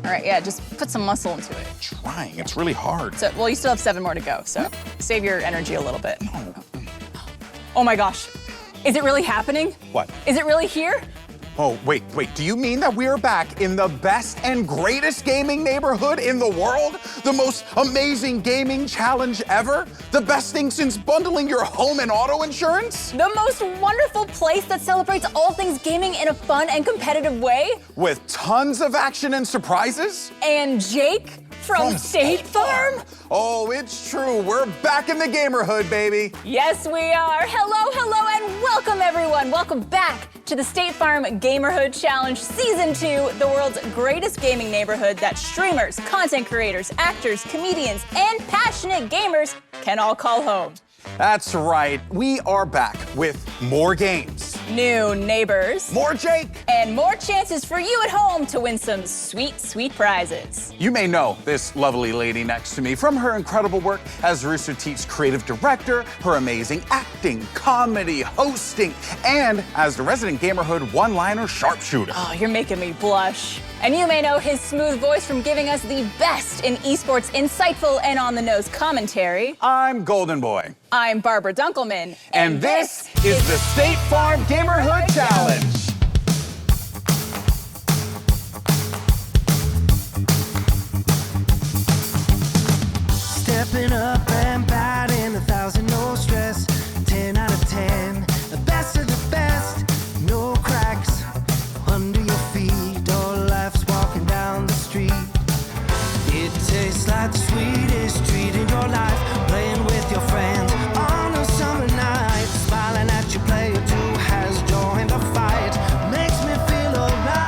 All right, yeah, just put some muscle into it. Trying, it's really hard. So, well, you still have 7 more to go, so save your energy a little bit. Oh my gosh, is it really happening? What? Is it really here? Oh, wait, do you mean that we are back in the best and greatest gaming neighborhood in the world? The most amazing gaming challenge ever? The best thing since bundling your home and auto insurance? The most wonderful place that celebrates all things gaming in a fun and competitive way? With tons of action and surprises? And Jake from State Farm? Oh, it's true. We're back in the Gamerhood, baby. Yes, we are. Hello, and welcome, everyone. Welcome back to the State Farm Gamerhood Challenge Season 2, the world's greatest gaming neighborhood that streamers, content creators, actors, comedians, and passionate gamers can all call home. That's right. We are back with more games, new neighbors, more Jake, and more chances for you at home to win some sweet, sweet prizes. You may know this lovely lady next to me from her incredible work as Rooster Teeth's creative director, her amazing acting, comedy, hosting, and as the resident Gamerhood one-liner sharpshooter. Oh, you're making me blush. And you may know his smooth voice from giving us the best in esports insightful and on-the-nose commentary. I'm Golden Boy. I'm Barbara Dunkelman. And this is the State Farm Gamerhood Challenge. Stepping up and batting 1,000, no stress. 10 out of 10, the best of the best. No cracks under your feet. All life's walking down the street. It tastes like the sweetest treat in your life. Playing with your friends on a summer night. Smiling at your player two has joined the fight. Makes me feel alright.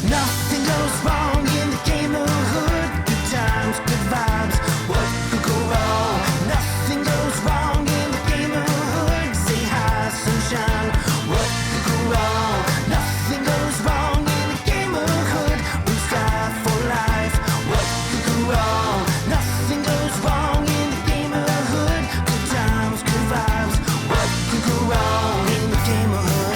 Nothing goes wrong in the Gamerhood. Good times, good vibes. What could go wrong? Nothing goes wrong in the Gamerhood. Say hi, sunshine. What could go wrong? Nothing goes wrong in the Gamerhood. We strive for life. What could go wrong? Nothing goes wrong in the Gamerhood. Good times, good vibes. What could go wrong in the Gamerhood?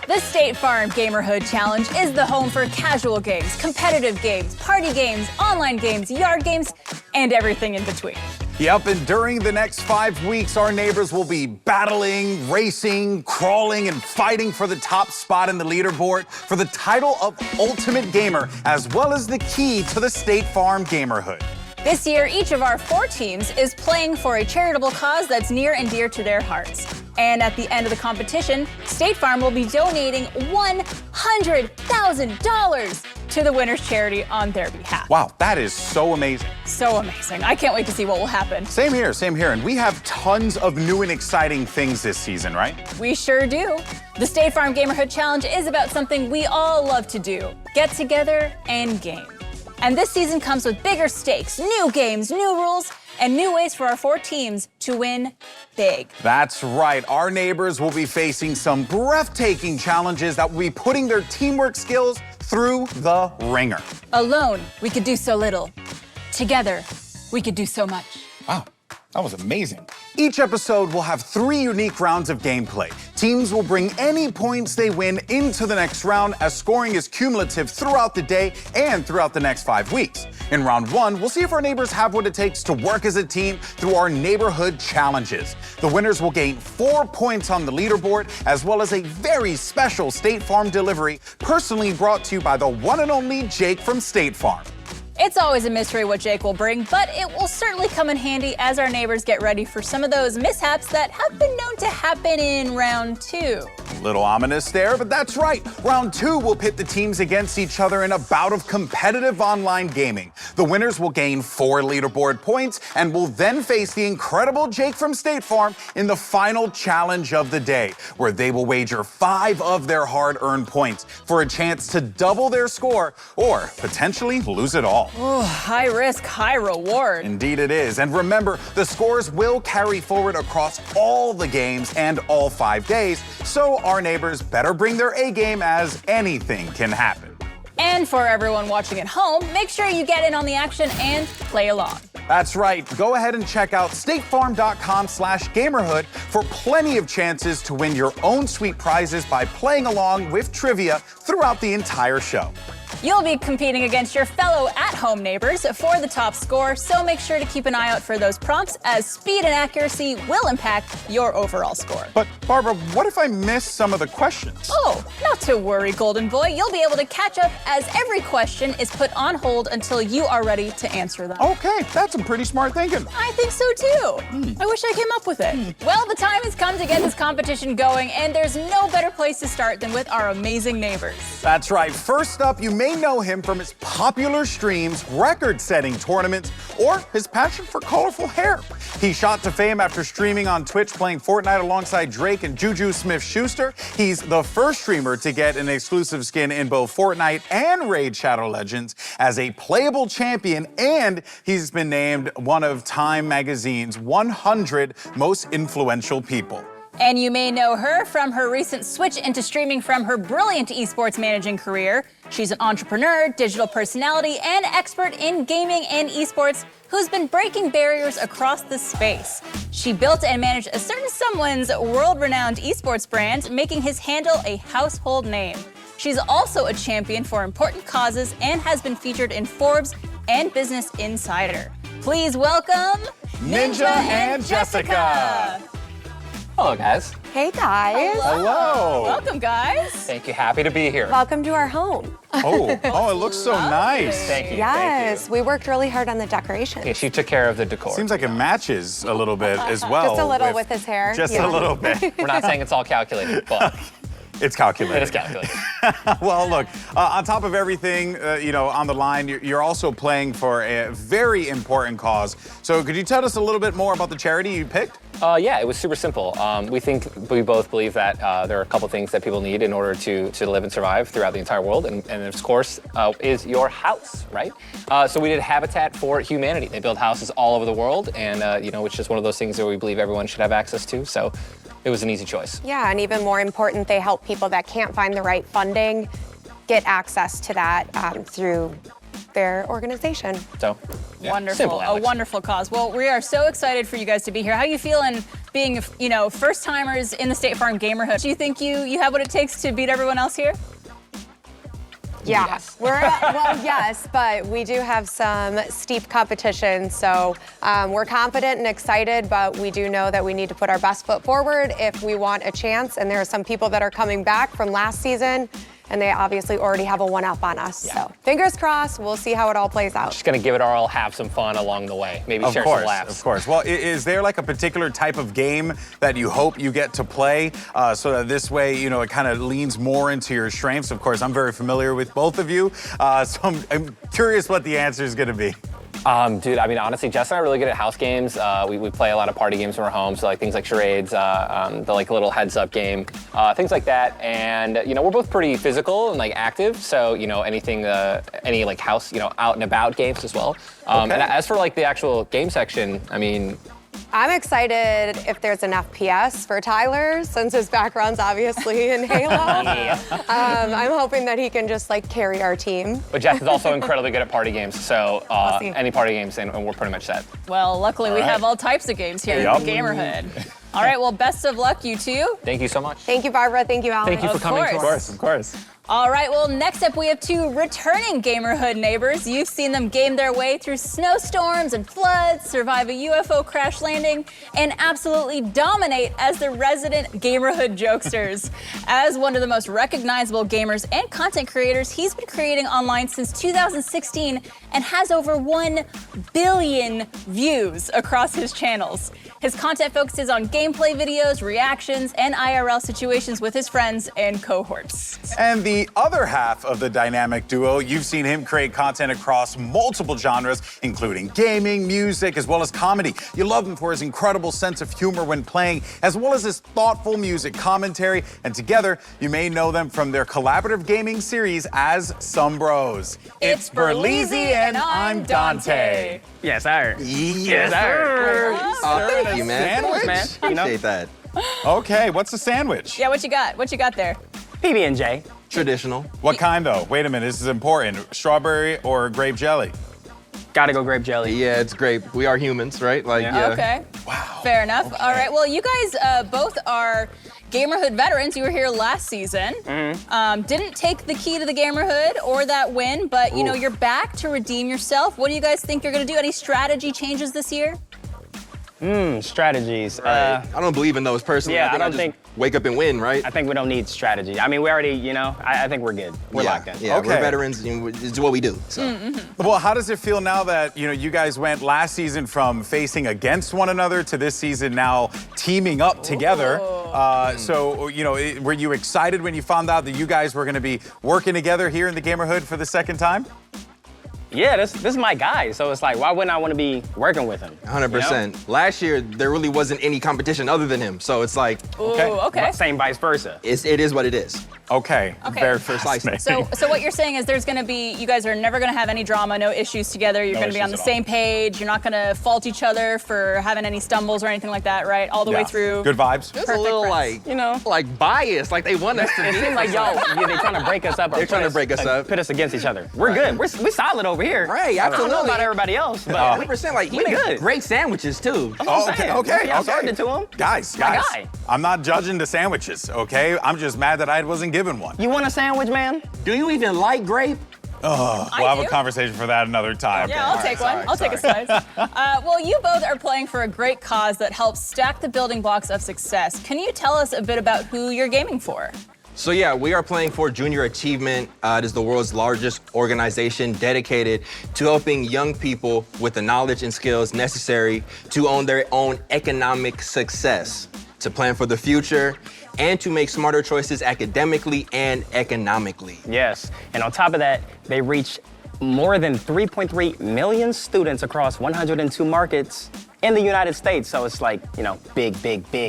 The State Farm Gamerhood Challenge is the home for casual games, competitive games, party games, online games, yard games, and everything in between. Yep, and during the next 5 weeks, our neighbors will be battling, racing, crawling, and fighting for the top spot in the leaderboard for the title of Ultimate Gamer, as well as the key to the State Farm Gamerhood. This year, each of our 4 teams is playing for a charitable cause that's near and dear to their hearts. And at the end of the competition, State Farm will be donating $100,000 to the winner's charity on their behalf. Wow, that is so amazing. So amazing. I can't wait to see what will happen. Same here. And we have tons of new and exciting things this season, right? We sure do. The State Farm Gamerhood Challenge is about something we all love to do: get together and game. And this season comes with bigger stakes, new games, new rules, and new ways for our 4 teams to win big. That's right. Our neighbors will be facing some breathtaking challenges that will be putting their teamwork skills through the ringer. Alone, we could do so little. Together, we could do so much. Wow, that was amazing. Each episode will have 3 unique rounds of gameplay. Teams will bring any points they win into the next round, as scoring is cumulative throughout the day and throughout the next 5 weeks. In round 1, we'll see if our neighbors have what it takes to work as a team through our neighborhood challenges. The winners will gain 4 points on the leaderboard, as well as a very special State Farm delivery, personally brought to you by the one and only Jake from State Farm. It's always a mystery what Jake will bring, but it will certainly come in handy as our neighbors get ready for some of those mishaps that have been known to happen in round 2. Little ominous there, but that's right. Round 2 will pit the teams against each other in a bout of competitive online gaming. The winners will gain 4 leaderboard points and will then face the incredible Jake from State Farm in the final challenge of the day, where they will wager 5 of their hard-earned points for a chance to double their score or potentially lose it all. Oh, high risk, high reward. Indeed it is. And remember, the scores will carry forward across all the games and all 5 days, so our neighbors better bring their A game as anything can happen. And for everyone watching at home, make sure you get in on the action and play along. That's right. Go ahead and check out statefarm.com/gamerhood for plenty of chances to win your own sweet prizes by playing along with trivia throughout the entire show. You'll be competing against your fellow at-home neighbors for the top score, so make sure to keep an eye out for those prompts, as speed and accuracy will impact your overall score. But Barbara, what if I miss some of the questions? Oh, not to worry, Golden Boy. You'll be able to catch up as every question is put on hold until you are ready to answer them. Okay, that's some pretty smart thinking. I think so too. I wish I came up with it. Well, the time has come to get this competition going, and there's no better place to start than with our amazing neighbors. That's right. First up, you may know him from his popular streams, record-setting tournaments, or his passion for colorful hair. He shot to fame after streaming on Twitch playing Fortnite alongside Drake and Juju Smith-Schuster. He's the first streamer to get an exclusive skin in both Fortnite and Raid Shadow Legends as a playable champion, and he's been named one of Time Magazine's 100 most influential people. And you may know her from her recent switch into streaming from her brilliant esports managing career. She's an entrepreneur, digital personality, and expert in gaming and esports who's been breaking barriers across the space. She built and managed a certain someone's world-renowned esports brand, making his handle a household name. She's also a champion for important causes and has been featured in Forbes and Business Insider. Please welcome Ninja and Jessica. Hello, guys. Hey guys. Hello. Welcome, guys. Thank you. Happy to be here. Welcome to our home. Oh, it looks so nice. Thank you. Yes, we worked really hard on the decorations. Yeah, she took care of the decor. Seems like it matches a little bit as well. Just a little with his hair. Just yeah. a little bit. We're not saying it's all calculated, but It's calculated. it is calculated. Well, look, on top of everything, on the line, you're also playing for a very important cause. So could you tell us a little bit more about the charity you picked? Yeah, it was super simple. We both believe that there are a couple things that people need in order to live and survive throughout the entire world, and of course, is your house, right? So we did Habitat for Humanity. They build houses all over the world, and it's just one of those things that we believe everyone should have access to. So it was an easy choice. Yeah, and even more important, they help people that can't find the right funding get access to that through their organization. So, yeah, Wonderful, simple, a Alex. wonderful cause. Well, we are so excited for you guys to be here. How you feeling being, first timers in the State Farm Gamerhood? Do you think you have what it takes to beat everyone else here? Yeah, Yes. yes, but we do have some steep competition, so we're confident and excited, but we do know that we need to put our best foot forward if we want a chance, and there are some people that are coming back from last season, and they obviously already have a one-up on us. Yeah. So fingers crossed, we'll see how it all plays out. Just gonna give it our all, have some fun along the way. Maybe Of share course, some laughs. of course. Well, is there like a particular type of game that you hope you get to play so that this way, it kind of leans more into your strengths? Of course, I'm very familiar with both of you, so I'm curious what the answer is going to be. Dude, I mean, honestly, Jess and I are really good at house games. We play a lot of party games when we're home, so like things like charades, the like little heads-up game, things like that. And we're both pretty physical and like active, so anything, any like house, out and about games as well. Okay. And as for like the actual game section, I mean, I'm excited if there's enough PS for Tyler, since his background's obviously in Halo. I'm hoping that he can just like carry our team. but Jess is also incredibly good at party games, so see. any party games, and we're pretty much set. Well, luckily we right. have all types of games here Yup. in the Gamerhood. All right, well, best of luck, you two. Thank you so much. Thank you, Barbara. Thank you, Alex. Thank you for Of coming to course. our Of course. All right, well, next up we have two returning Gamerhood neighbors. You've seen them game their way through snowstorms and floods, survive a UFO crash landing, and absolutely dominate as the resident Gamerhood jokesters. As one of the most recognizable gamers and content creators, he's been creating online since 2016 and has over 1 billion views across his channels. His content focuses on gameplay videos, reactions, and IRL situations with his friends and cohorts. And the other half of the dynamic duo, you've seen him create content across multiple genres, including gaming, music, as well as comedy. You love him for his incredible sense of humor when playing, as well as his thoughtful music commentary. And together, you may know them from their collaborative gaming series as Some Bros. It's Berlizzi and I'm Dante. Yes, sir. Yes, sir. Oh, thank you, man. Sandwich? Man, you know? Appreciate that. Okay, what's the sandwich? Yeah, what you got? What you got there? PB&J. Traditional. What kind though? Wait a minute, this is important. Strawberry or grape jelly? Gotta go grape jelly. Yeah, it's great. We are humans, right? Like, Yeah. yeah. Okay. Wow. Fair enough. All right. Well, you guys both are Gamerhood veterans. You were here last season. Didn't take the key to the Gamerhood or that win, but you know you're back to redeem yourself. What do you guys think you're gonna do? Any strategy changes this year? Strategies. I don't believe in those personally. Yeah, I I don't just think- wake up and win, right? I think we don't need strategy. I mean, we already, you know, I think we're good. We're yeah, locked in. Yeah, Okay. we're veterans and it's what we do. So. Well, how does it feel now that you guys went last season from facing against one another to this season now teaming up together? So were you excited when you found out that you guys were going to be working together here in the Gamerhood for the second time? Yeah, this is my guy. So it's like, why wouldn't I want to be working with him? 100%. Last year, there really wasn't any competition other than him. So it's like, Ooh, Okay. okay. Same vice versa. it is what it is. Okay. Okay. Very Precisely. fascinating. So what you're saying is there's gonna be, you guys are never gonna have any drama, no issues together. You're No gonna be on the issues at all. same page. You're not gonna fault each other for having any stumbles or anything like that, right? All the way Yeah. through. Good vibes. It's a Perfect little friends. like, You know? like biased. Like they want us to It be. seems like, yo, they're trying to break us up. Or They're trying put to break us up. Put us against each other. We're good. We're solid over here. Right, I don't know absolutely. about everybody else, but 100%. Like, he we makes good. great sandwiches too. Oh, okay, okay, Yeah, I okay. served it to him. Guys, My guys, guy. I'm not judging the sandwiches, okay? I'm just mad that I wasn't given one. You want a sandwich, man? Do you even like grape? We'll have a do. conversation for that another time. Yeah, I'll take one. I'll take a slice. Well, you both are playing for a great cause that helps stack the building blocks of success. Can you tell us a bit about who you're gaming for? So yeah, we are playing for Junior Achievement. It is the world's largest organization dedicated to helping young people with the knowledge and skills necessary to own their own economic success, to plan for the future, and to make smarter choices academically and economically. Yes. And on top of that, they reach more than 3.3 million students across 102 markets in the United States. So it's like, you know, big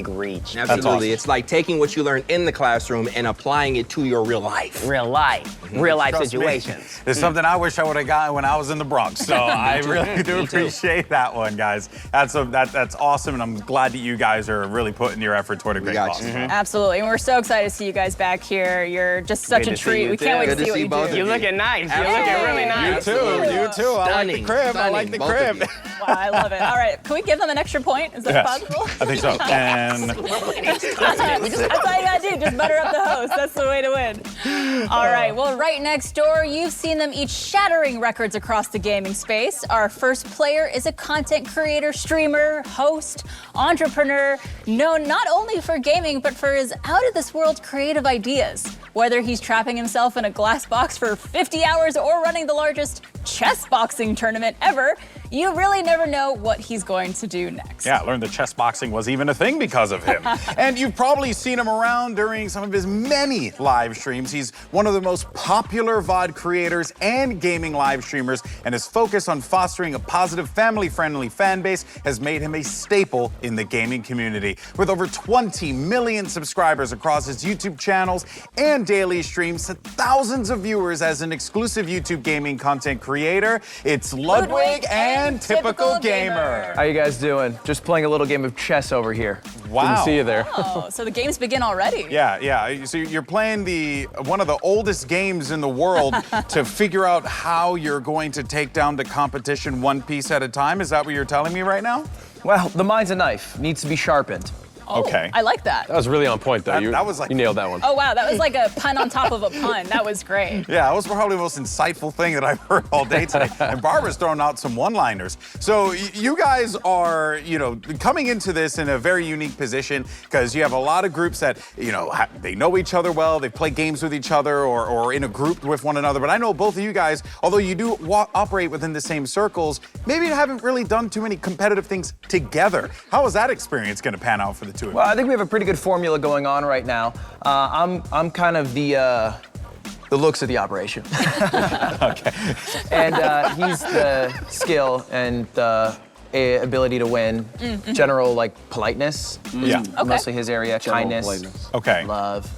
reach. Absolutely. awesome. It's like taking what you learn in the classroom and applying it to your real life. Real life Trust situations. me. It's something I wish I would have gotten when I was in the Bronx. So I really do appreciate that one, guys. That's awesome, and I'm glad that you guys are really putting your effort toward a great got cause. you. Absolutely, and we're so excited to see you guys back here. You're just such Good a to see treat. you We can't too. wait Good to to see what see you both do. of You're looking nice. You're looking really You nice. too. I like the Stunning, crib. I like stunning, the both of crib. you. Wow, I love it. All right, can we give them an extra point? Is that Yes, possible? I think so. And That's all you gotta do. Just butter up the host. That's the way to win. All right. Well, right next door, you've seen them each shattering records across the gaming space. Our first player is a content creator, streamer, host, entrepreneur, known not only for gaming but for his out-of-this-world creative ideas. Whether he's trapping himself in a glass box for 50 hours or running the largest chess boxing tournament ever, you really never know what he's going to do next. yeah, I learned that chess boxing was even a thing because of him. And you've probably seen him around during some of his many live streams. He's one of the most popular VOD creators and gaming live streamers, and his focus on fostering a positive, family-friendly fan base has made him a staple in the gaming community. With over 20 million subscribers across his YouTube channels and daily streams to thousands of viewers as an exclusive YouTube gaming content creator, it's Ludwig and Typical Gamer. How you guys doing? Just playing a little game of chess over here. Wow. Didn't see you there. Oh, so the games begin already. Yeah. So you're playing one of the oldest games in the world to figure out how you're going to take down the competition one piece at a time. Is that what you're telling me right now? Well, the mind's a knife. Needs to be sharpened. Okay. I like that. That was really on point, though. That was like- you nailed that one. Oh, wow. That was like a pun on top of a pun. That was great. Yeah, that was probably the most insightful thing that I've heard all day today. And Barbara's throwing out some one-liners. So you guys are, coming into this in a very unique position because you have a lot of groups that, they know each other well, they play games with each other or in a group with one another. But I know both of you guys, although you do operate within the same circles, maybe you haven't really done too many competitive things together. How is that experience going to pan out for the two of you? Well, I think we have a pretty good formula going on right now. I'm kind of the looks of the operation. Okay. And he's the skill and the ability to win. General, politeness. Yeah. Okay. Mostly his area. Kindness. politeness. Okay. Love.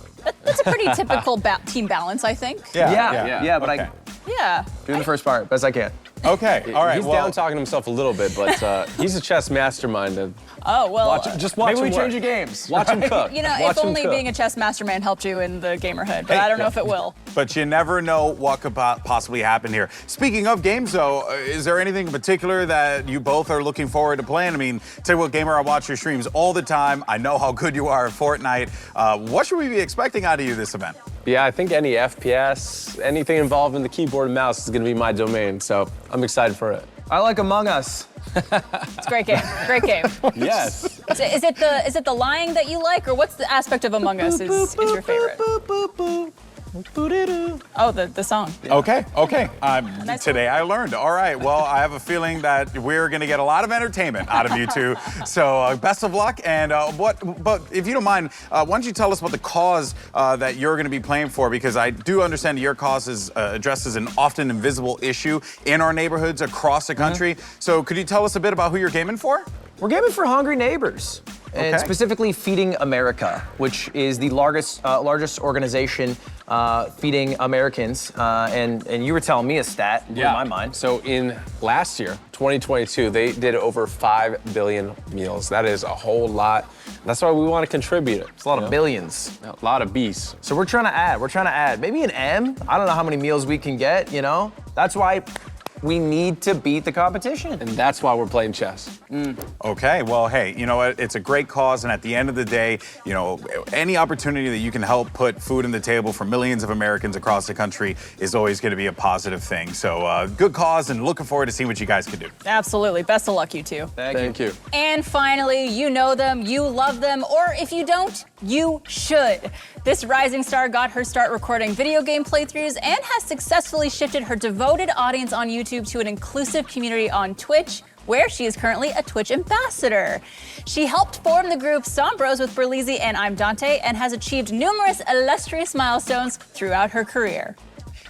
That's a pretty typical team balance, I think. Yeah, but Okay. Yeah. doing the first part best I can. Okay. All right. He's down talking himself a little bit, but he's a chess mastermind. Oh, well. Just watch Maybe him we work. change your games. Watch him cook. If Watch him only cook. being a chess mastermind helped you in the Gamerhood, but Hey, I don't know if it will. But you never know what could possibly happen here. Speaking of games, though, is there anything in particular that you both are looking forward to playing? I mean, tell you what, Gamer, I watch your streams all the time. I know how good you are at Fortnite. What should we be expecting out of you this event? Yeah, I think any FPS, anything involved in the keyboard and mouse is going to be my domain, so I'm excited for it. I like Among Us. It's a great game. Great game. Yes. Is it the lying that you like, or what's the aspect of Among Us is your favorite? Oh, the song. Okay. Nice Today I learned. All right. Well, I have a feeling that we're going to get a lot of entertainment out of you two. So best of luck. And but if you don't mind, why don't you tell us about the cause that you're going to be playing for? Because I do understand your cause is addresses an often invisible issue in our neighborhoods across the country. So could you tell us a bit about who you're gaming for? We're gaming for Hungry Neighbors, and Okay. specifically Feeding America, which is the largest organization feeding Americans. And you were telling me a stat, blew my mind. So in last year, 2022, they did over 5 billion meals. That is a whole lot. That's why we want to contribute it. It's a lot of billions. A lot of beasts. So we're trying to add maybe an M. I don't know how many meals we can get, That's why we need to beat the competition. And that's why we're playing chess. Okay, well, hey, you know what? It's a great cause, and at the end of the day, any opportunity that you can help put food on the table for millions of Americans across the country is always going to be a positive thing. So, good cause, and looking forward to seeing what you guys can do. Absolutely. Best of luck, you two. Thank you. And finally, you know them, you love them, or if you don't, you should. This rising star got her start recording video game playthroughs and has successfully shifted her devoted audience on YouTube to an inclusive community on Twitch, where she is currently a Twitch ambassador. She helped form the group Sombros with Berlizzi and I'm Dante and has achieved numerous illustrious milestones throughout her career.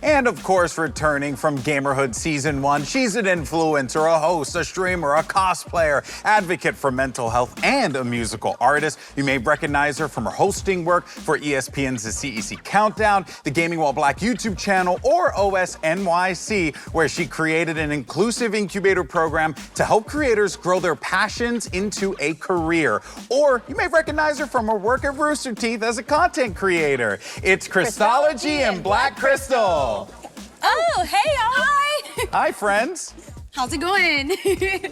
And of course, returning from Gamerhood Season 1, she's an influencer, a host, a streamer, a cosplayer, advocate for mental health, and a musical artist. You may recognize her from her hosting work for ESPN's The CEC Countdown, the Gaming While Black YouTube channel, or OS NYC, where she created an inclusive incubator program to help creators grow their passions into a career. Or you may recognize her from her work at Rooster Teeth as a content creator. It's Christology and Black Crystal. Oh, hey, hi. Hi, friends. How's it going?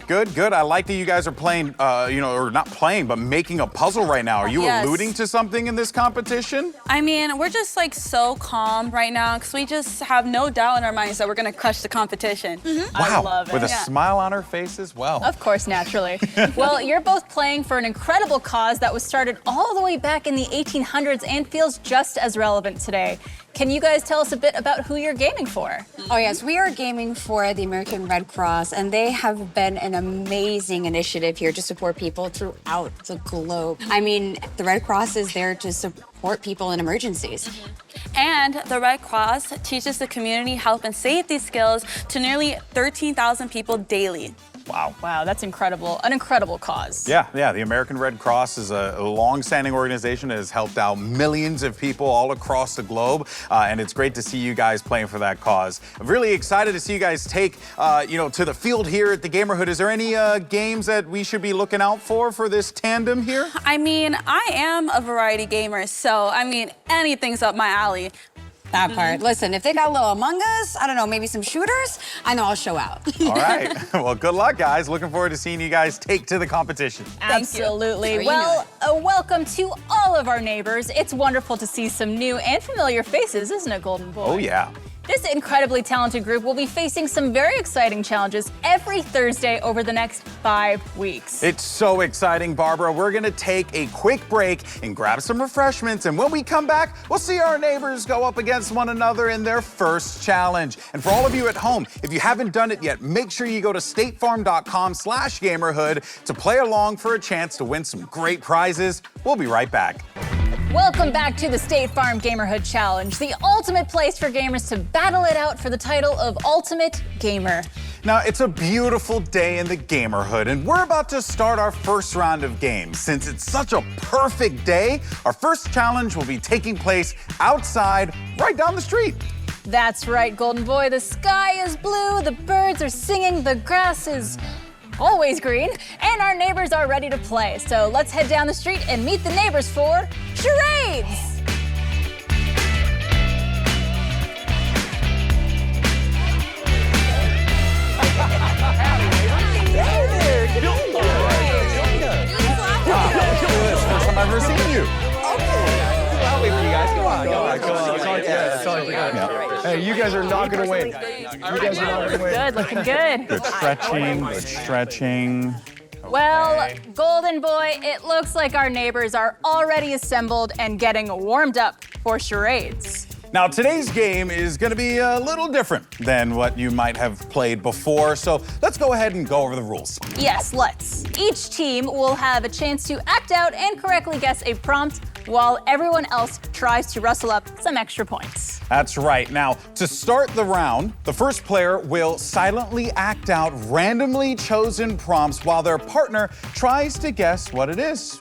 Good. I like that you guys are playing, or not playing, but making a puzzle right now. Are you Yes. alluding to something in this competition? I mean, we're just so calm right now because we just have no doubt in our minds that we're gonna crush the competition. I love it. With a Yeah. smile on her face as well. Of course, naturally. Well, you're both playing for an incredible cause that was started all the way back in the 1800s and feels just as relevant today. Can you guys tell us a bit about who you're gaming for? Oh yes, we are gaming for the American Red Cross, and they have been an amazing initiative here to support people throughout the globe. I mean, the Red Cross is there to support people in emergencies. And the Red Cross teaches the community health and safety skills to nearly 13,000 people daily. Wow, that's incredible. An incredible cause. Yeah. The American Red Cross is a long-standing organization that has helped out millions of people all across the globe, and it's great to see you guys playing for that cause. I'm really excited to see you guys take, to the field here at the Gamerhood. Is there any games that we should be looking out for this tandem here? I mean, I am a variety gamer, so anything's up my alley. That part. Listen, if they got a little Among Us, I don't know, maybe some shooters, I know I'll show out. All right. Well, good luck, guys. Looking forward to seeing you guys take to the competition. Absolutely. you. Well, welcome to all of our neighbors. It's wonderful to see some new and familiar faces, isn't it, Golden Boy? Oh, yeah. This incredibly talented group will be facing some very exciting challenges every Thursday over the next 5 weeks. It's so exciting, Barbara. We're going to take a quick break and grab some refreshments. And when we come back, we'll see our neighbors go up against one another in their first challenge. And for all of you at home, if you haven't done it yet, make sure you go to statefarm.com/gamerhood to play along for a chance to win some great prizes. We'll be right back. Welcome back to the State Farm Gamerhood Challenge, the ultimate place for gamers to battle it out for the title of Ultimate Gamer. Now, it's a beautiful day in the Gamerhood, and we're about to start our first round of games. Since it's such a perfect day, our first challenge will be taking place outside, right down the street. That's right, Golden Boy. The sky is blue, the birds are singing, the grass is always green, and our neighbors are ready to play. So let's head down the street and meet the neighbors for Charades! First time I've ever seen you. I'll wait for you guys. Come on. Hey, you guys are not gonna win. Good, looking good. Good stretching, good stretching. Well, Golden Boy, it looks like our neighbors are already assembled and getting warmed up for charades. Now, today's game is going to be a little different than what you might have played before, so let's go ahead and go over the rules. Yes, let's. Each team will have a chance to act out and correctly guess a prompt while everyone else tries to rustle up some extra points. That's right. Now, to start the round, the first player will silently act out randomly chosen prompts while their partner tries to guess what it is.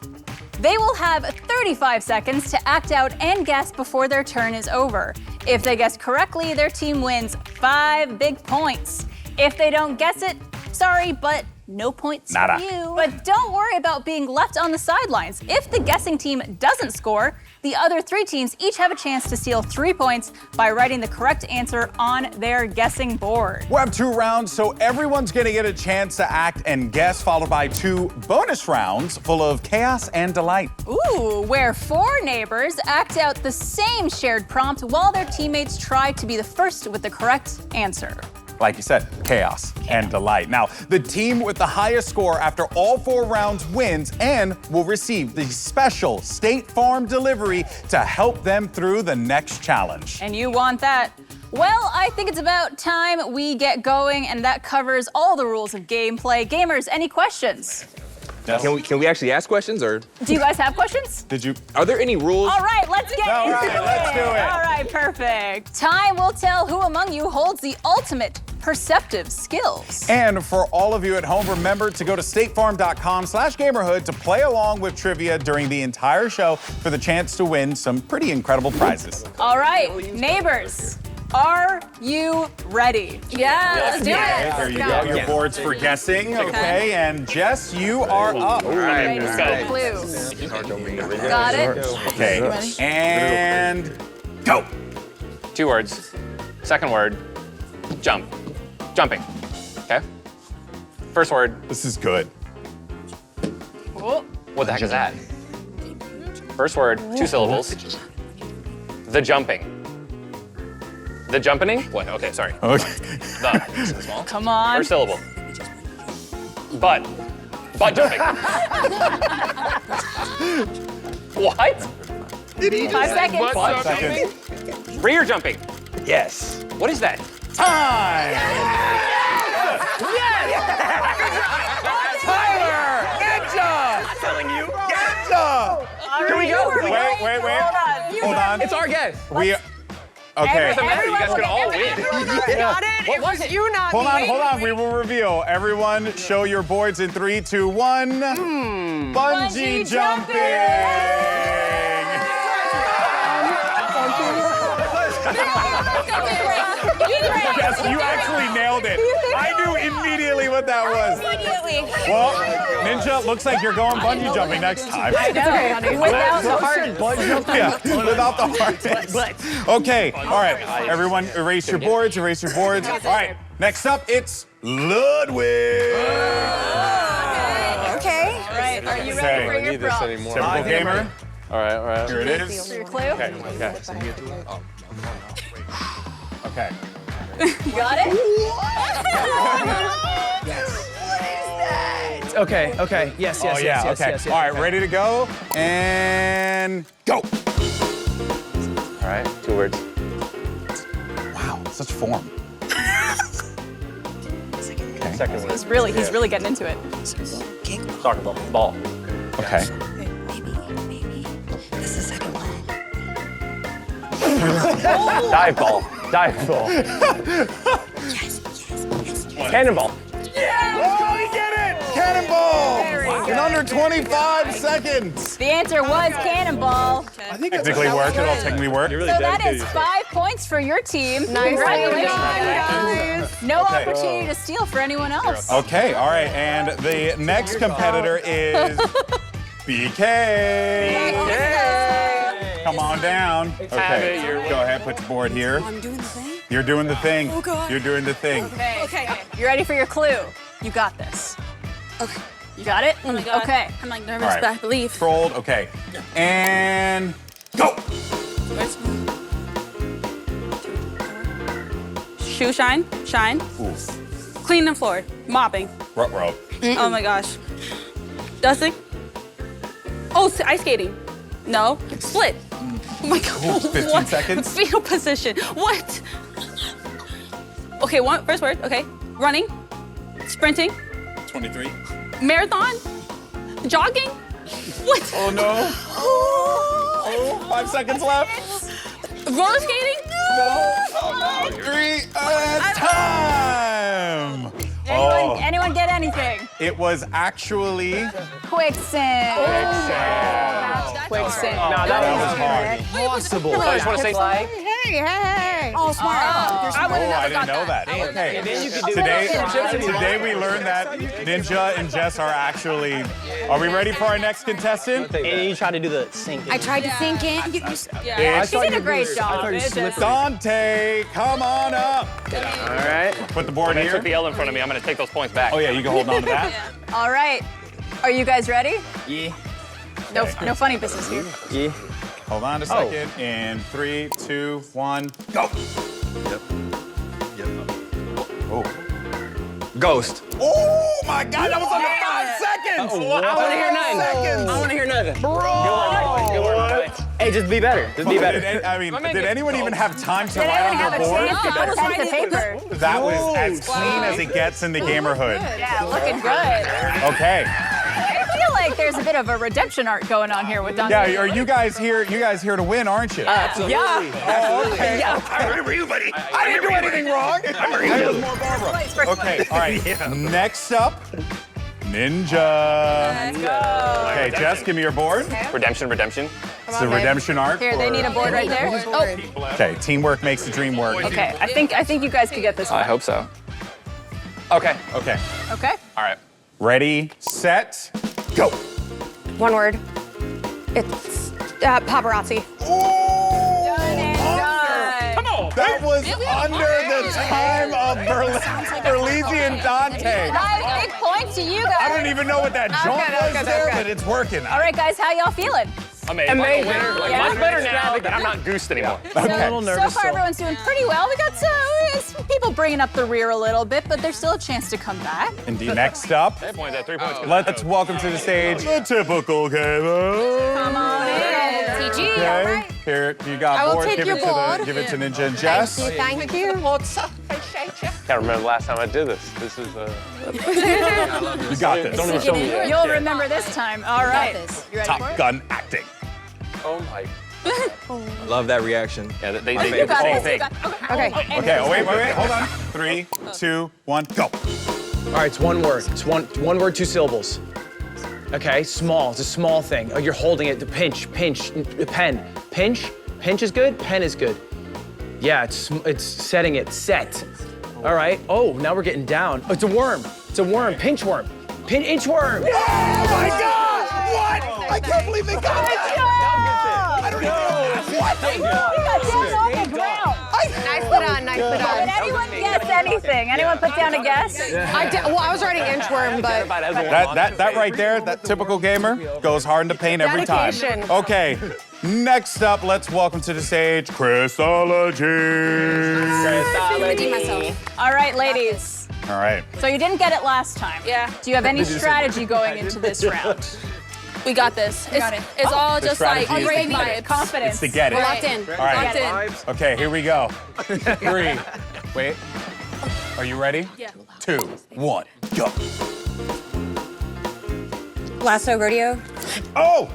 They will have 35 seconds to act out and guess before their turn is over. If they guess correctly, their team wins 5 big points. If they don't guess it, sorry, but no points Nada. for you. But don't worry about being left on the sidelines. If the guessing team doesn't score, the other 3 teams each have a chance to steal 3 points by writing the correct answer on their guessing board. We'll have 2 rounds, so everyone's going to get a chance to act and guess, followed by 2 bonus rounds full of chaos and delight. Ooh, where 4 neighbors act out the same shared prompt while their teammates try to be the first with the correct answer. Like you said, chaos and delight. Now, the team with the highest score after all 4 rounds wins and will receive the special State Farm delivery to help them through the next challenge. And you want that? Well, I think it's about time we get going, and that covers all the rules of gameplay. Gamers, any questions? Can we actually ask questions, or Do you guys have questions? are there any rules? All right, let's get All into right, let's do it. All right, perfect. Time will tell who among you holds the ultimate perceptive skills. And for all of you at home, remember to go to statefarm.com/gamerhood to play along with trivia during the entire show for the chance to win some pretty incredible prizes. All right, neighbors, are you ready? Yeah, let's do it. There you go, your boards for guessing. Okay, and Jess, you are up. Ready to see clue. Got it? Okay, and go. 2 words. Second word, jump. Jumping. Okay? First word, This is good. Oh, what the heck is that? First word, 2 syllables. The jumping. The jumping? What? Okay, sorry. Okay. The. Small. come on. First syllable. Butt. Butt jumping. What? 5 seconds. Five seconds. Rear jumping. Yes. What is that? Time. Tyler, good job. I'm telling you. Good job. Here we go. Wait. Hold on. It's our guess. We. Okay. Doesn't matter. You guys could all win. Got it? What was it? You not Hold me. on. We will reveal. Everyone, show your boards in 3, 2, 1. Bungee jumping. You Yes, you actually nailed it. I knew immediately what that was. Immediately. Well, Ninja, looks like you're going bungee jumping next time. I know. Without the harness. Yeah, without the harness. Okay, all right. Everyone, erase your boards, erase your boards. All right, next up, it's Ludwig. Okay. All right, are you ready for your prompt? Typical gamer. All right. Here it is. For your clue? Okay. Okay. You got it? Okay. Yes. Oh, yeah, okay. All right, ready to go? And go. All right, 2 words. Wow, such form. Second word. He's really getting into it. Soccer ball. Ball. Okay. This is the second one. Dive ball. Dive ball. Cannonball. Oh, we get it! Cannonball! Very good. In under 25 seconds. The answer was cannonball. I think technically worked. It'll technically work. So that is 5 points for your team. Congratulations. Guys. No opportunity to steal for anyone else. Okay, all right, and the next competitor is BK. Come on down. Okay, go ahead, put your board here. I'm doing the thing. You're doing the thing. Oh, God. You're doing the thing. Okay. You ready for your clue? You got this. Okay. You got it? Oh my God. Okay. I'm like All nervous, right. but I believe. Controlled, okay. And go. Shoe shine. Ooh, Clean the floor. Mopping. rope. Oh my gosh. Dusting. Oh, ice skating. No. Split. Oh my God. Ooh, 15 What? seconds. Fetal position. What? Okay, first word. Okay. Running. Sprinting. 23. Marathon. Jogging. What? Oh no. Oh, 5 seconds left. Roller skating. Oh no. 3 time. Anyone get anything? It was actually Quicksand. Quicksand. No, that was hard. Impossible. I just want to say Oh, smart. I would Oh, have I didn't know that. Okay. Today we learned that Ninja and Jess are actually. Are we ready for our next contestant? And you try to do the sink. I tried to sink in. It's She did a great job. Dante. Come on up. All right. Put the board They took the here. L in front of me. I'm going to take those points back. Oh yeah, you can hold on to that. All right. Are you guys ready? Yeah. No funny business here. Yeah. Hold on a second. In 3, 2, 1, go. Oh. Ghost. Oh my God, that was under 5 seconds. I want to hear nothing. I want to hear nothing. Hey, just be better. Just be better. Did anyone even have time to Did write anyone on have their a board? chance to put pen to paper? That was as clean as it gets in the Gamerhood. Yeah, looking good. Okay. I feel like there's a bit of a redemption arc going on here with Dante. Yeah, are you guys here? You guys here to win, aren't you? Absolutely. Oh, okay. I remember you, buddy. I didn't do anything wrong. I remember you. More Barbara. Okay, all right. Next up, Ninja. Let's go. Okay, Jess, give me your board. Redemption. It's the redemption arc. Here, they need a board right there. Oh, Okay, teamwork makes the dream work. okay. I think you guys could get this one. I hope so. Okay. Okay. Okay. All right. Ready, set, go. One word. It's paparazzi. Come on. That was under the time of Berlizzi and Dante. 5 big points to you guys. I don't even know what that jump was there, but it's working. All right, guys, how y'all feeling? Amazing. Yeah. Much better now that I'm not goosed anymore. Okay. So far, everyone's doing pretty well. We got some people bringing up the rear a little bit, but there's still a chance to come back. Indeed. Next up, 3 points. let's welcome to the stage the typical gamer. Come on in. TG, all Okay. right. Here, you got I will board. take Give your it to board. give it to Ninja and Jess. Thank you. Can't remember the last time I did this. This is You got this. Don't even show me. You'll remember this time. All right. this. You ready for Top it? Gun acting. Oh my. Love that reaction. Yeah, they You did the got same it. thing. Okay. Okay. Oh wait. Hold on. 3, 2, 1, go. All right, it's one word. It's one word, 2 syllables. Okay, small. It's a small thing. Oh, you're holding it. The pinch, pen. Pinch is good. Pen is good. Yeah, it's setting it. Set. All right. Oh, now we're getting down. Oh, it's a worm. It's a worm. Pinchworm. Inchworm. Oh my God! What? I can't believe they got that. I don't know. What? We got down on the ground. Nice put on, nice put on. Did anyone guess anything? Anyone put down a guess? Well, I was writing inchworm, but That right there, that typical gamer goes hard in the paint every time. Dedication. Okay, next up, let's welcome to the stage Chrisology. Redeem myself. All right, ladies. All right. So you didn't get it last time. Yeah. Do you have any strategy going into this round? We got this. got it. It's all The just like strategy is great to get vibes. Confidence. It's to get it. We're locked in. All right. Locked in. Okay, here we go. 3. Wait. Are you ready? Yeah. 2, 1, go. Lasso rodeo. Oh,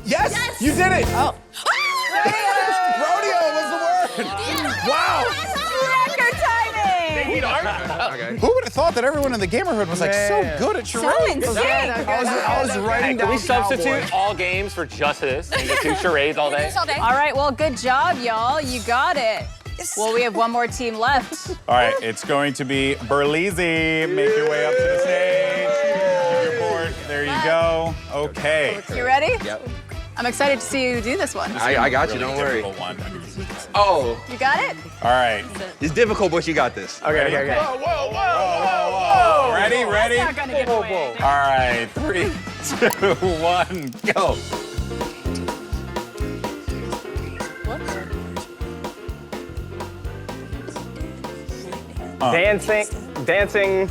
yes! You did it! Oh. Rodeo was the word! Wow! Record timing. Who would have thought that everyone in the Gamerhood was like so good at So charades? in sync. I was writing Can down we substitute cowboy. all games for just this and just do charades all day? All right, well, good job, y'all. You got it. Well, we have one more team left. All right, it's going to be Berlizzi. Make your way up to the stage. Keep your board. There you go. Okay. You ready? Yep. I'm excited to see you do this one. I got you, don't worry. Difficult one. Oh, You got it? All right. it's difficult, but you got this. Okay. Whoa. Ready? Ready? Not gonna give away anything. All right. 3, 2, 1, go. Dancing.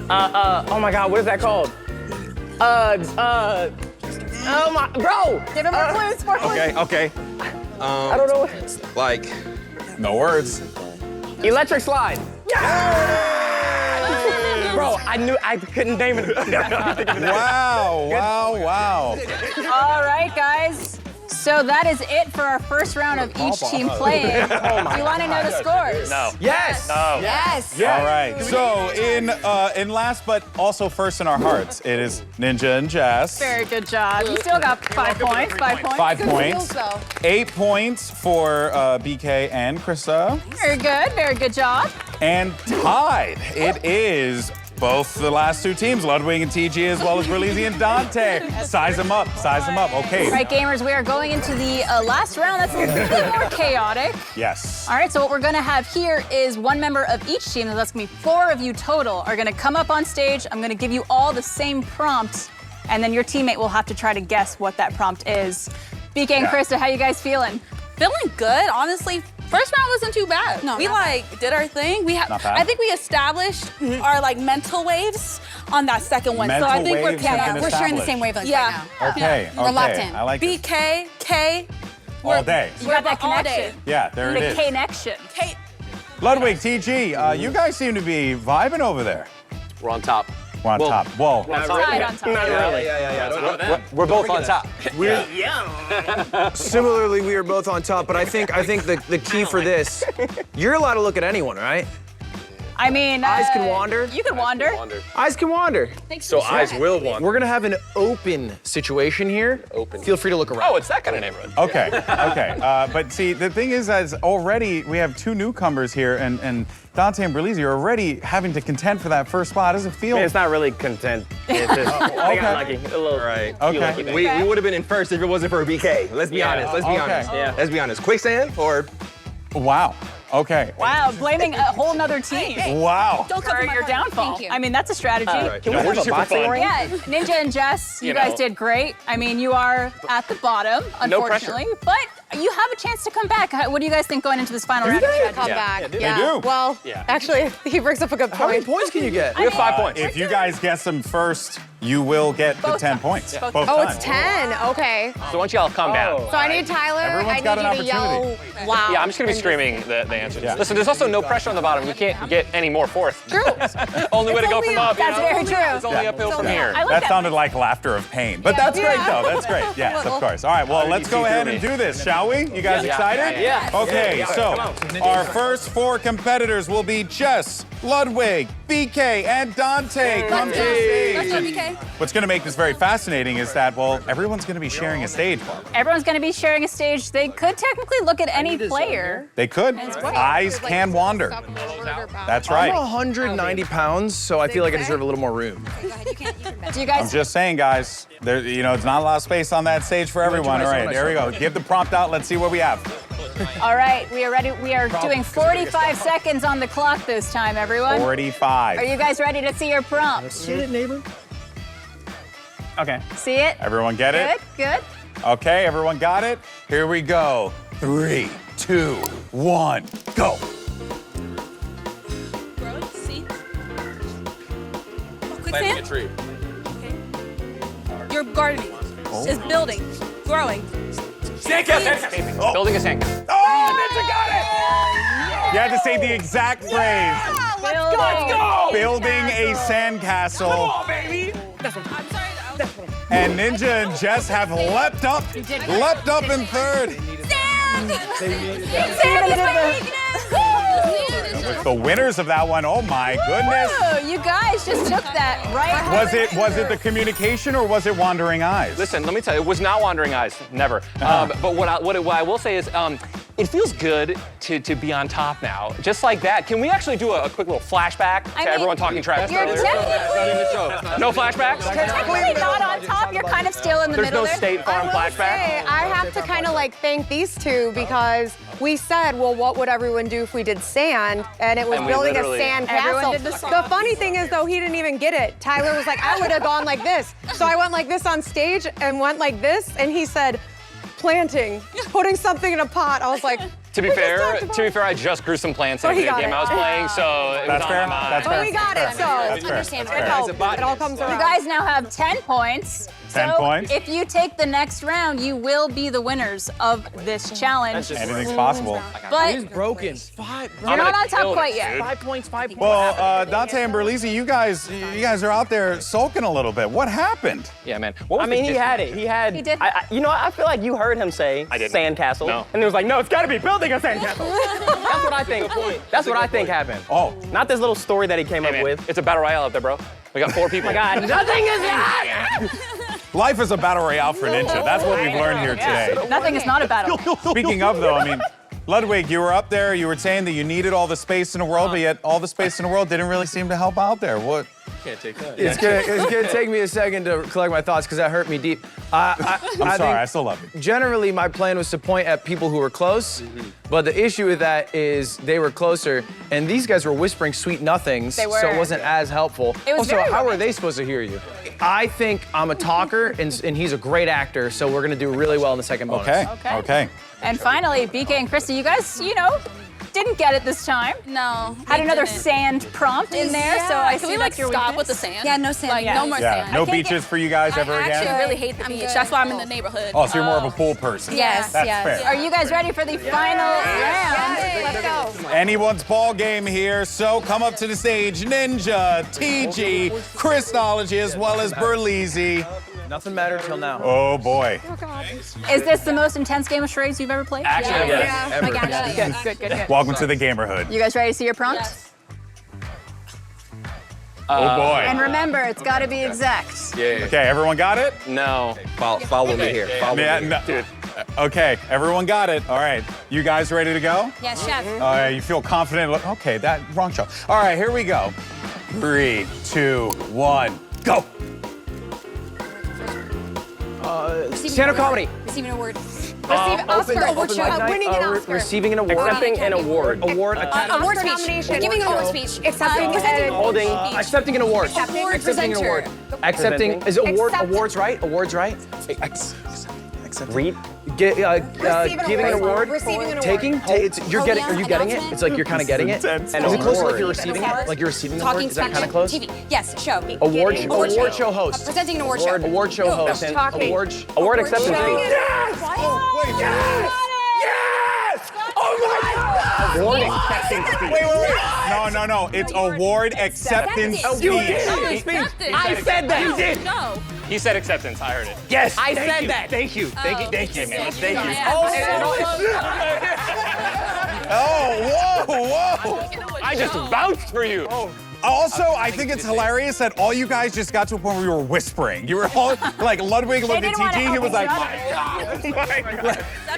Oh my God, what is that called? Oh my, bro. Give him more clues, more clues. Okay. I don't know. Like, No words. Electric slide. Bro, I couldn't name it. Wow. All right, guys. So that is it for our first round of each team playing. Do you want to know the scores? No. Yes. No. Yes. All right. So in last, but also first in our hearts, it is Ninja and Jess. Very good job. You still got 5 points. 5 points. 5 Good points. skills, though. 8 points for BK and Krista. Very good. Very good job. And tied, it is both the last 2 teams, Ludwig and TG, as well as Berlizzi and Dante. Size them up. Okay. All right, gamers, we are going into the last round. That's a little bit more chaotic. Yes. All right, so what we're gonna have here is one member of each team, so that's gonna be 4 of you total, are gonna come up on stage. I'm gonna give you all the same prompt, and then your teammate will have to try to guess what that prompt is. BK and Krista, how you guys feeling? Feeling good, honestly. First round wasn't too bad. No, we not bad. did our thing. We Not bad. I think we established our mental waves on that second one. Mental so I think waves we're have been We're sharing the established. same wavelength Yeah. right now. Okay. We're locked in. I like it. BK, K. All day. You got that all day. connection. Yeah, there it The is. connection. K. Ludwig, TG, you guys seem to be vibing over there. We're on top. We're on top. Whoa. Tied on top. We're both on top. Similarly, we are both on top, but I think the key for this, you're allowed to look at anyone, right? I mean, Eyes can wander. You can wander. Eyes can wander. So eyes will wander. We're gonna have an open situation here. Open. Feel free to look around. Oh, it's that kind of neighborhood. Okay. But see, the thing is, as already we have 2 newcomers here, and Dante and Berlizzi are already having to contend for that first spot. How does it feel? It's not really content. It's just, I got okay. lucky. A little. right. Okay. lucky thing. We would have been in first if it wasn't for BK. Let's be honest. Let's be Okay. honest. Yeah. Let's be honest. Quicksand or Wow. Okay. Wow, blaming a whole nother team Wow. Don't come for to my your party. downfall. Thank you. I mean, that's a strategy. Can we have a boxing ring? Yeah, Ninja and Jess, you You guys know. did great. I mean, you are at the bottom, No pressure. unfortunately, but you have a chance to come back. What do you guys think going into this final round? of Come strategy? back. They do. Well, Yeah. actually, he brings up a good How many point. points can you get? We have 5 points. If you guys guess them first, you will get the Both 10 times. points. Both Both Oh, times. it's 10. Okay. So once y'all calm down. So I need Tyler. Everyone's I got need an you to yell, opportunity. wow. Yeah, I'm just gonna be and screaming the answers. Yeah. Listen, there's also no pressure on the bottom. We can't get any more fourth. True. Only way to go only from up. up. you That's know? very true. It's only uphill from here. I like That that. sounded like laughter of pain, but that's great though. That's great. Yes, of course. All right, well, let's go ahead and do this, shall we? You guys Yeah. excited? Yeah. Okay, Yeah. so Come on. our first 4 competitors will be Jess, Ludwig, BK, and Dante come to the stage. Let's go, BK. What's going to make this very fascinating is that, well, everyone's going to be sharing a stage. Everyone's going to be sharing a stage. They could technically look at any player. They could. Eyes can wander. That's I'm right. 190 pounds, so I feel like I deserve a little more room. Do you I'm guys? just saying, guys, there's not a lot of space on that stage for everyone. All right, there we go. Give the prompt out. Let's see what we have. All right, we are ready. We are doing 45 seconds on the clock this time, everyone. 45. Are you guys ready to see your prompt? Get it, neighbor? Okay. See it? Everyone get it? Good. Okay, everyone got it? Here we go. 3, 2, 1, go. Grow, see? Planting a Quicksand? tree. You're gardening. It's building, growing. Building a sandcastle. Oh, Ninja got it! You had to say the exact phrase. Let's go. Building a sandcastle. Come on, baby. And Ninja and Jess have leapt up in third. Sand is my weakness. With the winners of that one, oh my goodness. Ooh, you guys just took that right. Was it the communication or was it wandering eyes? Listen, let me tell you, it was not wandering eyes, never. But what I will say is, it feels good to be on top now, just like that. Can we actually do a quick little flashback to everyone talking trash You're earlier? technically No flashbacks? not on top. You're kind of still in the There's middle no there. State Farm flashback? Hey, I have to kind of like thank these two because we said, well, what would everyone do if we did sand? And it was And we building a literally- sand Everyone castle. did the song. The funny thing is, though, he didn't even get it. Tyler was like, I would have gone like this. So I went like this on stage and went like this, and he said, planting, putting something in a pot. I was like, To be fair, I just grew some plants in Oh, the he video got game it. I was playing, so it That's was fair. on my mind. That's but fair. we got it, so That's fair. Understandable. it helps. It all comes You around. guys now have 10 points. 10 so points. If you take the next round, you will be the winners of this challenge. Anything's possible. But He's broken. you're not on top kill quite it, yet. dude. 5 points, 5 points. Well, Dante and Berlizzi, you guys are out there sulking a little bit. What happened? Yeah, man. What was I mean, the he had it. He had. He did. You know, I feel like you heard him say I didn't. sandcastle. No. And he was like, no, it's got to be building a sandcastle. That's what I think. That's what I think happened. Oh, Not this little story that he came Hey, up man, with. it's a battle royale out there, bro. We got 4 people. Oh my God, nothing is that. life is a battle royale for Ninja. That's what we've learned here today. Nothing is not a battle. Speaking of, though, I mean, Ludwig, you were up there. You were saying that you needed all the space in the world, but yet all the space in the world didn't really seem to help out there. What? Can't take that. It's gonna take me a second to collect my thoughts because that hurt me deep. I'm sorry. think I still love you. Generally, my plan was to point at people who were close, but the issue with that is they were closer, and these guys were whispering sweet nothings, They were. so it wasn't as helpful. It was also, very how are romantic. they supposed to hear you? I think I'm a talker, and he's a great actor, so we're gonna do really well in the second bonus. Okay. And finally, BK and Krista, you guys, didn't get it this time. No. Had they another didn't. sand prompt in there, so I Can see we like your stop weakness. with the sand? Yeah, no sand. Like Yeah. no more Yeah. sand. No I can't beaches for you guys ever I again? actually really hate the beach. That's why I'm in the neighborhood. Oh, so you're more of a pool person. Yes, That's yes. fair. Are you guys ready for the final round? Let's go. Anyone's ball game here, so come up to the stage. Ninja, TG, Christology, as well as Berlizzi. Nothing mattered till now. Oh boy. Is this the most intense game of charades you've ever played? Actually, Yeah. Ever. Good. Welcome to the Gamerhood. You guys ready to see your prompt? Oh boy. And remember, it's got to be exact. Yeah. Okay, everyone got it? No. Follow me here. Follow me Yeah, here. no. Dude. Okay, everyone got it. All right, you guys ready to go? Yes, chef. All right, you feel confident? Okay, wrong show. All right, here we go. 3, 2, 1, go. Stand-up comedy. Receiving an award. Oscar, Open mic night, winning an Oscar. Receiving an award. Accepting an award. Award. Award speech. nomination. Giving an award speech. Accepting Holding. Accepting an award. Award Accepting an award. presenter. Accepting. Is it award? Accept- Awards right? Awards right? Read. Giving an award. award. Receiving an award. Taking. You're getting. Are you getting it? It's like you're kind of getting it. Intense. Is it close to like award. you're receiving it? Like you're receiving the award? Talking Is that speech. kind of close? TV. Yes, show. Award show. show host. Presenting an award show. Award show host. Talking. Award acceptance show. speech. Award acceptance speech. Wait. No. It's award acceptance speech. I said that. You did. No. He said acceptance. I heard it. Yes. I said that. Thank you. Thank you, man. Thank you. Oh, whoa. I I just vouched for you. Also, I think it's hilarious that all you guys just got to a point where you were whispering. You were all like Ludwig looked at didn't wanna TG, he help was each like, other. my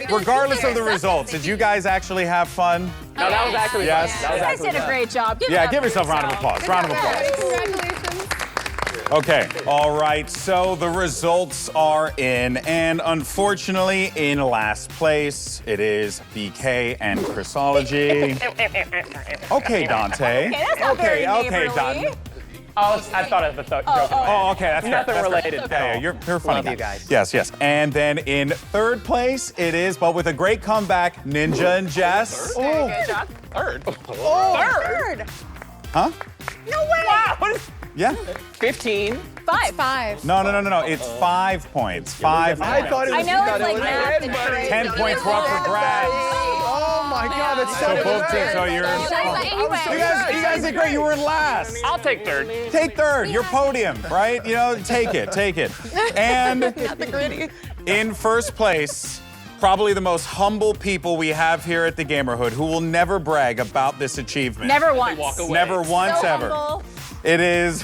God. Regardless of the results, did you guys actually have fun? No, that was actually Yes. fun. That was You guys actually did a fun. great job. Give it Yeah, up give for yourself a round of applause. Round of applause. Congratulations. Okay, all right, so the results are in, and unfortunately, in last place, it is BK and Chrisology. Okay, Dante. Okay, that's not very okay, neighborly. Dante. I thought of the joke. Oh, okay, that's fair. Nothing That's fair. related. Yeah, you're a funny Love guy. you guys. Yes, yes. And then in third place, it is, but with a great comeback, Ninja and Jess. Good job. Third. Third. Huh? No way. Wow. What is Yeah. 15? Five. No. It's 5 points. 5 points. I thought it I was. know it's like math and charades. 10 points were up for grabs. Oh my God, that's So both teams, so you're. You guys did great. You were in last. I'll take third. Take third. Your podium, right? You know, take it. And in first place, probably the most humble people we have here at the Gamerhood, who will never brag about this achievement. Never once. Never once So ever. humble. It is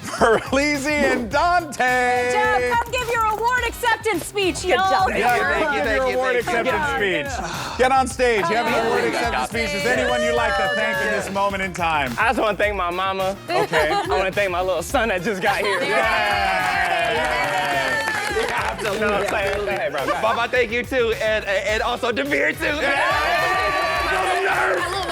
Perlisi and Dante. Jeff, come give your award acceptance speech, y'all. Yeah, give your award acceptance speech. Get on stage. You have an award acceptance speech. Is anyone you'd like to thank in this moment in time? I just want to thank my mama. Okay. I want to thank my little son that just got here. You know what I'm saying? Hey, bro. Baba, thank you too, and also Devere too.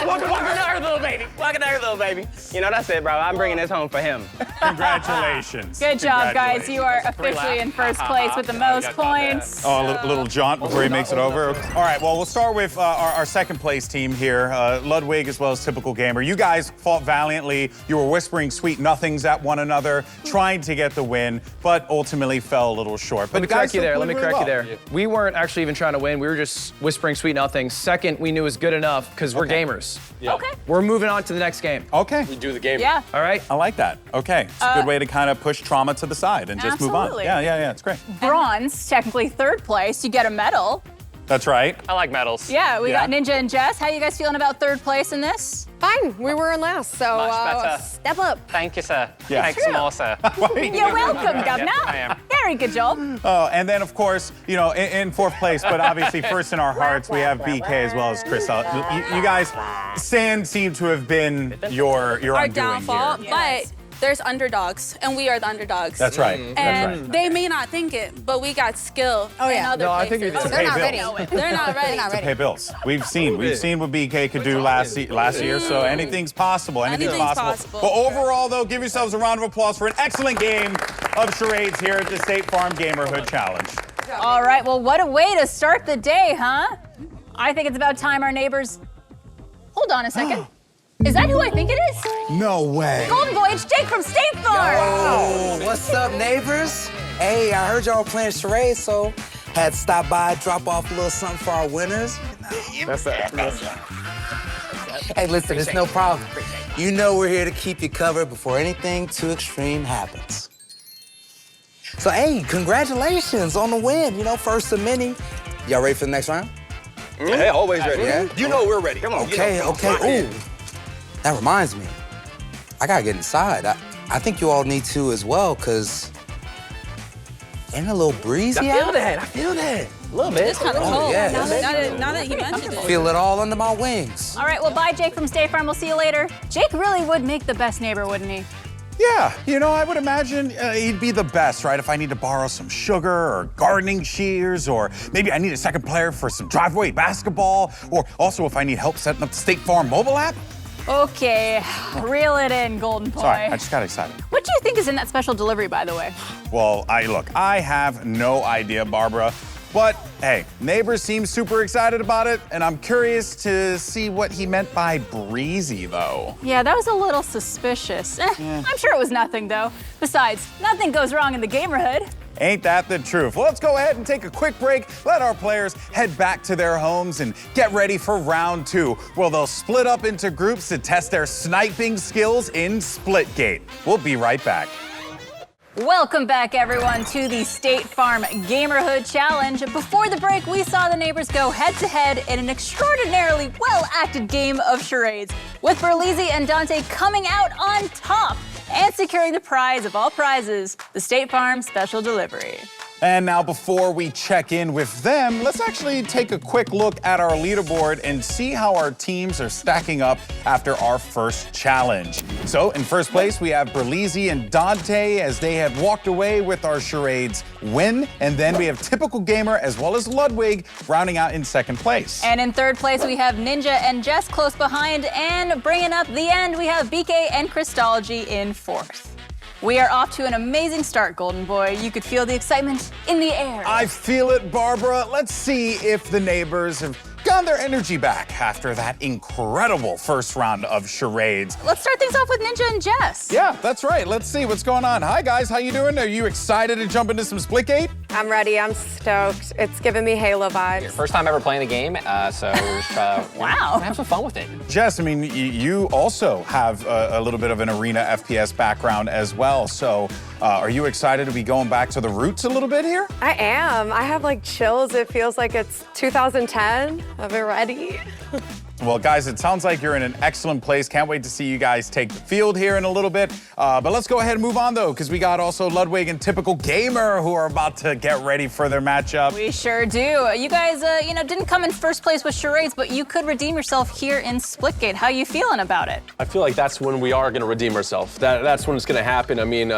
Welcome to Earth, little baby. Welcome to Earth, little baby. You know, that's it, bro. I'm bringing this home for him. Congratulations. Good job, guys. You are officially in first place with the most points. Oh, a little jaunt before he makes it over. All right, well, we'll start with our second place team here, Ludwig as well as Typical Gamer. You guys fought valiantly. You were whispering sweet nothings at one another, trying to get the win, but ultimately fell a little short. But Let me guys correct you there. still Let me played correct really you there. We weren't actually even trying to win. We were just whispering sweet nothings. Second, we knew was good enough because we're gamers. Okay. We're moving on to the next game. well. Okay. Do the game. Yeah. All right? I like that. Okay. It's a good way to kind of push trauma to the side and just move on. Absolutely. Yeah, it's great. Bronze, technically third place. You get a medal. That's right. I like medals. Yeah, we got Yeah. Ninja and Jess. How you guys feeling about third place in this? Fine. We were in last, so Much better. step up. Thank you, sir. Yeah. Thanks more, sir. You're welcome, Governor. I am. Very good job. Oh, and then, of course, you know, in fourth place, but obviously first in our hearts, we have BK as well as Chris. You guys, Sand seemed to have been your Our undoing downfall, here. but there's underdogs, and we are the underdogs. That's right. And That's right. they may not think it, but we got skill in yeah. other No, I places. think we do. They're not Hey, ready. Bill. They're not ready. They're not ready. Pay bills. We've seen what BK could do last year, so anything's possible. Anything's possible. But overall, though, give yourselves a round of applause for an excellent game of charades here at the State Farm Gamerhood Challenge. All right, well, what a way to start the day, huh? I think it's about time our neighbors. Hold on a second. Is that who I think it is? No way. Golden Boy, it's Jake from State Farm. Oh, what's up, neighbors? Hey, I heard y'all playing charades, so had to stop by, drop off a little something for our winners. Hey, listen, it's no problem. You know we're here to keep you covered before anything too extreme happens. So, hey, congratulations on the win. You know, first of many. Y'all ready for the next round? Hey, always ready. Yeah? You know we're ready. Come on. Okay. Ooh, that reminds me. I gotta get inside. I think you all need to as well, cause ain't it a little breezy out? I feel that. A little bit. It's kind of Oh, cold. yeah. Now that he mentioned it. Feel it all under my wings. All right, well, bye, Jake from State Farm. We'll see you later. Jake really would make the best neighbor, wouldn't he? Yeah, you know, I would imagine he'd be the best, right? If I need to borrow some sugar or gardening shears, or maybe I need a second player for some driveway basketball, or also if I need help setting up the State Farm mobile app. Okay, reel it in, Golden Boy. Sorry, I just got excited. What do you think is in that special delivery, by the way? Well, I have no idea, Barbara. But hey, neighbors seem super excited about it, and I'm curious to see what he meant by breezy, though. Yeah, that was a little suspicious. I'm sure it was nothing, though. Besides, nothing goes wrong in the Gamerhood. Ain't that the truth? Well, let's go ahead and take a quick break. Let our players head back to their homes and get ready for round 2, where they'll split up into groups to test their sniping skills in Splitgate. We'll be right back. Welcome back, everyone, to the State Farm Gamerhood Challenge. Before the break, we saw the neighbors go head-to-head in an extraordinarily well-acted game of charades, with Berlizzi and Dante coming out on top and securing the prize of all prizes, the State Farm Special Delivery. And now before we check in with them, let's actually take a quick look at our leaderboard and see how our teams are stacking up after our first challenge. So in first place, we have Berlizzi and Dante as they have walked away with our charades win. And then we have Typical Gamer as well as Ludwig rounding out in second place. And in third place, we have Ninja and Jess close behind. And bringing up the end, we have BK and Christology in fourth. We are off to an amazing start, Golden Boy. You could feel the excitement in the air. I feel it, Barbara. Let's see if the neighbors have gotten their energy back after that incredible first round of charades. Let's start things off with Ninja and Jess. Yeah, that's right. Let's see what's going on. Hi, guys. How you doing? Are you excited to jump into some Splitgate? I'm ready. I'm stoked. It's giving me Halo vibes. First time ever playing the game, so we're just, wow. Have some fun with it. Jess, I mean, you also have a little bit of an arena FPS background as well. So are you excited to be going back to the roots a little bit here? I am. I have like chills. It feels like it's 2010. I've been ready. Well, guys, it sounds like you're in an excellent place. Can't wait to see you guys take the field here in a little bit. But let's go ahead and move on, though, because we got also Ludwig and Typical Gamer who are about to get ready for their matchup. We sure do. You guys, didn't come in first place with charades, but you could redeem yourself here in Splitgate. How you feeling about it? I feel like that's when we are going to redeem ourselves. That's when it's going to happen. I mean,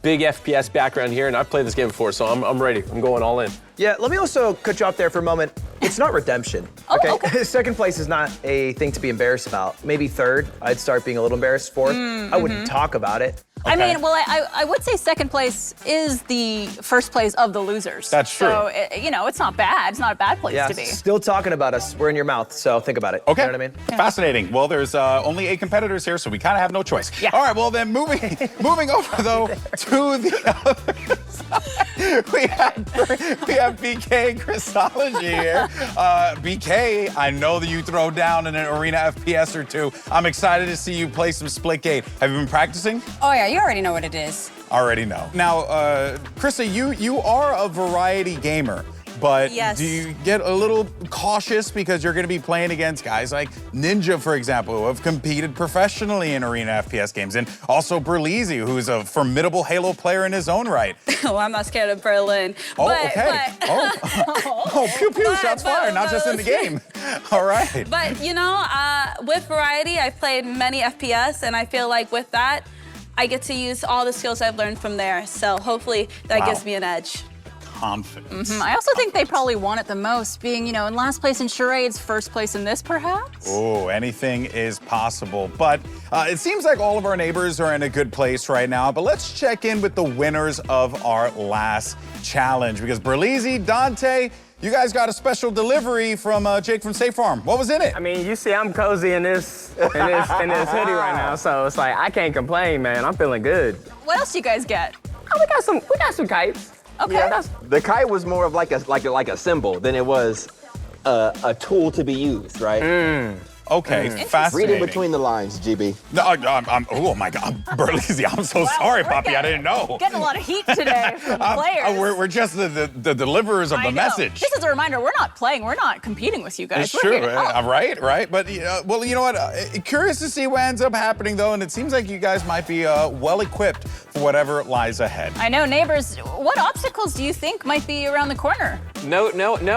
big FPS background here, and I've played this game before, so I'm ready. I'm going all in. Yeah, let me also cut you off there for a moment. It's not redemption, okay? Second place is not a thing to be embarrassed about. Maybe third, I'd start being a little embarrassed. Fourth, I wouldn't talk about it. I mean, well, I would say second place is the first place of the losers. That's true. So, it's not bad. It's not a bad place to be. Still talking about us. We're in your mouth, so think about it. Okay. You know what I mean? Fascinating. Well, there's only 8 competitors here, so we kind of have no choice. Yeah. All right, well, then moving over, though, to the other side. We have BK and Christology here. BK, I know that you throw down in an arena FPS or two. I'm excited to see you play some Splitgate. Have you been practicing? Oh yeah, you already know what it is. Already know. Now, Krista, you are a variety gamer, but Yes. do you get a little cautious because you're going to be playing against guys like Ninja, for example, who have competed professionally in arena FPS games, and also Berlizzi, who's a formidable Halo player in his own right. Well, I'm not scared of Berlin. Oh, okay. Oh, pew pew, shots fired, not just in the game. All right. But with variety, I've played many FPS, and I feel like with that, I get to use all the skills I've learned from there. So hopefully that gives me an edge. Confidence. I also think they probably want it the most, being, in last place in charades, first place in this, perhaps? Oh, anything is possible. But it seems like all of our neighbors are in a good place right now. But let's check in with the winners of our last challenge, because Berlizzi, Dante, you guys got a special delivery from Jake from State Farm. What was in it? I mean, you see, I'm cozy in this hoodie right now, so it's like I can't complain, man. I'm feeling good. What else do you guys get? Oh, we got some kites. Okay. Yeah, The kite was more of like a symbol than it was a tool to be used, right? Okay, fascinating. Reading between the lines, GB. No, oh my God, Berlizzi, I'm so sorry, Poppy, I didn't know. Getting a lot of heat today from the players. We're just the deliverers of I the know. message. Just as a reminder, we're not playing. We're not competing with you guys. It's We're true, here to help. right? But, well, you know what? Curious to see what ends up happening, though, and it seems like you guys might be well-equipped for whatever lies ahead. I know, neighbors, what obstacles do you think might be around the corner? No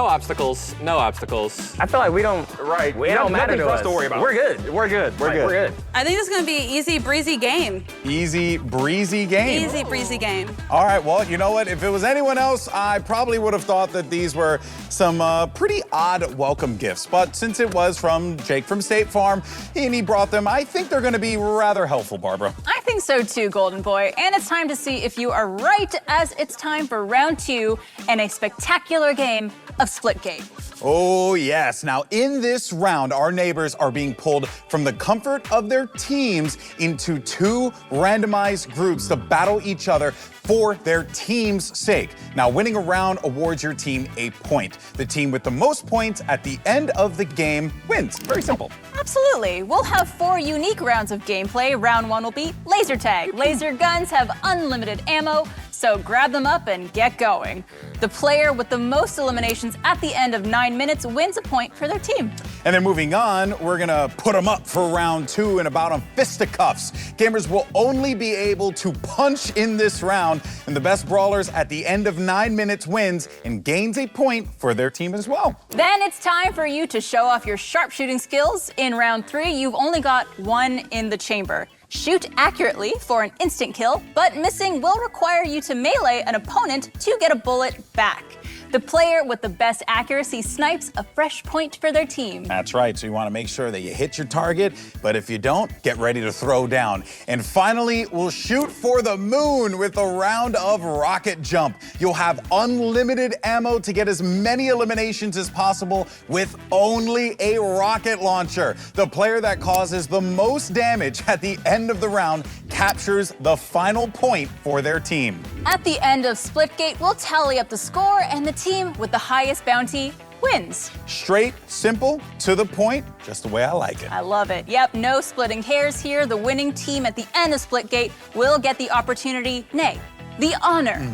obstacles. No obstacles. I feel like we don't matter to us. to worry about. We're good. We're good. I think it's going to be an easy breezy game. Easy, breezy game. Easy breezy game. All right, well, you know what? If it was anyone else, I probably would have thought that these were some pretty odd welcome gifts. But since it was from Jake from State Farm and he brought them, I think they're going to be rather helpful, Barbara. I think so too, Golden Boy. And it's time to see if you are right, as it's time for round 2 and a spectacular game of Splitgate. Oh, yes. Now, in this round, our neighbors are being pulled from the comfort of their teams into 2 randomized groups to battle each other for their team's sake. Now, winning a round awards your team a point. The team with the most points at the end of the game wins. Very simple. Absolutely. We'll have 4 unique rounds of gameplay. Round 1 will be laser tag. Laser guns have unlimited ammo. So grab them up and get going. The player with the most eliminations at the end of 9 minutes wins a point for their team. And then moving on, we're gonna put them up for round 2 and about on fisticuffs. Gamers will only be able to punch in this round, and the best brawlers at the end of 9 minutes wins and gains a point for their team as well. Then it's time for you to show off your sharpshooting skills. In round 3, you've only got 1 in the chamber. Shoot accurately for an instant kill, but missing will require you to melee an opponent to get a bullet back. The player with the best accuracy snipes a fresh point for their team. That's right, so you want to make sure that you hit your target, but if you don't, get ready to throw down. And finally, we'll shoot for the moon with a round of rocket jump. You'll have unlimited ammo to get as many eliminations as possible with only a rocket launcher. The player that causes the most damage at the end of the round captures the final point for their team. At the end of Splitgate, we'll tally up the score, and the team with the highest bounty wins. Straight, simple, to the point, just the way I like it. I love it. Yep, no splitting hairs here. The winning team at the end of Splitgate will get the opportunity, nay, the honor,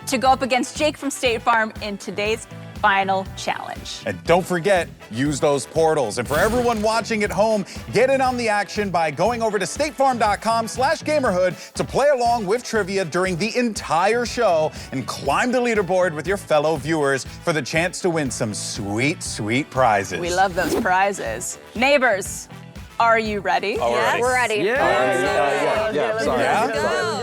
to go up against Jake from State Farm in today's final challenge. And don't forget, use those portals. And for everyone watching at home, get in on the action by going over to statefarm.com/gamerhood to play along with trivia during the entire show and climb the leaderboard with your fellow viewers for the chance to win some sweet, sweet prizes. We love those prizes. Neighbors, are you ready? Yes, we're ready.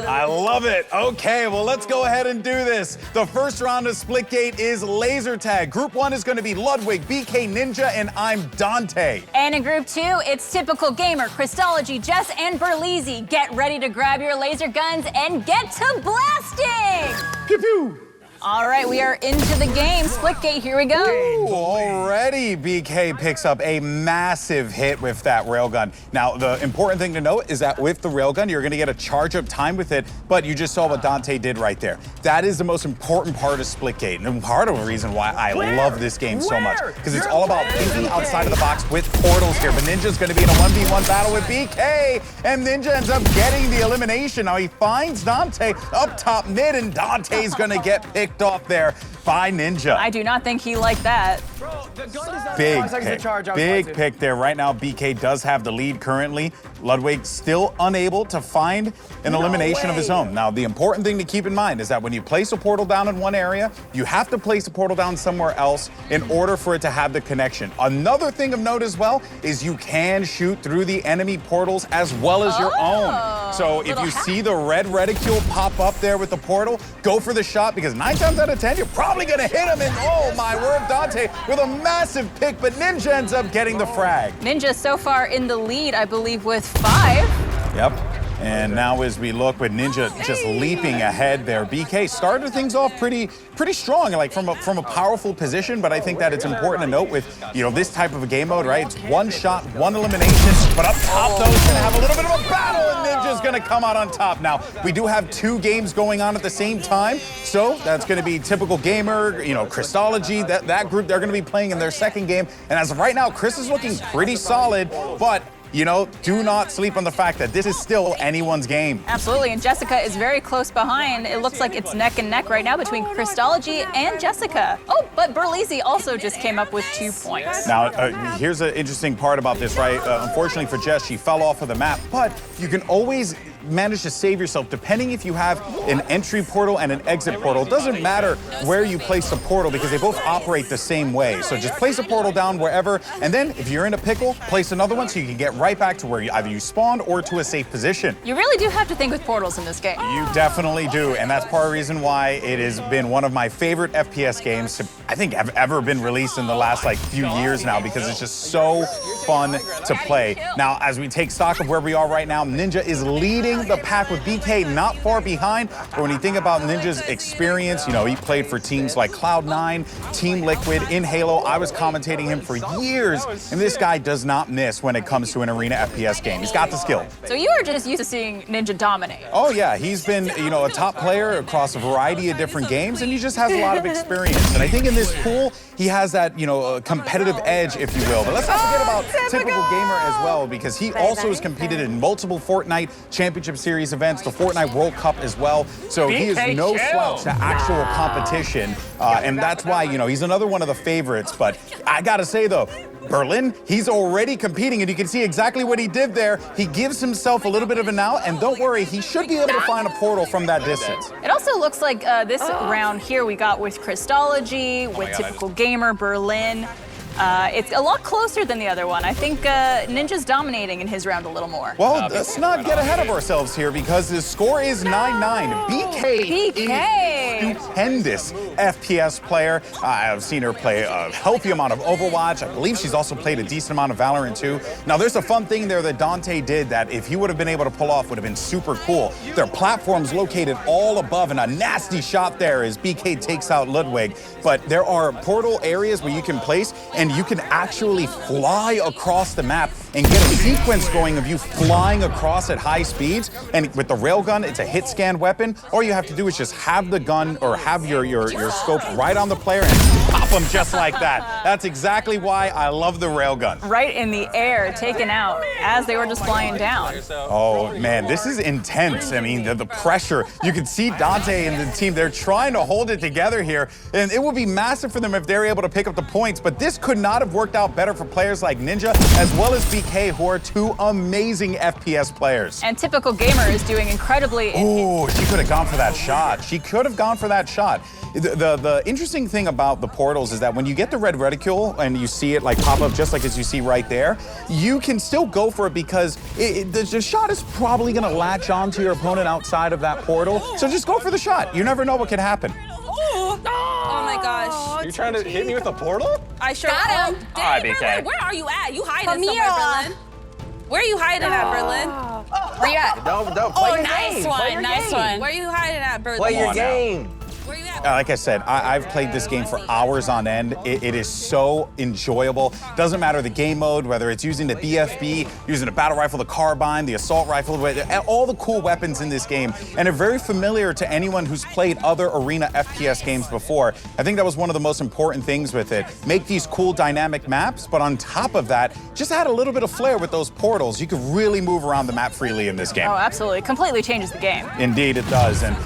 I love it. Okay, well, let's go ahead and do this. The first round of Splitgate is laser tag. Group 1 is going to be Ludwig, BK Ninja, and I'm Dante. And in Group 2, it's Typical Gamer, Christology, Jess, and Berleezy. Get ready to grab your laser guns and get to blasting! Pew pew. All right, we are into the game. Splitgate, here we go. Already, BK picks up a massive hit with that railgun. Now, the important thing to note is that with the railgun, you're gonna get a charge up time with it, but you just saw what Dante did right there. That is the most important part of Splitgate, and part of the reason why I love this game so much, because it's all about thinking outside of the box with portals here. But Ninja's gonna be in a 1v1 battle with BK, and Ninja ends up getting the elimination. Now, he finds Dante up top mid, and Dante's gonna get picked off there by Ninja. I do not think he liked that. Big pick. Big pick there. Right now, BK does have the lead currently. Ludwig still unable to find an elimination of his own. Now, the important thing to keep in mind is that when you place a portal down in one area, you have to place a portal down somewhere else in order for it to have the connection. Another thing of note as well is you can shoot through the enemy portals as well as your own. So if you see the red reticule pop up there with the portal, go for the shot, because 9 times out of 10, you're probably gonna hit him. And oh my word, Dante with a massive pick, but Ninja ends up getting the frag. Ninja so far in the lead, I believe, with 5. Yep. And now as we look with Ninja just leaping ahead there, BK started things off pretty strong, like from a powerful position. But I think that it's important to note with this type of a game mode, right? It's one shot, one elimination. But up top though, it's gonna have a little bit of a battle, and Ninja's gonna come out on top. Now we do have 2 games going on at the same time, so that's gonna be Typical Gamer, Christology. That group, they're gonna be playing in their second game. And as of right now, Chris is looking pretty solid, but do not sleep on the fact that this is still anyone's game. Absolutely, and Jessica is very close behind. It looks like it's neck and neck right now between Christology and Jessica. Oh, but Berleezy also just came up with 2 points. Now, here's an interesting part about this, right? Unfortunately for Jess, she fell off of the map, but you can always manage to save yourself depending if you have an entry portal and an exit portal. It doesn't matter where you place the portal because they both operate the same way. So just place a portal down wherever, and then if you're in a pickle, place another one so you can get right back to where either you spawned or to a safe position. You really do have to think with portals in this game. You definitely do, and that's part of the reason why it has been one of my favorite FPS games to, I think, have ever been released in the last few years now, because it's just so fun to play. Now, as we take stock of where we are right now, Ninja is leading the pack with BK not far behind. But when you think about Ninja's experience, he played for teams like Cloud9, Team Liquid, in Halo. I was commentating him for years, and this guy does not miss when it comes to an arena FPS game. He's got the skill. So you are just used to seeing Ninja dominate. Oh yeah, he's been, a top player across a variety of different games, and he just has a lot of experience. And I think in this pool, he has that, competitive edge, if you will. But let's not forget about Typical Gamer as well, because he also has competed in multiple Fortnite Championship Series events, the Fortnite World Cup as well. So he is no slouch to actual competition. And that's why, you know, he's another one of the favorites. But I gotta say though, Berlin, he's already competing, and you can see exactly what he did there. He gives himself a little bit of an out, and don't worry, he should be able to find a portal from that distance. It also looks like this round here we got with Christology, with Typical Gamer, Berlin. It's a lot closer than the other one. I think Ninja's dominating in his round a little more. Well, let's not get ahead of ourselves here because the score is 9-9. BK is stupendous FPS player. I've seen her play a healthy amount of Overwatch. I believe she's also played a decent amount of Valorant too. Now, there's a fun thing there that Dante did that if he would have been able to pull off would have been super cool. Their platform's located all above, and a nasty shot there as BK takes out Ludwig. But there are portal areas where you can place, and you can actually fly across the map and get a sequence going of you flying across at high speeds. And with the railgun, it's a hit scan weapon. All you have to do is just have the gun or have your scope right on the player and pop them just like that. That's exactly why I love the railgun. Right in the air, taken out as they were just flying down. Oh man, this is intense. I mean, the pressure. You can see Dante and the team, they're trying to hold it together here. And it would be massive for them if they're able to pick up the points. But this could not have worked out better for players like Ninja as well as BK, who are two amazing FPS players. And Typical Gamer is doing incredibly. Oh, she could have gone for that shot. She could have gone for that shot. The interesting thing about the portals is that when you get the red reticule and you see it like pop up just like as you see right there, you can still go for it because the shot is probably going to latch onto your opponent outside of that portal. So just go for the shot. You never know what could happen. Oh my gosh. You're trying to hit me with a portal? I sure got him. Dang, Berlin, where are you at? You hiding somewhere, Berlin? Where are you hiding at, Berlin? Where you at? Don't play your game. Nice one. Where are you hiding at, Berlin? Play your game. Where you at? Like I said, I've played this game for hours on end. It is so enjoyable. Doesn't matter the game mode, whether it's using the BFB, using a battle rifle, the carbine, the assault rifle, all the cool weapons in this game. And they're very familiar to anyone who's played other arena FPS games before. I think that was one of the most important things with it. Make these cool dynamic maps, but on top of that, just add a little bit of flair with those portals. You could really move around the map freely in this game. Oh, absolutely. Completely changes the game. Indeed, it does. And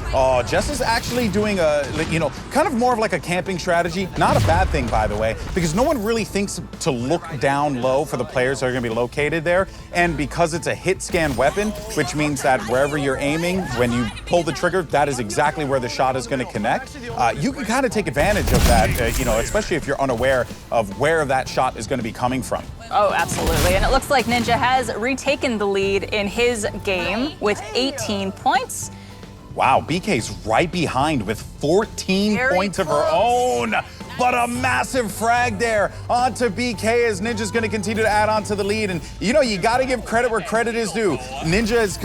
Jess is actually doing kind of more of like a camping strategy. Not a bad thing, by the way, because no one really thinks to look down low for the players that are going to be located there. And because it's a hit scan weapon, which means that wherever you're aiming, when you pull the trigger, that is exactly where the shot is going to connect. You can kind of take advantage of that, especially if you're unaware of where that shot is going to be coming from. Oh, absolutely. And it looks like Ninja has retaken the lead in his game with 18 points. Wow, BK's right behind with 14 points of her own. But a massive frag there onto BK as Ninja's going to continue to add on to the lead. And, you got to give credit where credit is due. Ninja has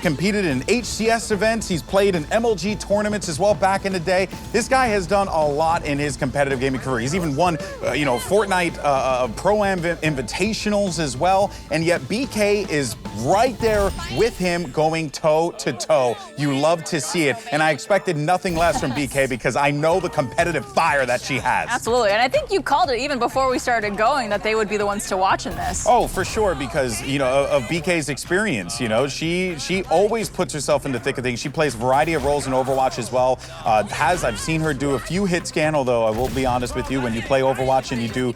competed in HCS events. He's played in MLG tournaments as well back in the day. This guy has done a lot in his competitive gaming career. He's even won, Fortnite Pro-Am Invitationals as well. And yet BK is right there with him going toe-to-toe. You love to see it. And I expected nothing less from BK because I know the competitive fire that she has. Absolutely, and I think you called it even before we started going that they would be the ones to watch in this. Oh, for sure, because, of BK's experience, she always puts herself in the thick of things. She plays a variety of roles in Overwatch as well. I've seen her do a few hit scan, although I will be honest with you, when you play Overwatch and you do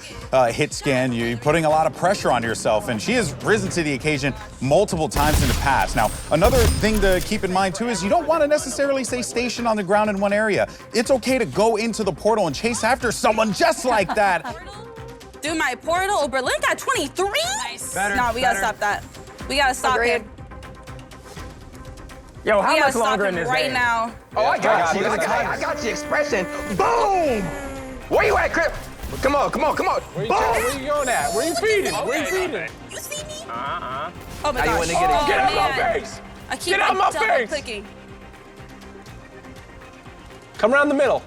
hit scan, you're putting a lot of pressure on yourself, and she has risen to the occasion multiple times in the past. Now, another thing to keep in mind, too, is you don't want to necessarily stay stationed on the ground in one area. It's okay to go into the portal and chase after someone just like that. Dude, my portal. Oh, Berlin got 23? Nice. No, we gotta stop that. We gotta stop him. Yo, how we much gotta longer stop in him this right game? now. Oh, I got you. I got the expression. Boom! Where you at, Crip? Come on. Where you going at? Where you feeding? Where you feeding? You see me? Uh-uh. Oh my How you gosh. wanna get it? Get out of man. my face! I keep Get out of my double face! clicking. Come around the middle.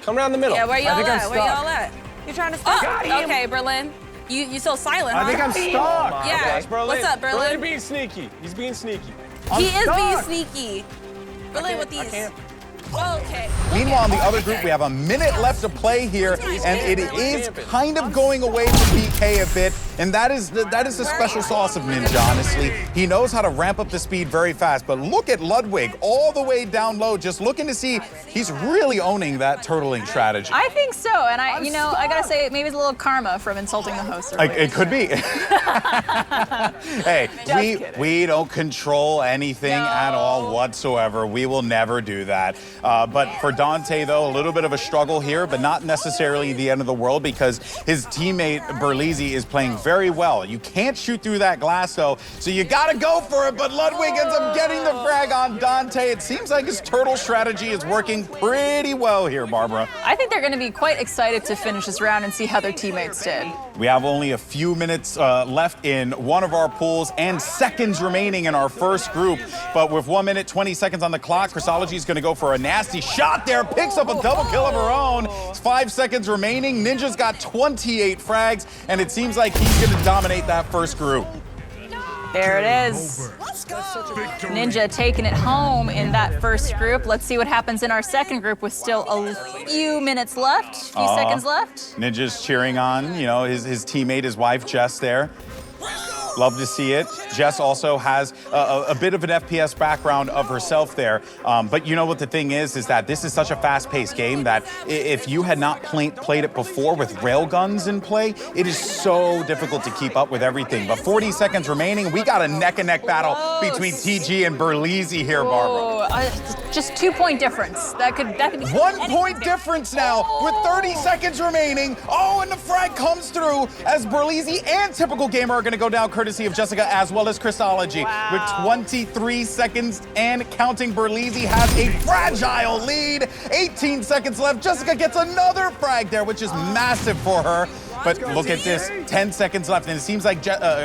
Come around the middle. Yeah, where y'all think I'm at? Where y'all at? You're trying to stop. Oh, okay, Berlin. You so silent, huh? I think I'm stuck. Yeah. What's up, Berlin? Berlin being sneaky. He's being sneaky. He is being sneaky. Berlin with these. Okay. Meanwhile, in the other group, we have a minute left to play here, and it is kind of going away from BK. BK a bit, and that is the special sauce of Ninja, honestly. He knows how to ramp up the speed very fast, but look at Ludwig all the way down low, just looking to see he's really owning that turtling strategy. I think so, and I gotta say, maybe it's a little karma from insulting the host earlier. It could be. Hey, we don't control anything at all whatsoever. We will never do that. But for Dante, though, a little bit of a struggle here, but not necessarily the end of the world because his teammate Berlizzi is playing very well. You can't shoot through that glass, though, so you gotta go for it, but Ludwig ends up getting the frag on Dante. It seems like his turtle strategy is working pretty well here, Barbara. I think they're gonna be quite excited to finish this round and see how their teammates did. We have only a few minutes left in one of our pools and seconds remaining in our first group. But with 1 minute, 20 seconds on the clock, Chrisology is going to go for a nasty shot there. Picks up a double kill of her own. It's 5 seconds remaining. Ninja's got 28 frags, and it seems like he's going to dominate that first group. There it is. Ninja taking it home in that first group. Let's see what happens in our second group with still a few minutes left, few seconds left. Ninja's cheering on, his teammate, his wife, Jess there. Love to see it. Jess also has a bit of an FPS background of herself there. But you know what the thing is that this is such a fast-paced game that if you had not played it before with railguns in play, it is so difficult to keep up with everything. But 40 seconds remaining, we got a neck-and-neck battle between TG and Berlizzi here, Barbara. Just 2-point difference. That could be 1 point difference now with 30 seconds remaining. Oh, and the frag comes through as Berlizzi and Typical Gamer are going to go down courtesy of Jessica as well as Chrisology. Wow. With 23 seconds and counting, Berlizzi has a fragile lead. 18 seconds left. Jessica gets another frag there, which is massive for her. But look at this, 10 seconds left, and it seems like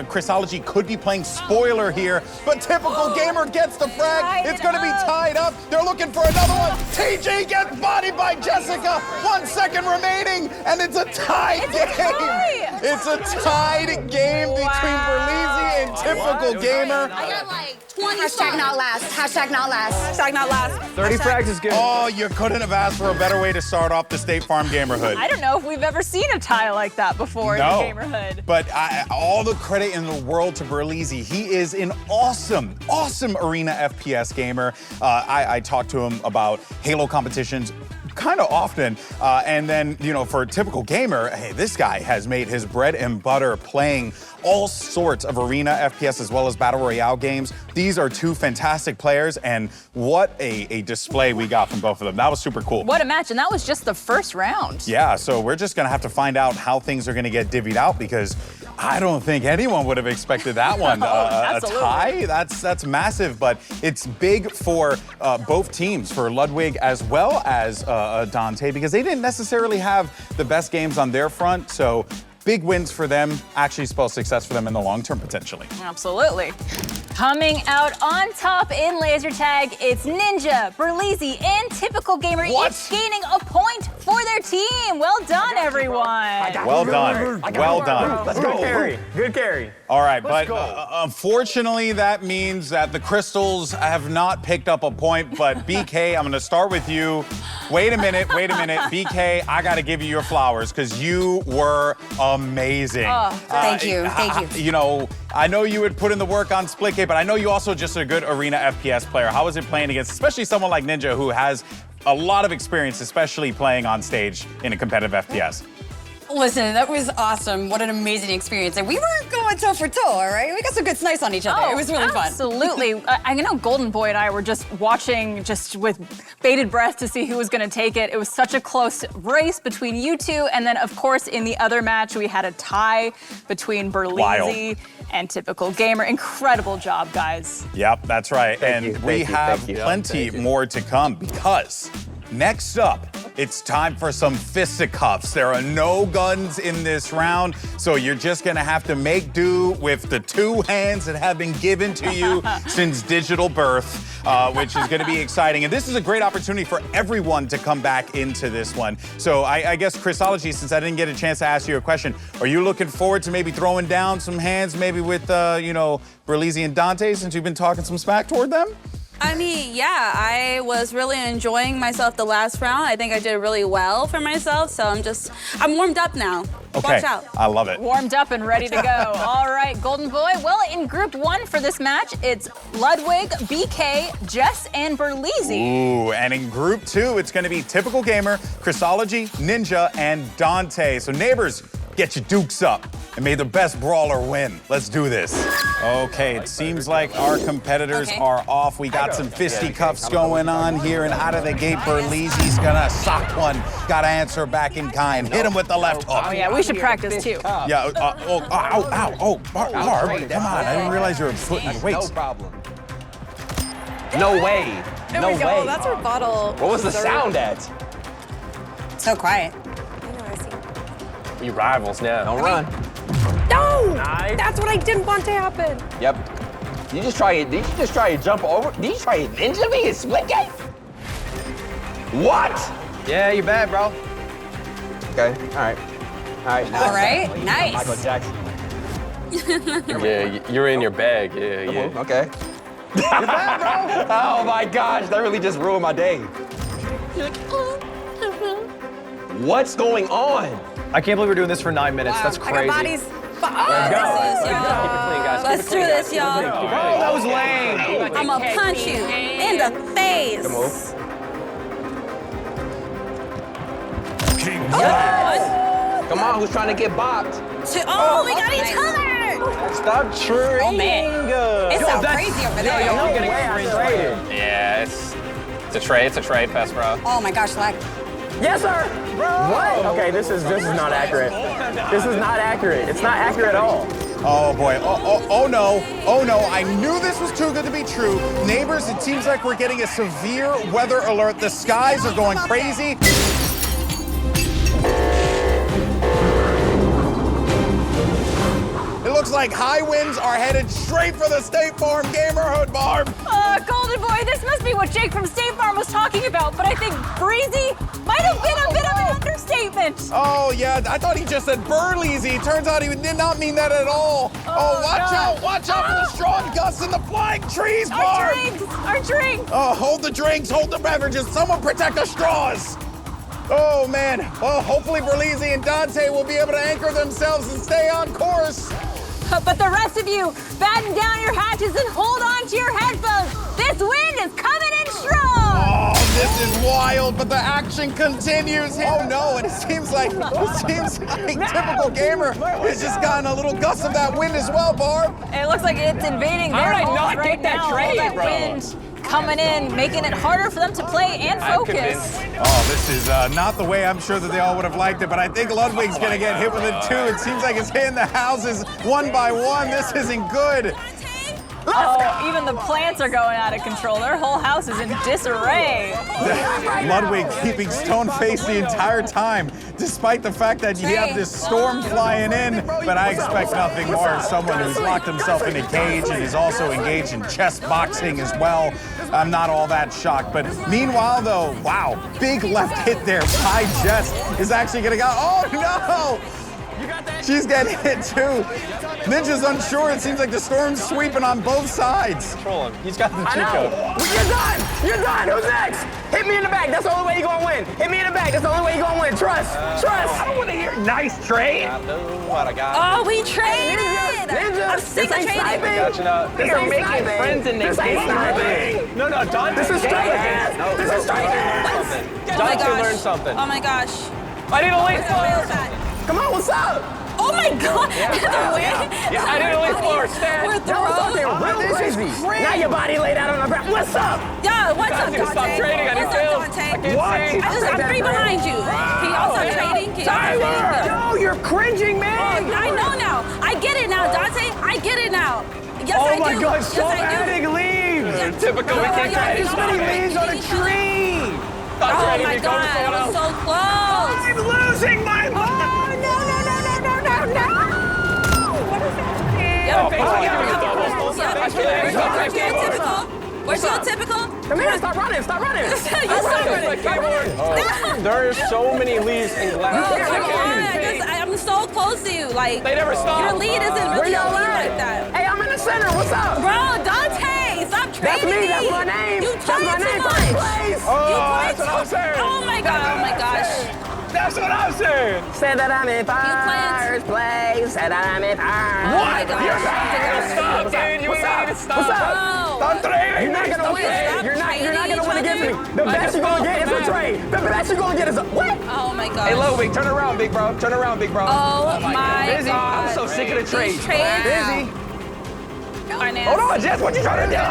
Chrisology could be playing spoiler here, but Typical Gamer gets the frag. It's going to be tied up. They're looking for another one. TG gets bodied by Jessica. 1 second remaining, and it's a tied game. It's a tied game between Berlizzi and Typical Gamer. I got like 20. Hashtag not last. Hashtag not last. Hashtag not last. 30 frags is good. Oh, you couldn't have asked for a better way to start off the State Farm Gamerhood. I don't know if we've ever seen a tie like that before in the Gamerhood. But all the credit in the world to Berlizzi. He is an awesome, awesome arena FPS gamer. I talked to him about Halo competitions kind of often. And then, for a Typical Gamer, hey, this guy has made his bread and butter playing all sorts of arena FPS as well as Battle Royale games. These are two fantastic players, and what a display we got from both of them. That was super cool. What a match, and that was just the first round. Yeah, so we're just gonna have to find out how things are gonna get divvied out because I don't think anyone would have expected that one. A tie, that's massive, but it's big for both teams, for Ludwig as well as Dante, because they didn't necessarily have the best games on their front, so big wins for them, actually spell success for them in the long term, potentially. Absolutely. Coming out on top in laser tag, it's Ninja, Berlizzi, and Typical Gamer each gaining a point for their team. Well done, everyone. Well done. Well done. Let's go. Good carry. Good carry. All right, but unfortunately, that means that the Crystals have not picked up a point, but BK, I'm going to start with you. Wait a minute. BK, I got to give you your flowers because you were amazing. Oh, thank you. I know you would put in the work on Splitgate, but I know you also just a good arena FPS player. How was it playing against, especially someone like Ninja who has a lot of experience, especially playing on stage in a competitive FPS? Listen, that was awesome. What an amazing experience. And we weren't going toe for toe, all right? We got some good snipes on each other. It was really fun. Absolutely. I know Golden Boy and I were just watching just with bated breath to see who was going to take it. It was such a close race between you two. And then, of course, in the other match, we had a tie between Berlizzi and Typical Gamer. Incredible job, guys. Yep, that's right. We have plenty more to come because next up, it's time for some fisticuffs. There are no guns in this round, so you're just gonna have to make do with the two hands that have been given to you since digital birth, which is gonna be exciting. And this is a great opportunity for everyone to come back into this one. So I guess, Chrisology, since I didn't get a chance to ask you a question, are you looking forward to maybe throwing down some hands maybe with, Berlizzi and Dante, since you've been talking some smack toward them? I mean, yeah, I was really enjoying myself the last round. I think I did really well for myself, so I'm warmed up now. Okay, Watch out. I love it. Warmed up and ready to go. All right, Golden Boy. Well, in group 1 for this match, it's Ludwig, BK, Jess, and Berlizzi. Ooh, and in group 2, it's gonna be Typical Gamer, Chrisology, Ninja, and Dante. So neighbors, get your dukes up and may the best brawler win. Let's do this. Okay, it seems like our competitors are off. We got some fisticuffs going on here, and out of the gate, Berlizzi's gonna sock one. Gotta answer back in kind. Hit him with the left hook. Oh, yeah, we should practice too. Yeah, Barb, come on. I didn't realize you were putting your weights. No problem. No way. There No we go. way. That's our bottle. What was the sound at? So quiet. We rivals now. Don't run. No! Nice. That's what I didn't want to happen. Yep. Did you just try to jump over? Did you try to ninja me in Splitgate? What? Yeah, you're bad, bro. Okay. All right. All right, nice. Michael Jackson. Yeah, you're in your bag. Yeah. Okay. You're bad, bro. Oh my gosh, that really just ruined my day. What's going on? I can't believe we're doing this for 9 minutes. That's I crazy. got bodies. Let's do this, y'all. Oh, that was lame. I'm gonna punch you in the face. Come on, who's trying to get bopped? Oh, we got each other. Stop trying. Oh, man. It's so crazy over there. Yeah, it's a trade fest, bro. Oh my gosh, like. Yes, sir. What? Okay, this is not accurate. This is not accurate. It's not accurate at all. Oh boy, oh no, I knew this was too good to be true. Neighbors, it seems like we're getting a severe weather alert. The skies are going crazy. It looks like high winds are headed straight for the State Farm Gamerhood, Barb. Golden Boy, this must be what Jake from State Farm was talking about, but I think breezy might have been a bit of an understatement. Oh yeah, I thought he just said Berlizzi. Turns out he did not mean that at all. Oh, watch out for the strong gusts and the flying trees, Barb. Our drinks. Oh, hold the drinks, hold the beverages. Someone protect the straws. Oh man, well, hopefully Berlizzi and Dante will be able to anchor themselves and stay on course. But the rest of you, batten down your hatches and hold on to your headphones. This wind is coming in strong. Oh, this is wild, but the action continues. Oh no, and it seems like Typical Gamer has just gotten a little gust of that wind as well, Barb. It looks like it's invading their homes right now. All that wind coming in, making it harder for them to play and focus. Oh, this is not the way I'm sure that they all would have liked it, but I think Ludwig's gonna get hit with it too. It seems like it's hitting the houses one by one. This isn't good. Oh, even the plants are going out of control. Their whole house is in disarray. Ludwig keeping stone-faced the entire time, despite the fact that you have this storm flying in. But I expect nothing more of someone who's locked himself in a cage and is also engaged in chess boxing as well. I'm not all that shocked. But meanwhile, though, wow, big left hit there by Jess is actually gonna go. Oh no! She's getting hit too. Ninja's unsure. It seems like the storm's sweeping on both sides. Control him. He's got the cheat code. You're done. You're done. Who's next? Hit me in the back. That's the only way you're gonna win. Hit me in the back. That's the only way you're gonna win. Trust. I don't want to hear nice trade. What I got? Oh, we traded. Ninja, I'm sick of trading. This ain't making friends in the game. No, Dante. This is straight hands. This is straight hands. Dante learned something. Oh my gosh. I need a lead floor. Come on, what's up? Oh my god. I need a lead floor. Stand. We're Real crazy. Now your body laid out on the ground. What's up? Yeah, what's up, Dante? Stop trading. I need What's up, kills. Dante? What? I'm three behind you. Can y'all stop trading? Can y'all stop trading? No, you're cringing, man. I know now. I get it now, Dante. I get it now. Yes, Oh I my do. God, Yes, stop I do. adding leaves. Typical. We can't yeah, trade. There's many leaves on a tree. Oh my god, I was so close. I'm losing my mind. We're still typical. Come here, stop running. Stop running. You stop running. There are so many leaves in glass. I'm so close to you. Like, They never stop. your lead isn't really a lead like that. Hey, I'm in the center. What's up? Bro, Dante, stop That's me. That's my name. You That's my name. First place. Oh, that's what I'm saying. Oh my god, oh my gosh. That's what I'm saying. Say that I'm in first place. Say that I'm in first. Oh my gosh. Stop, dude. You ain't even stop. What's up? Stop trading. You're not gonna win. You're not gonna win against me. The best you're gonna get is a trade. The best you're gonna get is a what? Oh my gosh. Hey, Ludwig, turn around, big bro. Turn around, big bro. Oh my Busy. god. I'm so sick of the trades. These trades. Busy. Finance. Hold on, Jess. What you trying to do?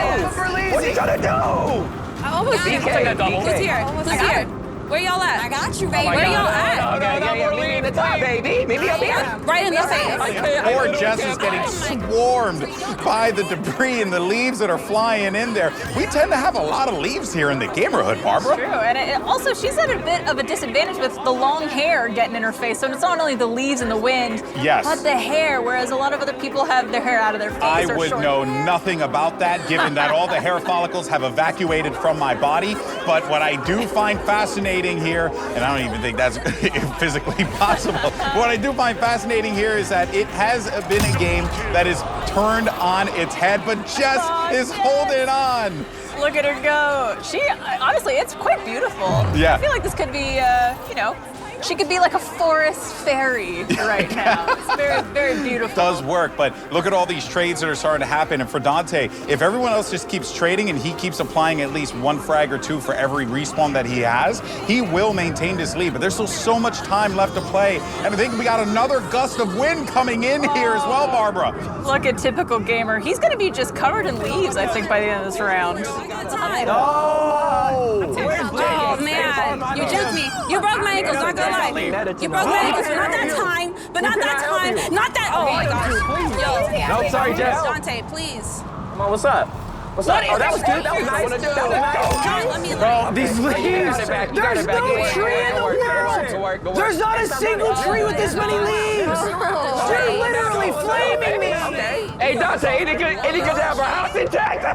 What you trying to do? I almost BK. Take that double. Who's here? Who's here? Where y'all at? I got you, baby. Where y'all at? Meet me in the top, baby. Meet me up here. Right in the face. Poor Jess is getting swarmed by the debris and the leaves that are flying in there. We tend to have a lot of leaves here in the Gamerhood, Barbara. True, and also she's at a bit of a disadvantage with the long hair getting in her face. So it's not only the leaves and the wind, Yes. but the hair, whereas a lot of other people have their hair out of their face I or would short. know nothing about that, given that all the hair follicles have evacuated from my body. But what I do find fascinating here, and I don't even think that's physically possible, what I do find fascinating here is that it has been a game that is turned on its head, but Jess is holding on. Look at her go. She, honestly, it's quite beautiful. Yeah. I feel like this could be, you know, she could be like a forest fairy right now. It's very, very beautiful. Does work, but look at all these trades that are starting to happen. And for Dante, if everyone else just keeps trading and he keeps applying at least one frag or two for every respawn that he has, he will maintain this lead. But there's still so much time left to play. And I think we got another gust of wind coming in here as well, Barbara. Look at Typical Gamer. He's going to be just covered in leaves, I think, by the end of this round. Oh! Oh man, you juked me. You broke my ankles, not gonna lie. You broke my ankles, but not that time. But not that time. Not that. Oh my gosh. Yo. No, sorry, Jess. Dante, please. Come on, what's up? What's up? Oh, that was good. That was nice. That was nice. Let me Bro, these leaves. There's no tree in the world. There's not a single tree with this many leaves. You're literally flaming me. Hey, Dante, any good to have our house intact?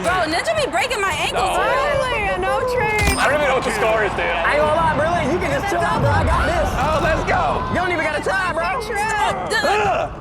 Bro, Ninja be breaking my ankles. Finally, no trade. I don't even know what the score is, dude. I ain't gonna lie, bro. You can just chill out, bro. I got this. Oh, let's go. You don't even gotta try, bro.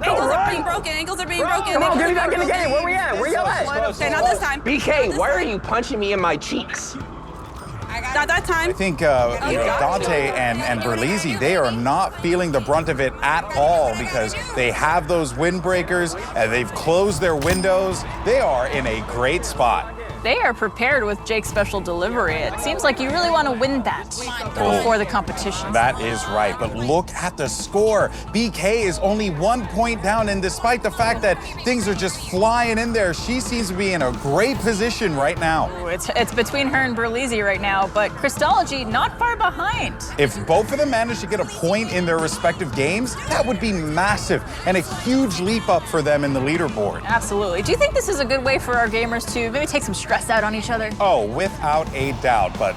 Ankles are being broken. Ankles are being broken. Come on, get me back in the game. Where we at? Where y'all at? Okay, not this time. BK, why are you punching me in my cheeks? Not that time. I think Dante and Berlizzi, they are not feeling the brunt of it at all because they have those windbreakers and they've closed their windows. They are in a great spot. They are prepared with Jake's special delivery. It seems like you really want to win that before the competition. That is right, but look at the score. BK is only 1 point down, and despite the fact that things are just flying in there, she seems to be in a great position right now. Ooh, it's between her and Berlizzi right now, but Crystology not far behind. If both of them manage to get a point in their respective games, that would be massive and a huge leap up for them in the leaderboard. Absolutely. Do you think this is a good way for our gamers to maybe take some stress out on each other? Oh, without a doubt, but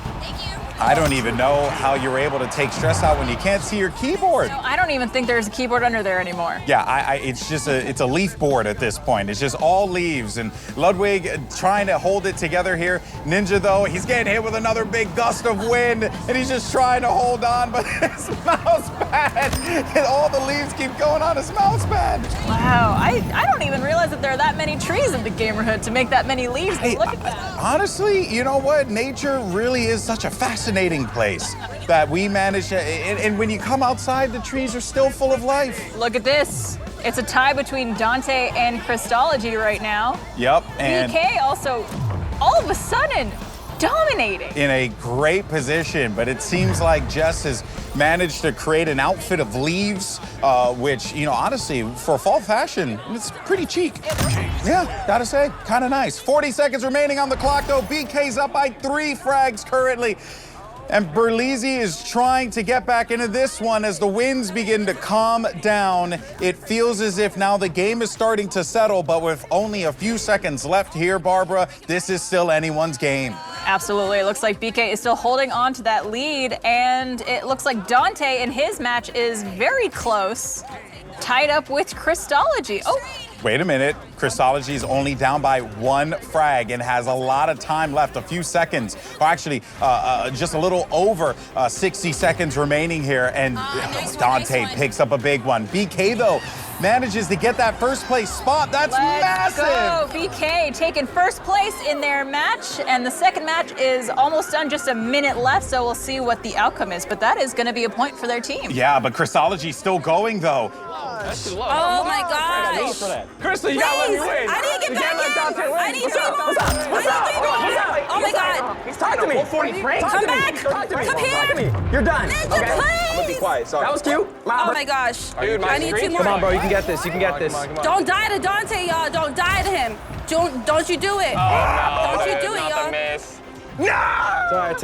I don't even know how you're able to take stress out when you can't see your keyboard. No, I don't even think there's a keyboard under there anymore. Yeah, it's just it's a leaf board at this point. It's just all leaves, and Ludwig trying to hold it together here. Ninja, though, he's getting hit with another big gust of wind, and he's just trying to hold on, but his mouse pad, and all the leaves keep going on his mouse pad. Wow, I don't even realize that there are that many trees in the Gamerhood to make that many leaves. Hey, Look at that. Honestly, you know what? Nature really is such a fascinating place that we manage to, and when you come outside, the trees are still full of life. Look at this. It's a tie between Dante and Crystology right now. Yep, and BK also, all of a sudden, dominating. in a great position, but it seems like Jess has managed to create an outfit of leaves, which, you know, honestly, for fall fashion, it's pretty chic. Yeah, gotta say, kind of nice. 40 seconds remaining on the clock, though. BK's up by 3 frags currently. And Berlizzi is trying to get back into this one as the winds begin to calm down. It feels as if now the game is starting to settle, but with only a few seconds left here, Barbara, this is still anyone's game. Absolutely. It looks like BK is still holding on to that lead, and it looks like Dante in his match is very close, tied up with Crystology. Oh. Wait a minute, Crystology is only down by 1 frag and has a lot of time left, a few seconds, or actually just a little over 60 seconds remaining here, and Dante picks up a big one. BK, though, manages to get that first place spot. That's massive. Let's go. BK taking first place in their match, and the second match is almost done, just a minute left, so we'll see what the outcome is, but that is going to be a point for their team. Yeah, but Crystology's still going, though. Oh my gosh. Crystal, you gotta let me win. I need to get back in. I need What's to up? What's up? What's up? Oh my God. Talk to me. Come back. Come here. You're done. Ninja, Okay? please. I'm gonna be quiet. Sorry. That was cute. Oh my gosh. Dude, I need 2 more. Come on, bro. You can get this. You can get this. Don't die to Dante, y'all. Don't die to him. Don't you do it. Don't you do it, y'all. It's all right.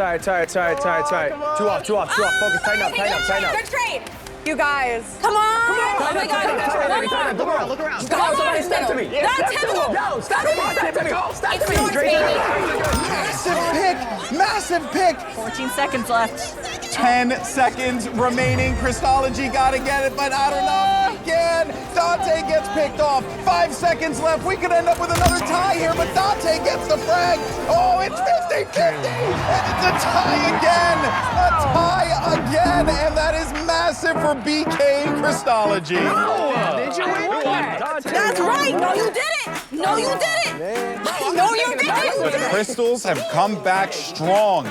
Two off. Focus. Tighten up. Good trade. You guys. Come on. Oh my God. Look around. Come on. Somebody step to me. Not Typical. No, step to me. Massive pick. 14 seconds left. 10 seconds remaining. Crystology gotta get it, but I don't know if he can. Dante gets picked off. 5 seconds left. We could end up with another tie here, but Dante gets the frag. Oh, it's 50-50, and it's a tie again. A tie again, and that is massive for BK Crystology. Did you win? That's right. No, you didn't. No, you didn't. No, you didn't. The Crystals have come back strong.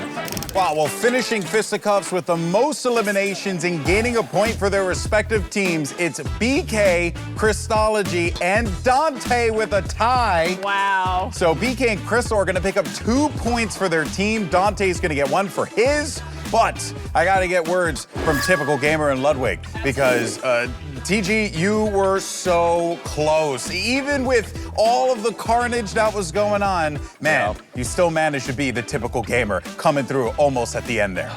Wow, well, finishing fisticuffs with the most eliminations and gaining a point for their respective teams, it's BK, Crystology, and Dante with a tie. Wow. So BK and Crystal are gonna pick up 2 points for their team. Dante's gonna get 1 for his. But I gotta get words from Typical Gamer and Ludwig because TG, you were so close. Even with all of the carnage that was going on, man, you still managed to be the Typical Gamer coming through almost at the end there.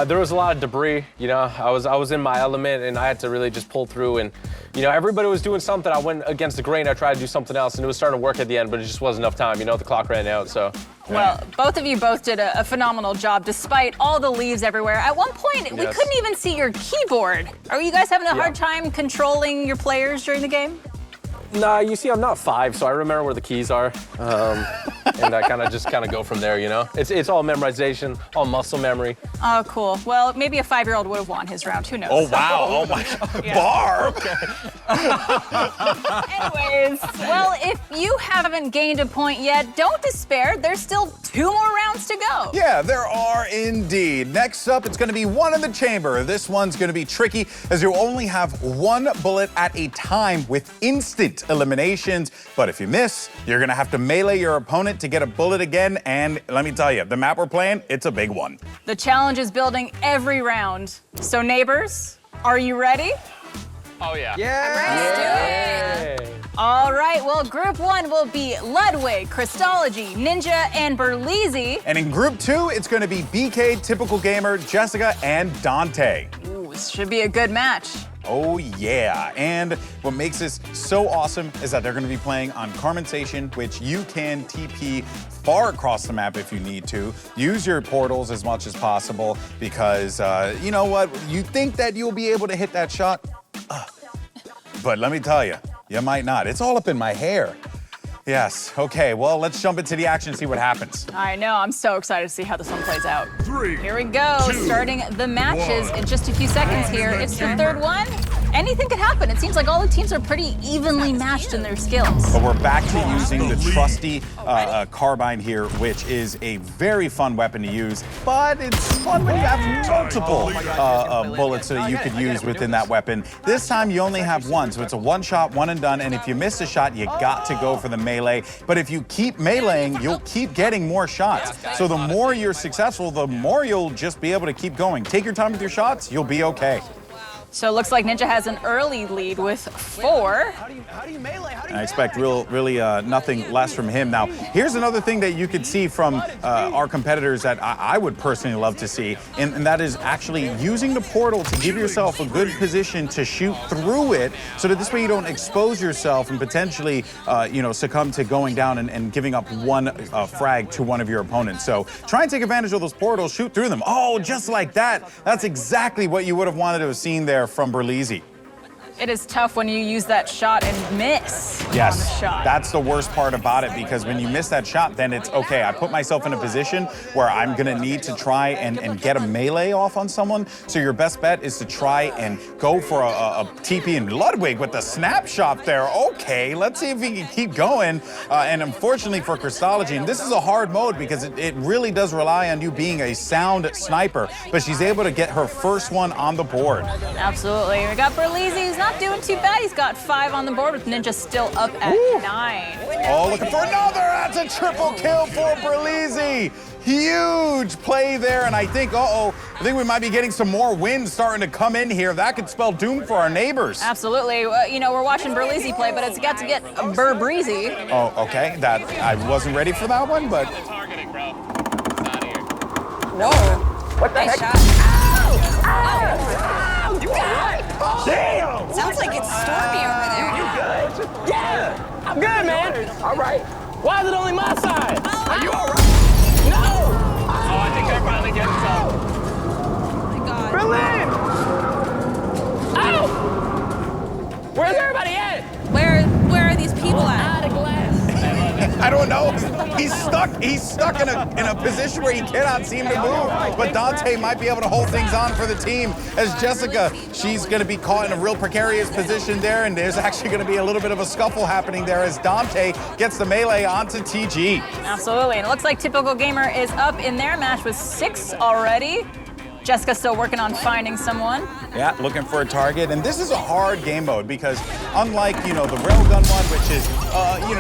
There was a lot of debris, you know. I was in my element and I had to really just pull through and, you know, everybody was doing something. I went against the grain. I tried to do something else and it was starting to work at the end, but it just wasn't enough time. You know, the clock ran out, so. Well, both of you did a phenomenal job despite all the leaves everywhere. At one point, we couldn't even see your keyboard. Are you guys having a hard time controlling your players during the game? Nah, you see, I'm not 5, so I remember where the keys are. And I kind of go from there, you know? It's all memorization, all muscle memory. Oh, cool. Well, maybe a 5-year-old would have won his round. Who knows? Oh, wow. Oh, my God. Barb! Anyways, well, if you haven't gained a point yet, don't despair. There's still 2 more rounds to go. Yeah, there are indeed. Next up, it's going to be one in the chamber. This one's going to be tricky as you only have 1 bullet at a time with instant eliminations. But if you miss, you're going to have to melee your opponent to get a bullet again. And let me tell you, the map we're playing, it's a big one. The challenge is building every round. So neighbors, are you ready? Oh, yeah. Let's do it. All right, well, group 1 will be Ludwig, Crystology, Ninja, and Berleezy. And in group 2, it's going to be BK, Typical Gamer, Jessica, and Dante. Ooh, this should be a good match. Oh, yeah. And what makes this so awesome is that they're going to be playing on Carmen Station, which you can TP far across the map if you need to. Use your portals as much as possible because, you know what? You think that you'll be able to hit that shot, but let me tell you, you might not. It's all up in my hair. Yes. Okay, well, let's jump into the action and see what happens. I know. I'm so excited to see how this one plays out. Here we go. Starting the matches in just a few seconds here. It's the third one. Anything could happen. It seems like all the teams are pretty evenly matched in their skills. But we're back to using the trusty carbine here, which is a very fun weapon to use. But it's fun when you have multiple bullets that you could use within that weapon. This time you only have 1, so it's a 1-shot, 1 and done. And if you miss a shot, you got to go for the melee. But if you keep meleeing, you'll keep getting more shots. So the more you're successful, the more you'll just be able to keep going. Take your time with your shots, you'll be okay. So it looks like Ninja has an early lead with 4. How do you melee? I expect really nothing less from him. Now, here's another thing that you could see from our competitors that I would personally love to see, and that is actually using the portal to give yourself a good position to shoot through it, so that this way you don't expose yourself and potentially, succumb to going down and giving up 1 frag to one of your opponents. So try and take advantage of those portals, shoot through them. Oh, just like that. That's exactly what you would have wanted to have seen there from Berleezy. It is tough when you use that shot and miss on the Yes, shot. that's the worst part about it, because when you miss that shot, then it's okay. I put myself in a position where I'm gonna need to try and get a melee off on someone. So your best bet is to try and go for a TP. And Ludwig with the snapshot there. Okay, let's see if he can keep going. And unfortunately for Crystology, and this is a hard mode because it really does rely on you being a sound sniper, but she's able to get her first one on the board. Absolutely. We got Berlizzi, who's not doing too bad. He's got 5 on the board with Ninja still up at 9. Oh, looking for another. That's a triple kill for Berlizzi. Huge play there, and I think we might be getting some more wins starting to come in here. That could spell doom for our neighbors. Absolutely. You know, we're watching Berlizzi play, but it's got to get Breezy. Oh, okay. That I wasn't ready for that one, but. Targeting, bro. It's not here. Whoa. What the Nice heck? shot. Ow! You alright? Damn! Sounds like it's stormy over there. You good? Yeah! I'm good, man. All right. Why is it only my side? Are you all right? No! Oh, I think they're finally getting some. Oh my God. Berlin! Ow! Where's everybody at? Where are these people at? Out of glass. I don't know. He's stuck in a position where he cannot seem to move. But Dante might be able to hold things on for the team. As Jessica, she's going to be caught in a real precarious position there, and there's actually going to be a little bit of a scuffle happening there as Dante gets the melee onto TG. Absolutely. And it looks like Typical Gamer is up in their match with 6 already. Jessica's still working on finding someone. Yeah, looking for a target. And this is a hard game mode because unlike, the railgun one, which is,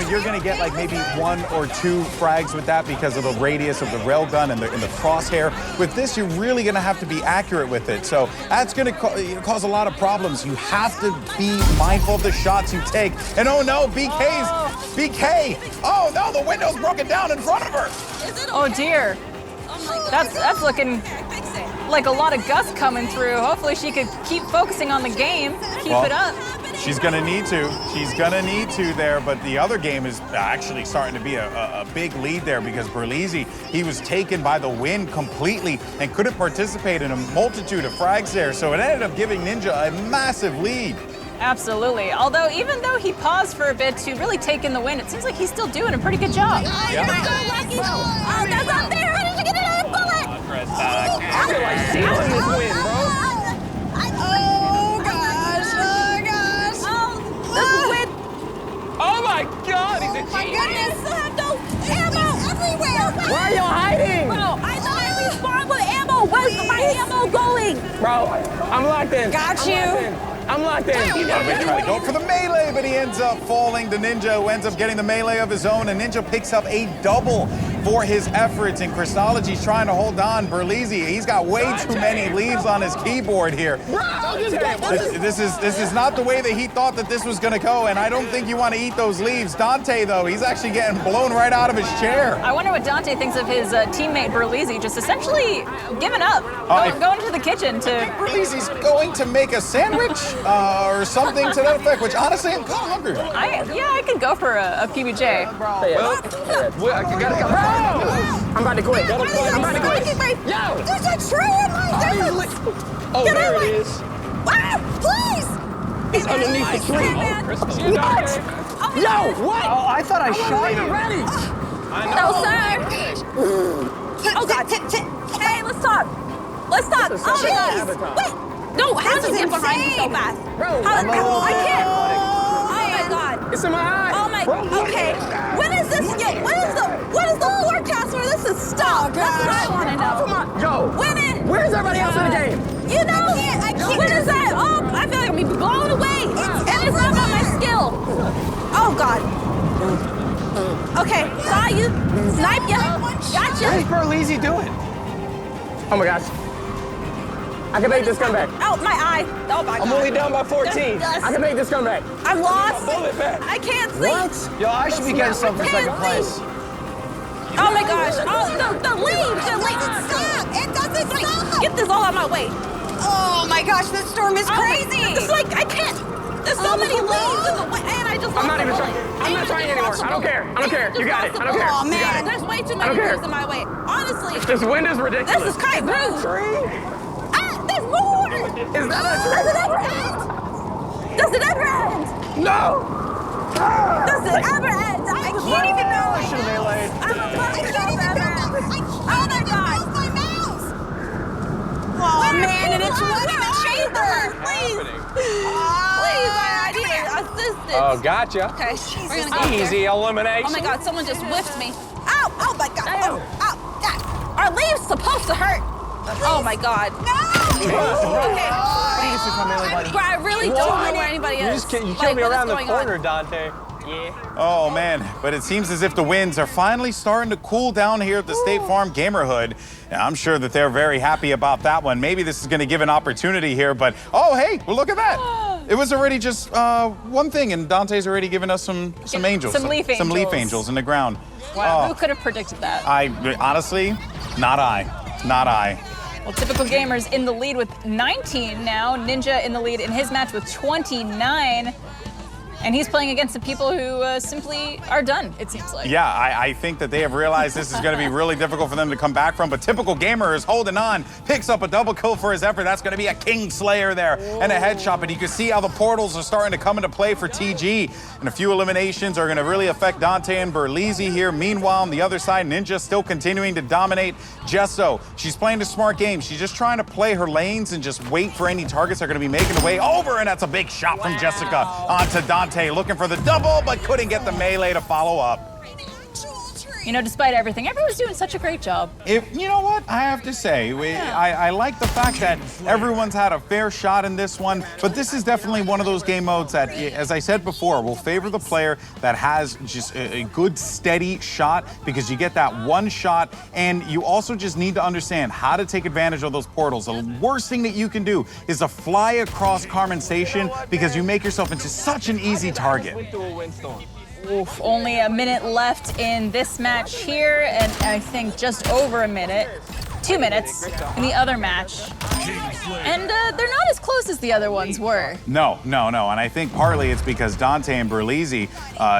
you're going to get like maybe 1 or 2 frags with that because of the radius of the railgun and the crosshair. With this, you're really going to have to be accurate with it. So that's going to cause a lot of problems. You have to be mindful of the shots you take. And oh no, BK. Oh no, the window's broken down in front of her. Oh dear. That's looking like a lot of gust coming through. Hopefully she could keep focusing on the game, keep it up. She's gonna need to. She's gonna need to there, but the other game is actually starting to be a big lead there because Berlizzi, he was taken by the wind completely and couldn't participate in a multitude of frags there, so it ended up giving Ninja a massive lead. Absolutely. Although, even though he paused for a bit to really take in the wind, it seems like he's still doing a pretty good job. Yeah. Oh, that's up there. How did you get another bullet? I feel like sealing this win, bro. Oh gosh. This is win. Oh my God, he's a My genius. goodness. I have no ammo everywhere. Why are y'all hiding? Bro, I thought I respawned with ammo. Where's my ammo going? Bro, I'm locked in. Got you. I'm locked in. Ludwig trying to go for the melee, but he ends up falling to Ninja, who ends up getting the melee of his own, and Ninja picks up a double for his efforts, and Crystology's trying to hold on. Berlizzi, he's got way too many leaves on his keyboard here. This is not the way that he thought that this was going to go, and I don't think you want to eat those leaves. Dante, though, he's actually getting blown right out of his chair. I wonder what Dante thinks of his teammate Berlizzi just essentially giving up, going to the kitchen to... Berlizzi's going to make a sandwich or something to that effect, which honestly I'm kind of hungry. I could go for a PBJ. I'm about to quit. I'm about to quit. Yo! There's a tree in my Oh, there it is. Ah, please! It's underneath the tree. What? Yo, what? Oh, I thought I shot you. Ready. No, sir. Oh, God. Hey, let's talk. Let's talk. Oh, jeez. Wait. No, how did you get behind me so fast? Bro, I can't. Oh, my God. It's in my eye. Oh, my. Okay. When is this? What is the forecast for this to stop? That's what I want to know. Come on. Yo. Where's everybody else in the game? You know, I can't. When is that? Oh, I feel like I'm being blown away. And it's not about my skill. Oh, God. Okay, saw you. Snipe ya. Gotcha. What is Berlizzi doing? Oh, my gosh. I can make this comeback. Oh, my eye. Oh, my God. I'm only down by 14. I can make this comeback. I'm lost. Bullet back. I can't see. What? Yo, I should be getting some for second place. Oh, my gosh. Oh, the lead. Stop. It doesn't stop. Get this all out of my way. Oh my gosh, this storm is crazy. It's like, I can't. There's so many leaves in the way, and I just I'm not even trying. I'm not trying anymore. I don't care. You got it. I don't care. Oh, man. You got it. There's way too many leaves in my way. Honestly. This wind is ridiculous. This is kind of rude. Tree? There's more. Is that a tree? Does it ever end? Does it ever end? No! Does it ever end? I can't even know. I should have meleeed. I can't even know. Oh my God. Oh man, and it's one in the chamber. Please, I need assistance. Oh, gotcha. Okay, we're gonna go Easy here. elimination. Oh my God, someone just whiffed me. Ow! Oh my God! Oh, ow! God. Are leaves supposed to hurt? Oh my God! No! Okay. I really don't know where anybody is. You killed me around the corner, Dante. Oh man, but it seems as if the winds are finally starting to cool down here at the State Farm Gamerhood. And I'm sure that they're very happy about that one. Maybe this is going to give an opportunity here, but oh hey, well look at that. It was already just one thing, and Dante's already given us some angels. Some leaf angels. Some leaf angels in the ground. Wow, who could have predicted that? Honestly, not I. Not I. Well, Typical Gamer's in the lead with 19 now. Ninja in the lead in his match with 29. And he's playing against the people who simply are done, it seems like. Yeah, I think that they have realized this is going to be really difficult for them to come back from, but Typical Gamer is holding on, picks up a double kill for his effort. That's going to be a King Slayer there and a headshot, but you can see how the portals are starting to come into play for TG. And a few eliminations are going to really affect Dante and Berlizzi here. Meanwhile, on the other side, Ninja still continuing to dominate Gesso. She's playing a smart game. She's just trying to play her lanes and just wait for any targets that are going to be making their way over, and that's a big shot from Jessica onto Dante. Looking for the double, but couldn't get the melee to follow up. You know, despite everything, everyone's doing such a great job. You know what, I have to say, I like the fact that everyone's had a fair shot in this one, but this is definitely one of those game modes that, as I said before, will favor the player that has just a good, steady shot, because you get that one shot, and you also just need to understand how to take advantage of those portals. The worst thing that you can do is to fly across Carmen Station, because you make yourself into such an easy target. Oof, only a minute left in this match here, and I think just over a minute, 2 minutes in the other match. And they're not as close as the other ones were. No. And I think partly it's because Dante and Berlizzi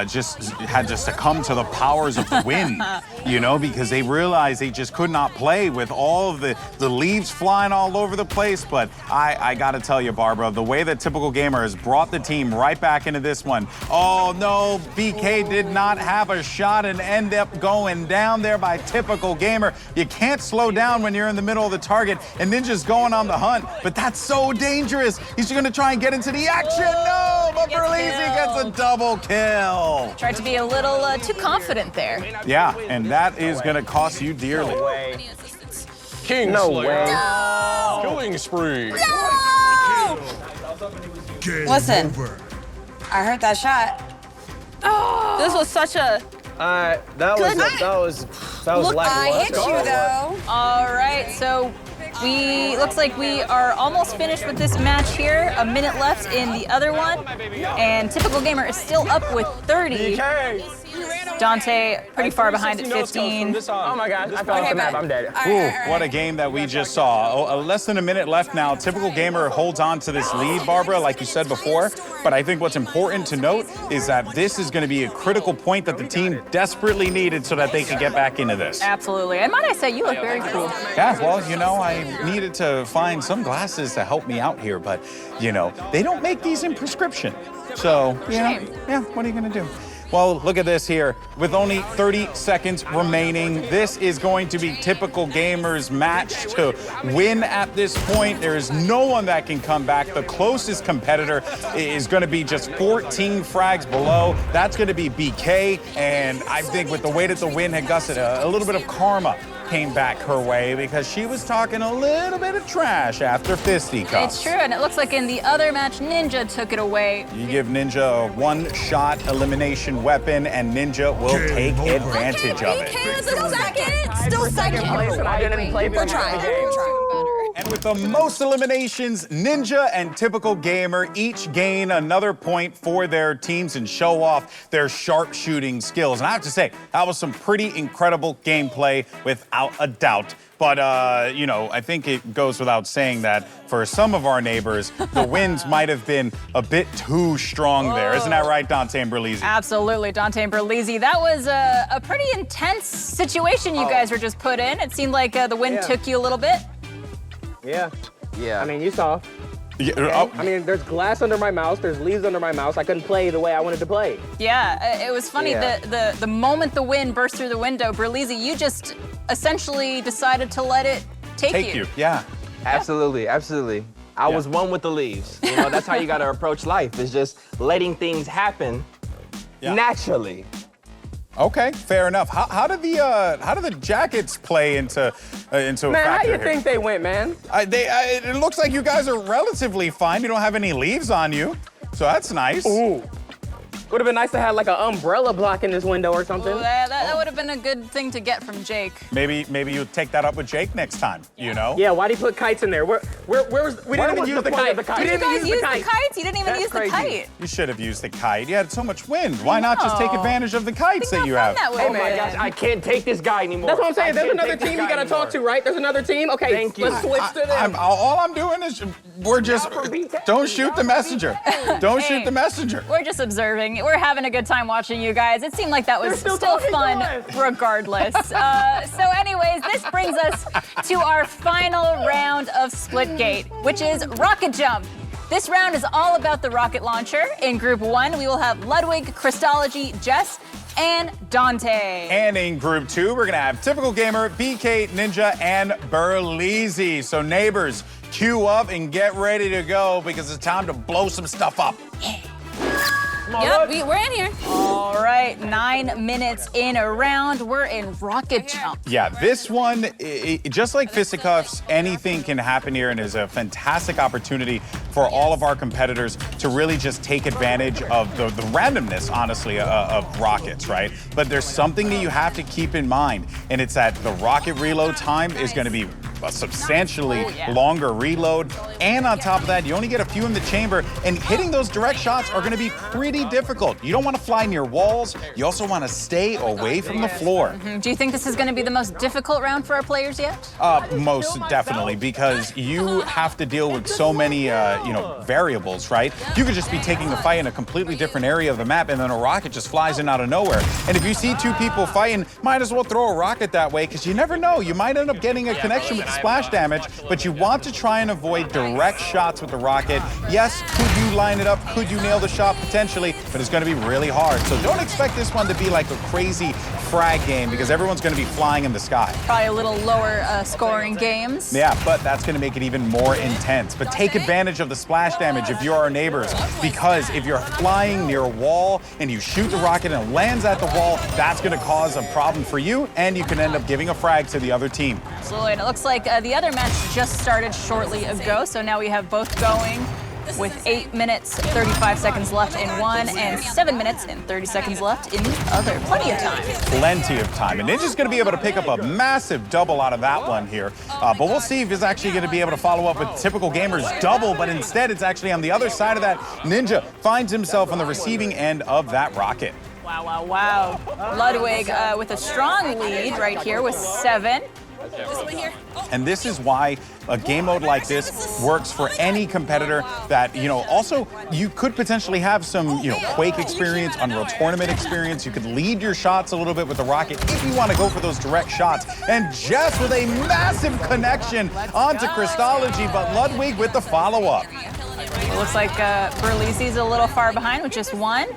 just had to succumb to the powers of the wind, you know, because they realized they just could not play with all of the leaves flying all over the place. But I got to tell you, Barbara, the way that Typical Gamer has brought the team right back into this one. Oh, no, BK did not have a shot and end up going down there by Typical Gamer. You can't slow down when you're in the middle of the target, and Ninja's going on the hunt, but that's so dangerous. He's going to try and get into the action. No, but Berlizzi gets a double kill. Tried to be a little too confident there. Yeah, and that is going to cost you dearly. King Slayer. No. Killing spree. No! Listen, I heard that shot. Oh, this was such a. That was Look, I hit lackluster. you though. All right, so looks like we are almost finished with this match here. A minute left in the other one, and Typical Gamer is still up with 30. Dante pretty far behind at 15. Oh my God, I fell off the map, I'm dead. Ooh, what a game that we just saw. Less than a minute left now. Typical Gamer holds on to this lead, Barbara, like you said before. But I think what's important to note is that this is going to be a critical point that the team desperately needed so that they could get back into this. Absolutely. And might I say, you look very cool. Yeah, well, you know, I needed to find some glasses to help me out here, but, you know, they don't make these in prescription. So, you know, yeah, what are you going to do? Well, look at this here. With only 30 seconds remaining, this is going to be Typical Gamer's match to win at this point. There is no one that can come back. The closest competitor is going to be just 14 frags below. That's going to be BK, and I think with the way that the wind had gusted, a little bit of karma came back her way because she was talking a little bit of trash after fisticuffs. It's true, and it looks like in the other match, Ninja took it away. You give Ninja a one-shot elimination weapon, and Ninja will take advantage of it. Still second. I didn't play We're trying better. And with the most eliminations, Ninja and Typical Gamer each gain another point for their teams and show off their sharpshooting skills. And I have to say, that was some pretty incredible gameplay without a doubt. But, you know, I think it goes without saying that for some of our neighbors, the winds might have been a bit too strong there. Isn't that right, Dante and Berlizzi? Absolutely, Dante and Berlizzi. That was a pretty intense situation you guys were just put in. It seemed like the wind took you a little bit. Yeah. I mean, you saw. I mean, there's glass under my mouse, there's leaves under my mouse. I couldn't play the way I wanted to play. Yeah, it was funny. Yeah. The moment the wind burst through the window, Berlizzi, you just essentially decided to let it take you. Yeah. Absolutely, absolutely. I was one with the leaves. You know, that's how you gotta approach life, is just letting things happen naturally. Okay, fair enough. How did the jackets play into a factor Man, how you here? think they went, man? It looks like you guys are relatively fine. You don't have any leaves on you, so that's nice. Ooh. Would have been nice to have like an umbrella blocking this window or something. Ooh, that would have been a good thing to get from Jake. Maybe you take that up with Jake next time. You know? Yeah. Why'd he put kites in there? We didn't even use the kite. Did you guys use the kites? You didn't even use the kite. You should have used the kite. You had so much wind. Why not just take advantage of the kites that you have? Oh my gosh, I can't take this guy anymore. That's what I'm saying. There's another team you gotta talk to, right? There's another team. Okay, Thank you. let's switch to them. All I'm doing is don't shoot the messenger. Don't shoot the messenger. We're just observing. We're having a good time watching you guys. It seemed like that was still fun regardless. So anyways, this brings us to our final round of Splitgate, which is Rocket Jump. This round is all about the rocket launcher. In Group 1, we will have Ludwig, Christology, Jess, and Dante. And in Group 2, we're gonna have Typical Gamer, BK, Ninja, and Berlizzi. So neighbors, queue up and get ready to go because it's time to blow some stuff up. Yep, we're in here. All right, 9 minutes in a round. We're in Rocket Jump. Yeah, this one, just like fisticuffs, anything can happen here and is a fantastic opportunity for all of our competitors to really just take advantage of the randomness, honestly, of rockets, right? But there's something that you have to keep in mind, and it's that the rocket reload time is going to be a substantially longer reload. And on top of that, you only get a few in the chamber, and hitting those direct shots are going to be pretty difficult. You don't want to fly near walls. You also want to stay away from the floor. Do you think this is going to be the most difficult round for our players yet? Most definitely, because you have to deal with so many, variables, right? You could just be taking a fight in a completely different area of the map, and then a rocket just flies in out of nowhere. And if you see two people fighting, might as well throw a rocket that way, because you never know. You might end up getting a connection with the splash damage, but you want to try and avoid direct shots with the rocket. Yes, could you line it up? Could you nail the shot? Potentially, but it's going to be really hard. So don't expect this one to be like a crazy frag game, because everyone's going to be flying in the sky. Probably a little lower scoring games. Yeah, but that's going to make it even more intense. But take advantage of the splash damage if you're our neighbors, because if you're flying near a wall and you shoot the rocket and it lands at the wall, that's going to cause a problem for you, and you can end up giving a frag to the other team. Absolutely, and it looks like the other match just started shortly ago, so now we have both going with 8 minutes, 35 seconds left in one, and 7 minutes and 30 seconds left in the other. Plenty of time. Plenty of time. And Ninja's going to be able to pick up a massive double out of that one here. But we'll see if he's actually going to be able to follow up with Typical Gamer's double, but instead it's actually on the other side of that. Ninja finds himself on the receiving end of that rocket. Wow, wow, wow. Ludwig with a strong lead right here with 7. This one here. And this is why a game mode like this works for any competitor that, also you could potentially have some, Quake experience, Unreal Tournament experience. You could lead your shots a little bit with the rocket if you want to go for those direct shots. And Jess with a massive connection onto Christology, but Ludwig with the follow-up. It looks like Berlizzi's a little far behind with just 1.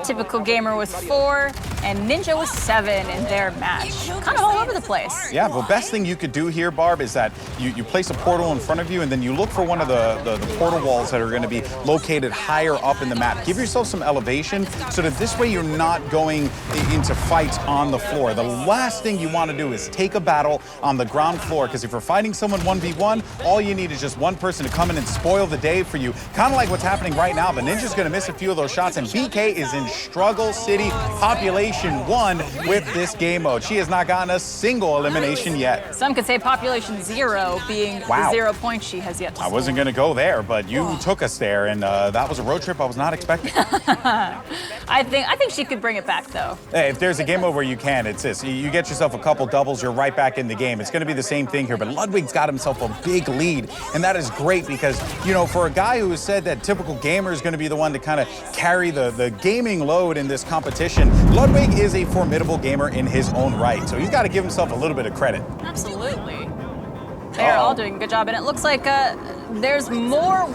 Typical Gamer with 4, and Ninja with 7 in their match. Kind of all over the place. Yeah, the best thing you could do here, Barb, is that you place a portal in front of you, and then you look for one of the portal walls that are going to be located higher up in the map. Give yourself some elevation so that this way you're not going into fights on the floor. The last thing you want to do is take a battle on the ground floor, because if you're fighting someone 1v1, all you need is just one person to come in and spoil the day for you. Kind of like what's happening right now, but Ninja's going to miss a few of those shots, and BK is in Struggle City Population 1 with this game mode. She has not gotten a single elimination yet. Some could say Population 0 being the 0 points she has yet to score. I wasn't going to go there, but you took us there, and that was a road trip I was not expecting. I think she could bring it back, though. Hey, if there's a game mode where you can, it's this. You get yourself a couple doubles, you're right back in the game. It's going to be the same thing here, but Ludwig's got himself a big lead, and that is great because, for a guy who has said that Typical Gamer is going to be the one to kind of carry the gaming load in this competition, Ludwig is a formidable gamer in his own right, so he's got to give himself a little bit of credit. Absolutely. They're all doing a good job, and it looks like there's more.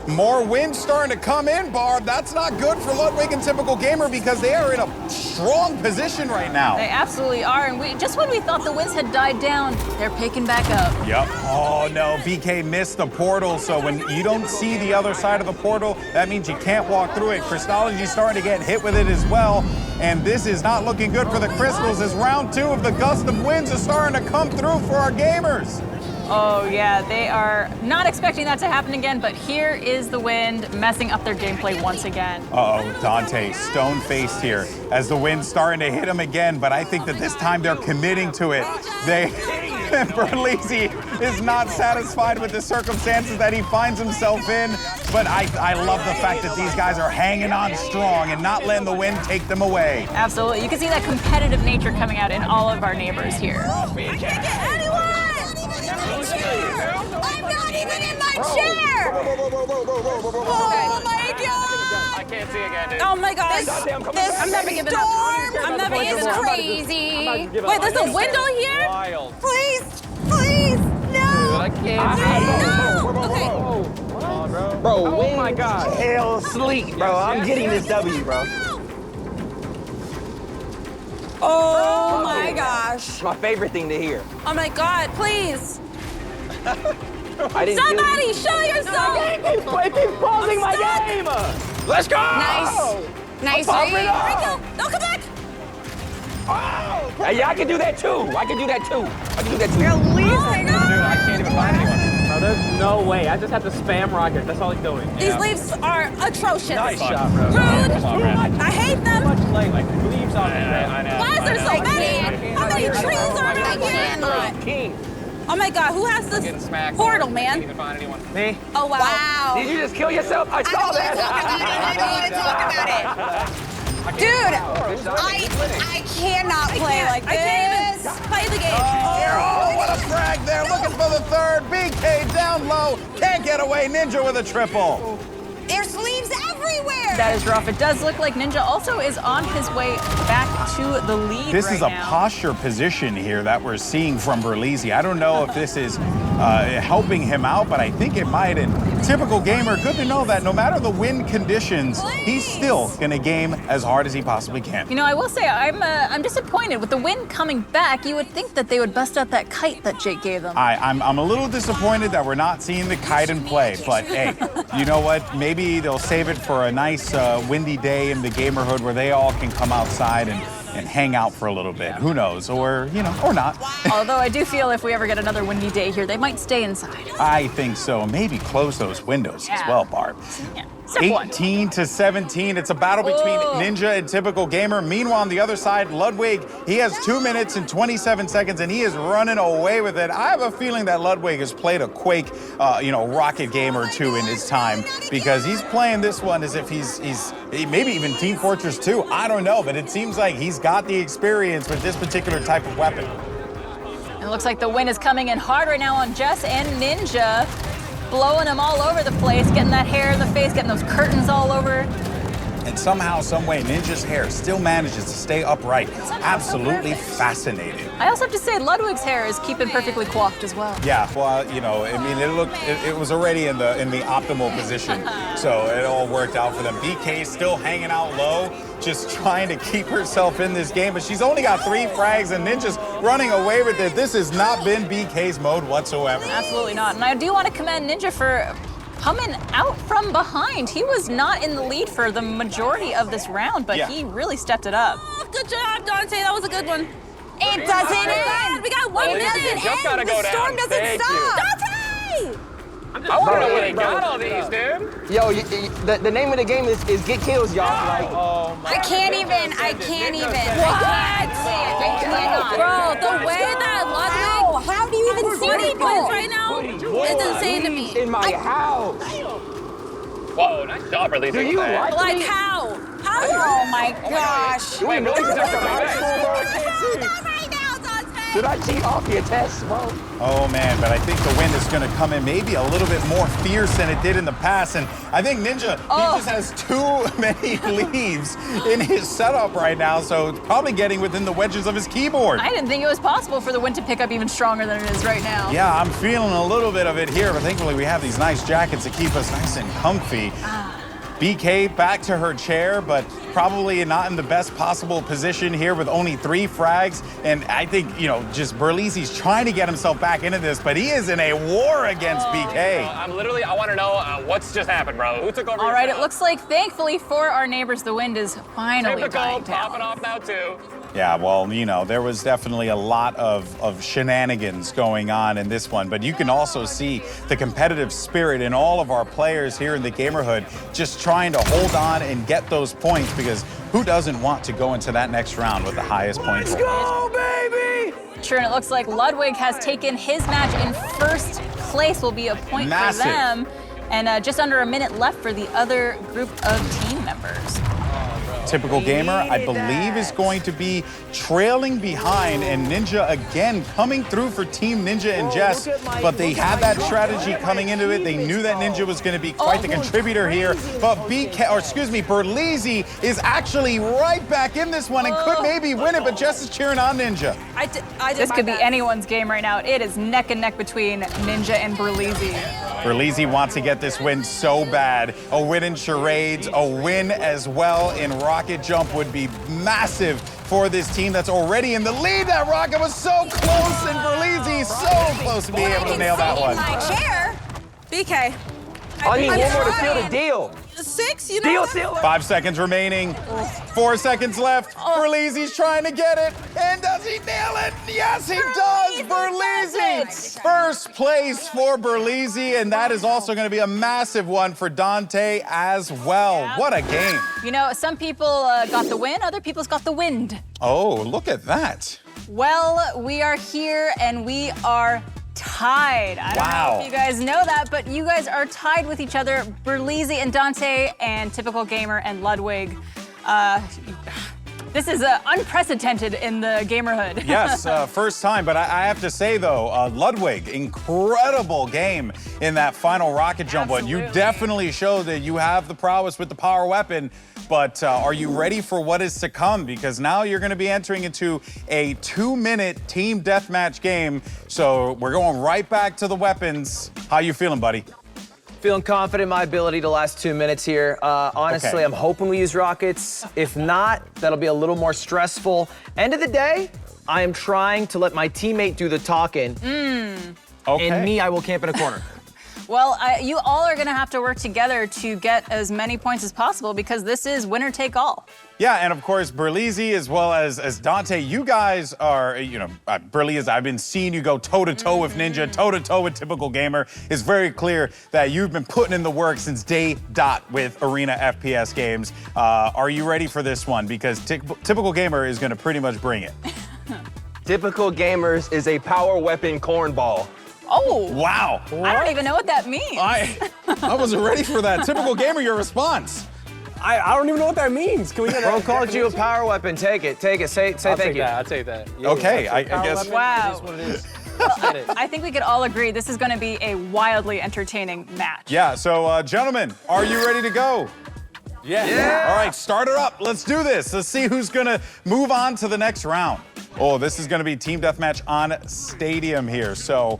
More wind starting to come in, Barb. That's not good for Ludwig and Typical Gamer because they are in a strong position right now. They absolutely are, and just when we thought the winds had died down, they're picking back up. Yep. Oh no, BK missed the portal, so when you don't see the other side of the portal, that means you can't walk through it. Crystology's starting to get hit with it as well, and this is not looking good for the Crystals as round 2 of the gust of winds is starting to come through for our gamers. Oh yeah, they are not expecting that to happen again, but here is the wind messing up their gameplay once again. Uh-oh, Dante stone-faced here as the wind's starting to hit him again, but I think that this time they're committing to it. Berlizzi is not satisfied with the circumstances that he finds himself in, but I love the fact that these guys are hanging on strong and not letting the wind take them away. Absolutely, you can see that competitive nature coming out in all of our neighbors here. I can't get anyone! I'm not even in my chair! Oh my god! I can't see again, dude. Oh my gosh! I'm never giving up. I'm never giving up. Crazy. Wait, there's a window here? Wild. Please, please, no! I can't see. No! Okay. Bro, Oh my god. hell sleep, bro. I'm getting this W, bro. Oh my gosh! It's my favorite thing to hear. Oh my god! Please! I didn't Somebody show yourself! It keeps pausing my game. Let's go! Nice. Nice Pop it read. up. Rico, don't come back! Yeah, I can do that too. I can do that too. Oh my Dude, god! I can't even find anyone. Bro, there's no way. I just have to spam rocket. That's all he's doing. These leaves are atrocious. Nice shot, bro. Rude! I hate them! Much like leaves on me, I know. Why is there so many? How many trees are around here? King. Oh my god, who has Getting this smacked. portal, Can't man? even find anyone. Me? Oh wow. Wow. Did you just kill yourself? I saw that. I don't want to talk about it. Dude, I cannot play like this. I can't even play the game. Oh, what a frag there, looking for the third. BK down low, can't get away. Ninja with a triple. There's leaves everywhere. That is rough. It does look like Ninja also is on his way back to the lead This right is a now. posture position here that we're seeing from Berlizzi. I don't know if this is helping him out, but I think it might. And Typical Gamer, good to know that no matter the wind conditions, he's still gonna game as hard as he possibly can. You know, I will say I'm disappointed with the wind coming back. You would think that they would bust out that kite that Jake gave them. I'm a little disappointed that we're not seeing the kite in play, but hey, you know what? Maybe they'll save it for a nice windy day in the Gamerhood where they all can come outside and hang out for a little bit. Who knows? Or, you know, or not. Although I do feel if we ever get another windy day here, they might stay inside. I think so. Maybe close those windows as well, Barb. Yeah. Step one. 18-17. It's a battle between Ninja and Typical Gamer. Meanwhile, on the other side, Ludwig, he has 2 minutes and 27 seconds, and he is running away with it. I have a feeling that Ludwig has played a Quake, rocket game or two in his time, because he's playing this one as if he's maybe even Team Fortress 2. I don't know, but it seems like he's got the experience with this particular type of weapon. It looks like the wind is coming in hard right now on Jess and Ninja. Blowing them all over the place, getting that hair in the face, getting those curtains all over. And somehow, some way, Ninja's hair still manages to stay upright. Absolutely fascinating. I also have to say, Ludwig's hair is keeping perfectly coiffed as well. Yeah, well, I mean, it was already in the optimal position, so it all worked out for them. BK still hanging out low, just trying to keep herself in this game, but she's only got 3 frags, and Ninja's running away with it. This has not been BK's mode whatsoever. Absolutely not. And I do want to commend Ninja for coming out from behind. He was not in the lead for the majority of this round, but he really stepped it up. Oh, good job, Dante. That was a good one. It doesn't end. We got 1 minute. The storm doesn't stop. Dante! I want to know where they got all these, dude. Yo, the name of the game is Get Kills, y'all. Like, I can't even. What? I cannot. Bro, the way that Ludwig... How do you even see people? right now is insane to me. in my house. Whoa, nice job releasing Do you that. like Like how? How? Oh my gosh. Wait, no, he's just Hold on right now, Dante. Did I cheat off your test, bro? Oh man, but I think the wind is gonna come in maybe a little bit more fierce than it did in the past. And I think Ninja, he just has too many leaves in his setup right now, so it's probably getting within the wedges of his keyboard. I didn't think it was possible for the wind to pick up even stronger than it is right now. Yeah, I'm feeling a little bit of it here, but thankfully we have these nice jackets to keep us nice and comfy. BK back to her chair, but probably not in the best possible position here with only 3 frags. And I think, you know, just Berlizzi's trying to get himself back into this, but he is in a war against BK. I want to know what's just happened, bro. Who took over? All right, it looks like, thankfully for our neighbors, the wind is finally dying down. Popping off now, too. Yeah, well, you know, there was definitely a lot of shenanigans going on in this one, but you can also see the competitive spirit in all of our players here in the Gamerhood just trying to hold on and get those points, because who doesn't want to go into that next round with the highest points? Let's go, baby! Sure, and it looks like Ludwig has taken his match in first place. Will be a point Massive. for them. And just under a minute left for the other group of team members. Typical Gamer, I believe, is going to be trailing behind, and Ninja again coming through for Team Ninja and Jess, but they had that strategy coming into it. They knew that Ninja was going to be quite the contributor here, but Berlizzi is actually right back in this one and could maybe win it, but Jess is cheering on Ninja. This could be anyone's game right now. It is neck and neck between Ninja and Berlizzi. Berlizzi wants to get this win so bad. A win in Charades, a win as well in Rocket Jump would be massive for this team that's already in the lead. That rocket was so close, and Berlizzi so close to being able to nail that one. My chair. BK. I need one more to seal the deal. 6, you know. Deal. 5 seconds remaining. 4 seconds left. Berlizzi's trying to get it. And does he nail it? Yes, he does. Berlizzi. First place for Berlizzi. And that is also going to be a massive one for Dante as well. Yeah. What a game. You know, some people got the win, other people's got the wind. Oh, look at that. Well, we are here and we are tied. I don't know if you guys know that, but you guys are tied with each other. Berlizzi and Dante and Typical Gamer and Ludwig. This is unprecedented in the Gamerhood. Yes, first time, but I have to say though, Ludwig, incredible game in that final rocket jump one. You definitely showed that you have the prowess with the power weapon, but are you ready for what is to come? Because now you're gonna be entering into a 2-minute team deathmatch game. So we're going right back to the weapons. How you feeling, buddy? Feeling confident in my ability to last 2 minutes here. Honestly, I'm hoping we use rockets. If not, that'll be a little more stressful. End of the day, I am trying to let my teammate do the talking. And me, I will camp in a corner. Well, you all are gonna have to work together to get as many points as possible because this is winner take all. Yeah, and of course, Berlizzi as well as Dante, you guys are, you know, Berlizzi, I've been seeing you go toe-to-toe with Ninja, toe-to-toe with Typical Gamer. It's very clear that you've been putting in the work since day dot with Arena FPS games. Are you ready for this one? Because Typical Gamer is gonna pretty much bring it. Typical Gamers is a power weapon cornball. Oh. Wow. I don't even know what that means. I wasn't ready for that. Typical Gamer, your response. I don't even know what that means. Can we get Bro called you a power weapon. Take it. Take it. Say thank you. I'll take that. Yeah, Okay, I guess. Wow. It is what it is. I think we could all agree this is going to be a wildly entertaining match. Yeah, so gentlemen, are you ready to go? Yeah. All right, start her up. Let's do this. Let's see who's gonna move on to the next round. Oh, this is gonna be team deathmatch on Stadium here. So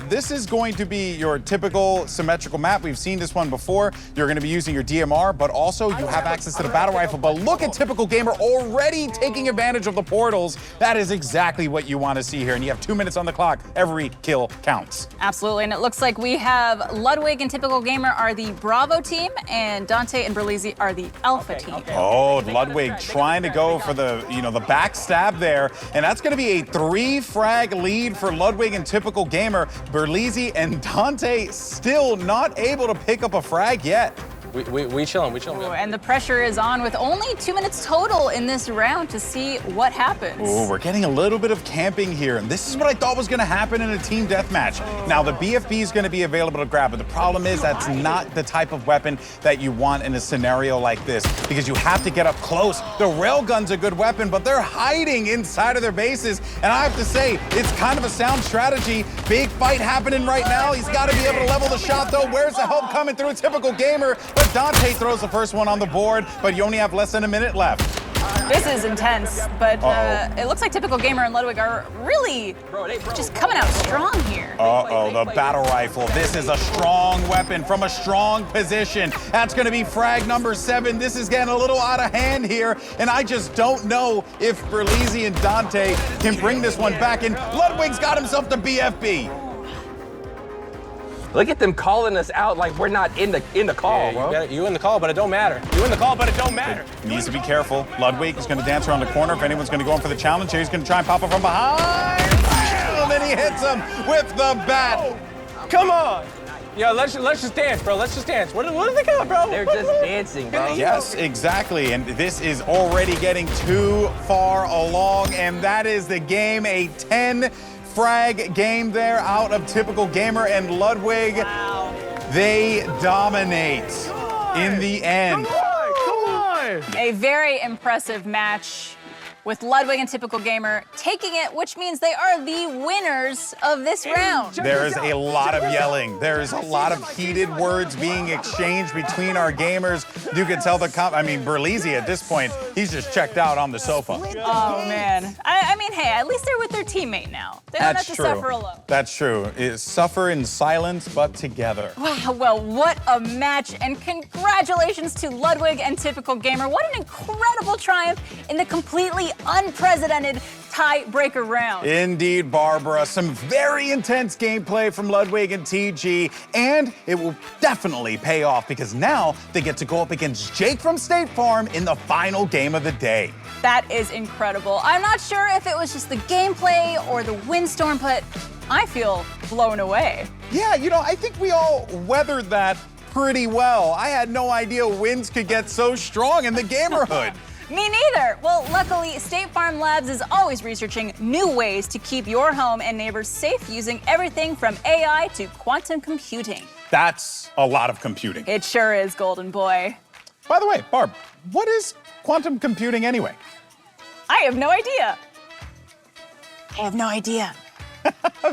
this is going to be your typical symmetrical map. We've seen this one before. You're gonna be using your DMR, but also you have access to the battle rifle. But look at Typical Gamer already taking advantage of the portals. That is exactly what you wanna see here. And you have 2 minutes on the clock. Every kill counts. Absolutely, and it looks like we have Ludwig and Typical Gamer are the Bravo team, and Dante and Berlizzi are the Alpha team. Oh, Ludwig trying to go for the, the backstab there. And that's going to be a 3-frag lead for Ludwig and Typical Gamer. Berlizzi and Dante still not able to pick up a frag yet. We chilling. Ooh, and the pressure is on with only 2 minutes total in this round to see what happens. Ooh, we're getting a little bit of camping here, and this is what I thought was going to happen in a team deathmatch. Now, the BFB is going to be available to grab, but the problem is that's not the type of weapon that you want in a scenario like this, because you have to get up close. The railgun's a good weapon, but they're hiding inside of their bases, and I have to say, it's kind of a sound strategy. Big fight happening right now. He's got to be able to level the shot, though. Where's the help coming through? Typical Gamer, but Dante throws the first one on the board, but you only have less than a minute left. This is intense, but it looks like Typical Gamer and Ludwig are really just coming out strong here. Uh-oh, the battle rifle. This is a strong weapon from a strong position. That's going to be frag number 7. This is getting a little out of hand here, and I just don't know if Berlizzi and Dante can bring this one back, and Ludwig's got himself the BFB. Look at them calling us out like we're not in the call, bro. You in the call, but it don't matter. You in the call, but it don't matter. Needs to be careful. Ludwig is going to dance around the corner. If anyone's going to go in for the challenge here, he's going to try and pop it from behind. And then he hits him with the bat. Come on. Yeah, let's just dance, bro. Let's just dance. What do they got, bro? They're just dancing, bro. Yes, exactly. And this is already getting too far along, and that is the game. A 10 frag game there out of Typical Gamer and Ludwig. Wow. They dominate in the end. Come on. A very impressive match with Ludwig and Typical Gamer taking it, which means they are the winners of this round. There is a lot of yelling. There is a lot of heated words being exchanged between our gamers. You can tell Berlizzi at this point, he's just checked out on the sofa. Oh, man. I mean, hey, at least they're with their teammate now. They don't have to suffer alone. That's true. Suffer in silence, but together. Wow, well, what a match, and congratulations to Ludwig and Typical Gamer. What an incredible triumph in the completely unprecedented tiebreaker round. Indeed, Barbara. Some very intense gameplay from Ludwig and TG, and it will definitely pay off because now they get to go up against Jake from State Farm in the final game of the day. That is incredible. I'm not sure if it was just the gameplay or the windstorm, but I feel blown away. Yeah, I think we all weathered that pretty well. I had no idea winds could get so strong in the Gamerhood. Me neither. Well, luckily, State Farm Labs is always researching new ways to keep your home and neighbors safe using everything from AI to quantum computing. That's a lot of computing. It sure is, Golden Boy. By the way, Barb, what is quantum computing anyway? I have no idea. I have no idea.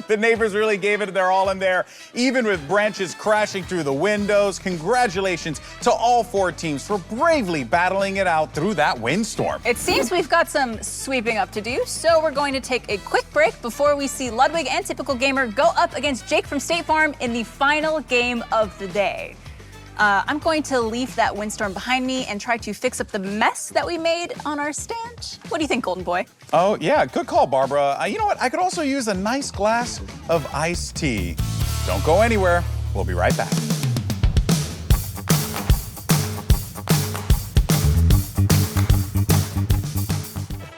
The neighbors really gave it their all in there, even with branches crashing through the windows. Congratulations to all 4 teams for bravely battling it out through that windstorm. It seems we've got some sweeping up to do, so we're going to take a quick break before we see Ludwig and Typical Gamer go up against Jake from State Farm in the final game of the day. I'm going to leave that windstorm behind me and try to fix up the mess that we made on our stand. What do you think, Golden Boy? Oh, yeah, good call, Barbara. You know what? I could also use a nice glass of iced tea. Don't go anywhere. We'll be right back.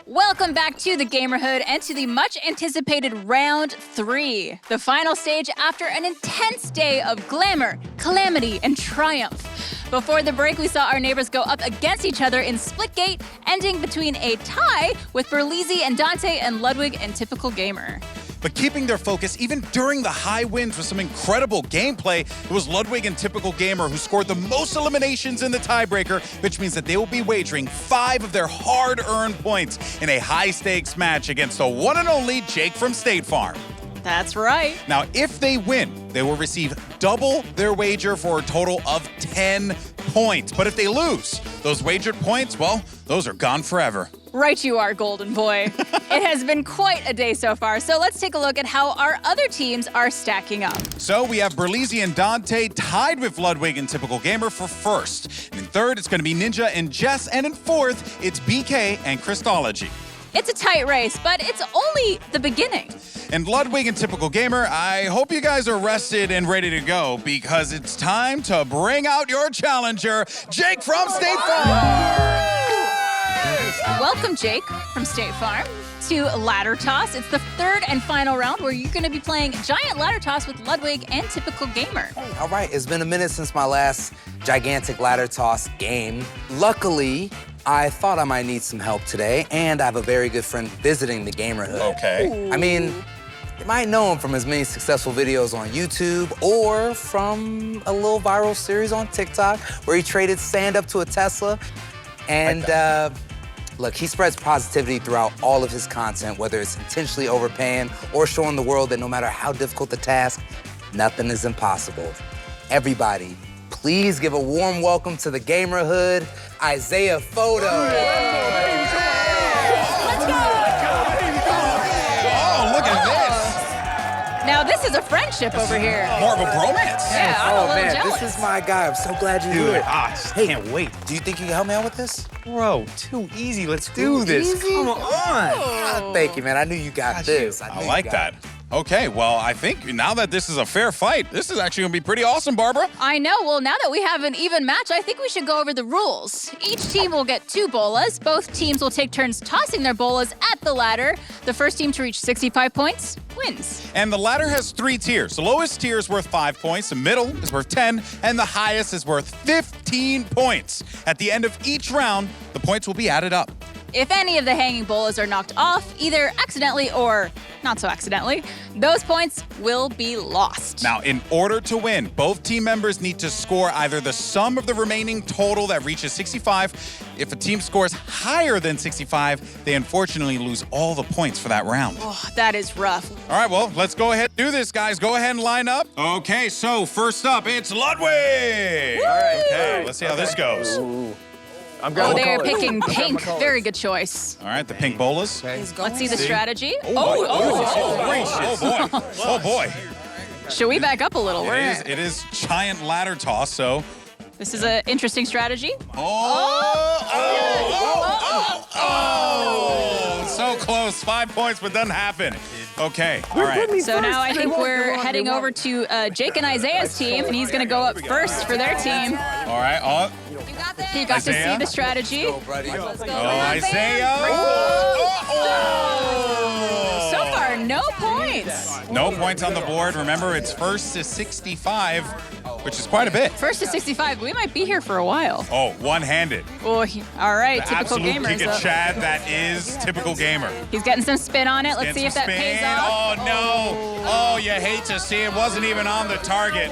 Welcome back to the Gamerhood and to the much anticipated round 3, the final stage after an intense day of glamour, calamity, and triumph. Before the break, we saw our neighbors go up against each other in Splitgate, ending between a tie with Berlizzi and Dante and Ludwig and Typical Gamer. But keeping their focus even during the high winds with some incredible gameplay, it was Ludwig and Typical Gamer who scored the most eliminations in the tiebreaker, which means that they will be wagering 5 of their hard-earned points in a high-stakes match against the one and only Jake from State Farm. That's right. Now, if they win, they will receive double their wager for a total of 10 points. But if they lose, those wagered points, well, those are gone forever. Right you are, Golden Boy. It has been quite a day so far, so let's take a look at how our other teams are stacking up. So we have Berlizzi and Dante tied with Ludwig and Typical Gamer for first. And in third, it's going to be Ninja and Jess. And in fourth, it's BK and Christology. It's a tight race, but it's only the beginning. And Ludwig and Typical Gamer, I hope you guys are rested and ready to go because it's time to bring out your challenger, Jake from State Farm. Welcome, Jake from State Farm, to Ladder Toss. It's the third and final round where you're going to be playing Giant Ladder Toss with Ludwig and Typical Gamer. All right, it's been a minute since my last gigantic ladder toss game. Luckily, I thought I might need some help today, and I have a very good friend visiting the Gamerhood. Okay. I mean, you might know him from his many successful videos on YouTube or from a little viral series on TikTok where he traded sand up to a Tesla. And look, he spreads positivity throughout all of his content, whether it's intentionally overpaying or showing the world that no matter how difficult the task, nothing is impossible. Everybody, please give a warm welcome to the Gamerhood, Isaiah Photo. Oh, look at this. Now, this is a friendship over here. More of a bromance. Yeah, I'm a little jealous. This is my guy. I'm so glad you do Dude, it. I can't wait. Do you think you can help me out with this? Bro, too easy. Let's do this. Easy? Come on. Ah, thank you, man. I knew you got this. I like that. Okay, well, I think now that this is a fair fight, this is actually gonna be pretty awesome, Barbara. I know. Well, now that we have an even match, I think we should go over the rules. Each team will get 2 bolas. Both teams will take turns tossing their bolas at the ladder. The first team to reach 65 points wins. And the ladder has 3 tiers. The lowest tier is worth 5 points, the middle is worth 10, and the highest is worth 15 points. At the end of each round, the points will be added up. If any of the hanging bolas are knocked off, either accidentally or not so accidentally, those points will be lost. Now, in order to win, both team members need to score either the sum of the remaining total that reaches 65. If a team scores higher than 65, they unfortunately lose all the points for that round. Oh, that is rough. All right, well, let's go ahead and do this, guys. Go ahead and line up. Okay, so first up, it's Ludwig. All right. Okay, let's see how this goes. Oh, they're picking pink. Very good choice. All right, the pink bolas. Let's see the strategy. Oh, boy. Oh, boy. Should we back up a little? It is giant ladder toss, so. This is an interesting strategy. So close. 5 points, but doesn't happen. Okay, all right. So now I think we're heading over to Jake and Isaiah's team, and he's going to go up first for their team. All right, He got to see the strategy. Let's go. Isaiah. So far, no points. No points on the board. Remember, it's first to 65, which is quite a bit. First to 65. We might be here for a while. Oh, one-handed. Oh, all right. The Typical absolute Gamer. Giga Chad that is Typical Gamer. He's getting some spin on it. Let's see if that pays off. Oh, no. Oh, you hate to see it. Wasn't even on the target.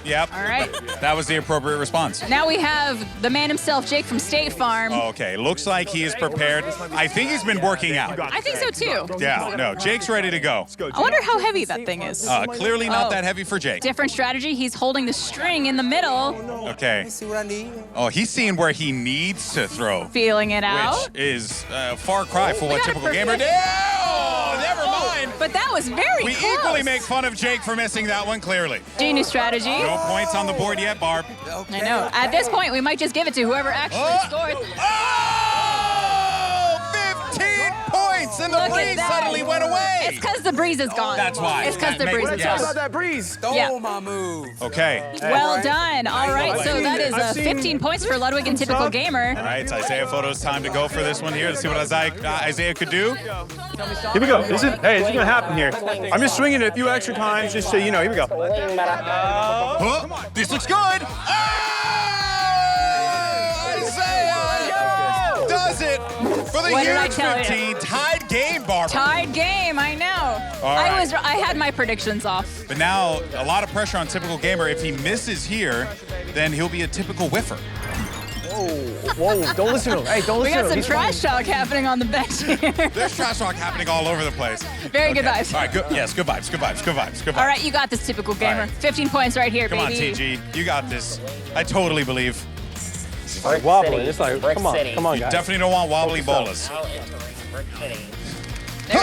Yep. All right. That was the appropriate response. Now we have the man himself, Jake from State Farm. Okay, looks like he is prepared. I think he's been working out. I think so too. Yeah, no, Jake's ready to go. I wonder how heavy that thing is. Clearly not that heavy for Jake. Different strategy. He's holding the string in the middle. Okay. See what I need? Oh, he's seeing where he needs to throw. Feeling it out. Which is a far cry for what Typical Gamer did. Oh, never mind. But that was very We close. equally make fun of Jake for missing that one, clearly. Genius strategy. No points on the board yet, Barb. I know. At this point, we might just give it to whoever actually scores. Oh! 15 points, and the Look at breeze that. suddenly went away. It's because the breeze is gone. That's why. It's because the That breeze makes is sense. gone. that breeze. Stole my move. Okay. Well done. All right, so that is I've seen 15 points for Ludwig and Typical Gamer. All right, it's Isaiah Photo's time to go for this one here. Let's see what Isaiah could do. Here we go. This is gonna happen here. I'm just swinging it a few extra times just so you know. Here we go. This looks good. Isaiah does it for the What did I huge tell you? 15. Tied game, Barbara. Tied game, I know. All right. I had my predictions off. But now a lot of pressure on Typical Gamer. If he misses here, then he'll be a typical whiffer. Whoa, don't listen to him. Hey, don't We listen got to him. some trash talk happening on the bench here. There's trash talk happening all over the place. Very good vibes. All right, good. Yes, good vibes, good vibes, good vibes, good vibes. All right, you got this, Typical Gamer. All right. 15 points right here, Come baby. on, TG. You got this. I totally believe. It's like wobbling. It's like, come on, You guys. definitely don't want wobbly bolas. There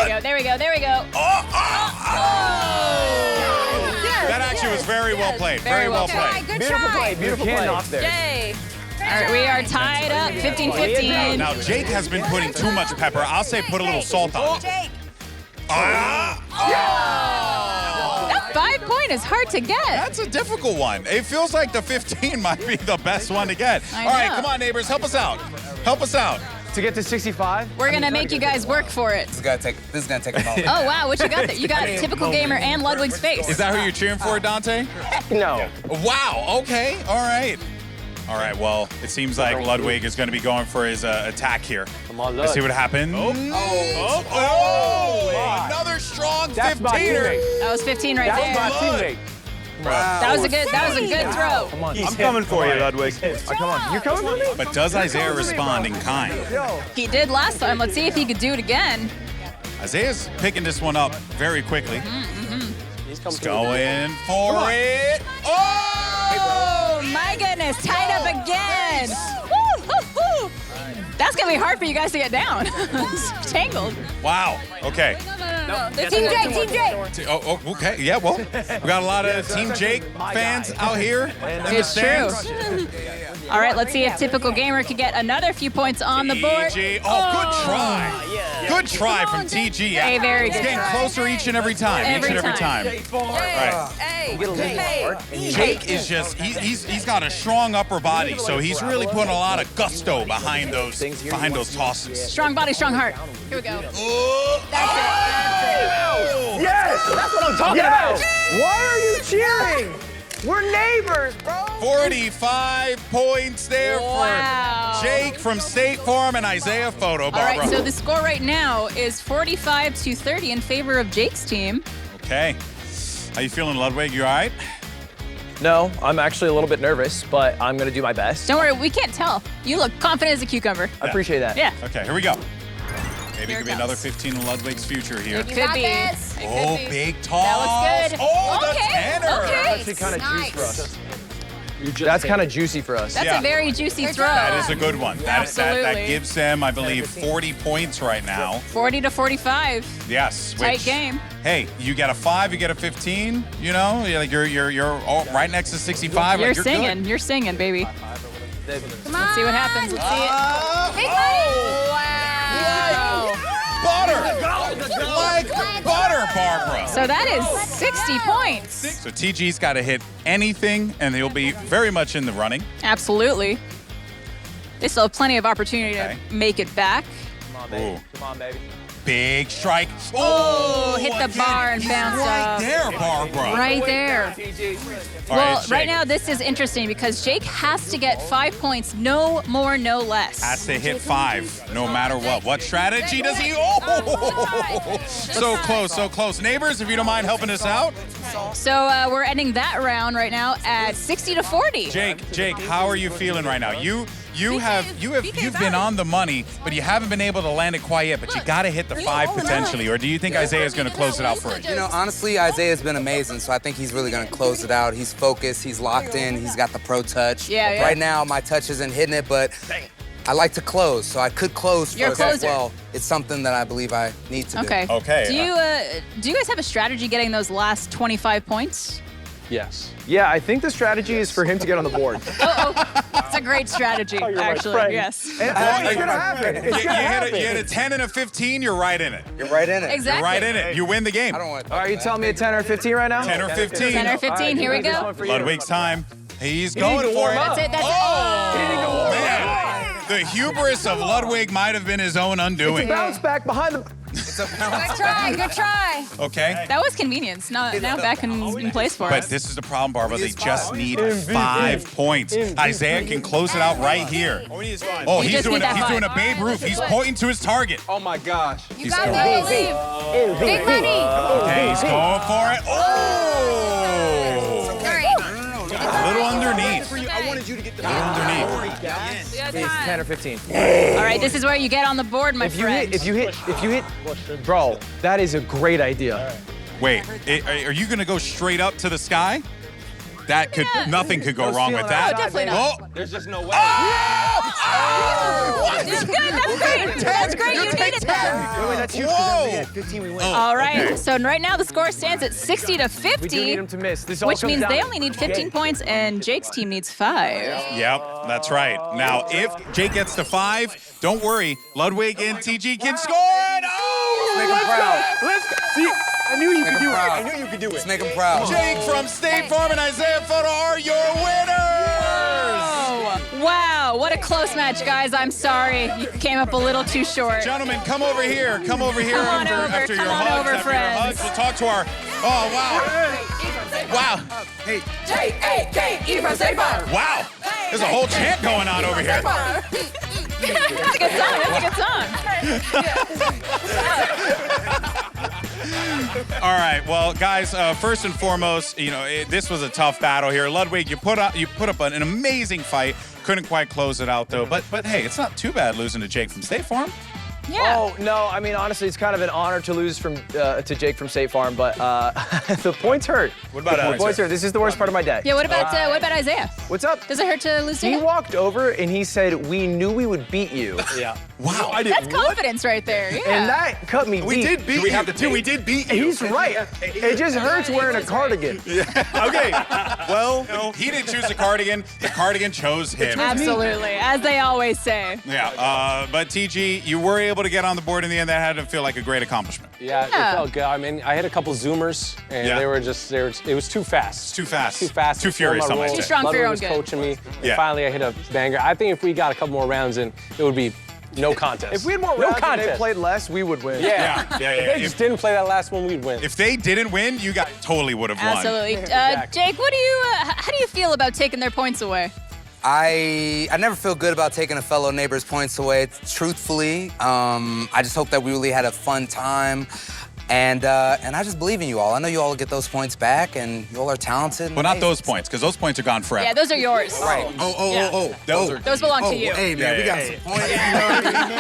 we go, there we go, there we go. That actually was very well played. Very well played. Good Beautiful try. play, beautiful You can't play. knock there. Yay. All right, we are tied up, 15-15. Now, Jake has been putting too much pepper. I'll say put a little salt on it. That 5 point is hard to get. That's a difficult one. It feels like the 15 might be the best one to get. I All right, know. come on, neighbors, help us out. Help us out. To get to 65? We're gonna make you guys work for it. This is gonna take a moment. Oh wow, what you got there? You got Typical Gamer and Ludwig's face. Is that who you're cheering for, Dante? No. Wow, okay, all right. All right, well, it seems like Ludwig is going to be going for his attack here. Come on, Let's see what happens. Another strong 15er. That was 15 right there. That's my teammate. That was a good throw. Come on. I'm coming for you, Ludwig. Come on. You coming for me? But does Isaiah respond in kind? He did last time. Let's see if he could do it again. Isaiah's picking this one up very quickly. He's going for it. Oh my goodness, tied up again. Woo, woo, woo. That's gonna be hard for you guys to get down. It's tangled. Wow, okay. No. Team Jake. Oh, okay, yeah, well, we got a lot of Team Jake fans out here in the It's true. stands. All right, let's see if Typical Gamer could get another few points on the board. TG, good try. Good try from TG. A very He's good getting try. closer each and every time. Every All right. Jake is just, he's got a strong upper body, so he's really putting a lot of gusto behind those tosses. Strong body, strong heart. Here we go. That's Yes! That's what I'm talking about. Why are you cheering? We're neighbors, bro. 45 points there Wow. for Jake from State Farm and Isaiah Photo, All Barbara. right, so the score right now is 45-30 in favor of Jake's team. Okay. How you feeling, Ludwig? You all right? No, I'm actually a little bit nervous, but I'm gonna do my best. Don't worry, we can't tell. You look confident as a cucumber. I appreciate that. Yeah. Okay, here we go. Maybe Here it it could be another goes. 15 in Ludwig's future here. It could be. It Oh, could be. big toss. That looks good. Oh, the Okay, tanner. okay. That's actually kind of juicy for us. That's kind of juicy for us. That's a very juicy throw. That is a good one. That Absolutely. gives them, I believe, 40 points right now. 40-45. Yes. Tight game. Hey, you get a 5, you get a 15. You know, you're all right next to 65. You're like, you're singing. Good. You're singing, baby. Come on. Let's see what happens. Let's see it. Big money. Wow. Butter. Like butter, Barbara. So that is 60 points. So TG's got to hit anything, and he'll be very much in the running. Absolutely. They still have plenty of opportunity to make it back. Come on, baby. Come on, baby. Big strike. Oh, hit the bar and bounce right off. there, Barbara. Right there. All Well, Jake right now this is interesting because Jake has to get 5 points, no more, no less. has to hit 5, no matter what. What strategy does he? Oh, so close, so close. Neighbors, if you don't mind helping us out. So we're ending that round right now at 60-40. Jake, how are you feeling right now? You've been on the money, but you haven't been able to land it quite yet. But you got to hit the 5 potentially, or do you think Isaiah's going to close it out for you? You know, honestly, Isaiah's been amazing, so I think he's really gonna close it out. He's focused, he's locked in, he's got the pro touch. Yeah. Right now, my touch isn't hitting it, but I like to close, so I could close You're a first as closer. well. It's something that I believe I need to do. Okay. Do you guys have a strategy getting those last 25 points? Yes. Yeah, I think the strategy is for him to get on the board. It's a great strategy, my actually. friend. Yes. And it's gonna happen. It's gonna happen. You hit a 10 and a 15, you're right in it. You're right in it. Exactly. You're right in it. You win the game. I don't want to. Are you telling me a 10 or a 15 right now? 10 or 15. 10 or 15, here we go. Ludwig's time. He's going to for warm it. up. That's it. Oh, man. The hubris of Ludwig might have been his own undoing. Bounce back behind the. Good try. Okay. That was convenience. Now back in place for But us. this is the problem, Barbara. They just need 5 points. Isaiah can close it out right here. Oh, You he's just doing need that he's doing a 5. Babe Ruth. He's pointing to his target. Oh my gosh. You got this. Big money. Okay, he's going for it. Oh! A little underneath. I wanted you to get the underneath. 10 or 15. All right, this is where you get on the board, my If you friend. hit, bro, that is a great idea. Wait, are you going to go straight up to the sky? That could, nothing could go wrong with that. No, definitely not. Oh. There's just no way. That's good. That's great. That's great. You needed that. Wait, that's huge. Whoa. 15, we win. All right. So right now the score stands at 60-50. We do need him to miss. This all Which comes means down they to only need the 15 game. points and Jake's team needs 5. Yep, that's right. Now, if Jake gets to 5, don't worry. Ludwig and TG can score. Make him proud. Let's go. See, I knew you could do it. proud. I knew you could do it. Let's make him proud. Jake from State Farm and Isaiah Photo are your winners. Wow. go. What a close match, guys. I'm sorry. You came up a little too short. Gentlemen, come over here. Come over here Come on after over. your Come on hugs. over, After your friends. hugs, we'll talk to our. Oh, wow. Wow. Hey. J-A-K-E from State Farm. Wow. There's a whole chant going on over here. That's a good song. That's a good song. All right, well, guys, first and foremost, you know, this was a tough battle here. Ludwig, you put up an amazing fight. Couldn't quite close it out though. But hey, it's not too bad losing to Jake from State Farm. Yeah. Oh, no, I mean, honestly, it's kind of an honor to lose to Jake from State Farm, but the points hurt. What about the points hurt? This is the worst part of my day. Yeah, what about Isaiah? What's up? Does it hurt to lose to He him? walked over and he said, "We knew we would beat you." Yeah. Wow. That's confidence right there. Yeah. And that cut me deep. We did beat you. We did beat you. He's right. It just hurts wearing a cardigan. Okay. Well, he didn't choose the cardigan. The cardigan chose him. Absolutely, as they always say. Yeah. But TG, you were able to get on the board in the end. That had to feel like a great accomplishment. Yeah, it felt good. I mean, I hit a couple zoomers, and they were it was too fast. Too fast. Too fast. Too furious, some might say. Too strong for your own was good. coaching me. Yeah. Finally, I hit a banger. I think if we got a couple more rounds in, it would be no contest. If we had more no rounds and they contest. played less, we would win. Yeah. Yeah. If they just didn't play that last one, we'd win. If they didn't win, you guys totally would have won. Absolutely. Exactly. Jake, how do you feel about taking their points away? I never feel good about taking a fellow neighbor's points away. Truthfully, I just hope that we really had a fun time. And I just believe in you all. I know you all will get those points back, and you all are talented. Well, not those points, because those points are gone forever. Yeah, those are yours. Right. Those belong to you. Hey, man, we got some points.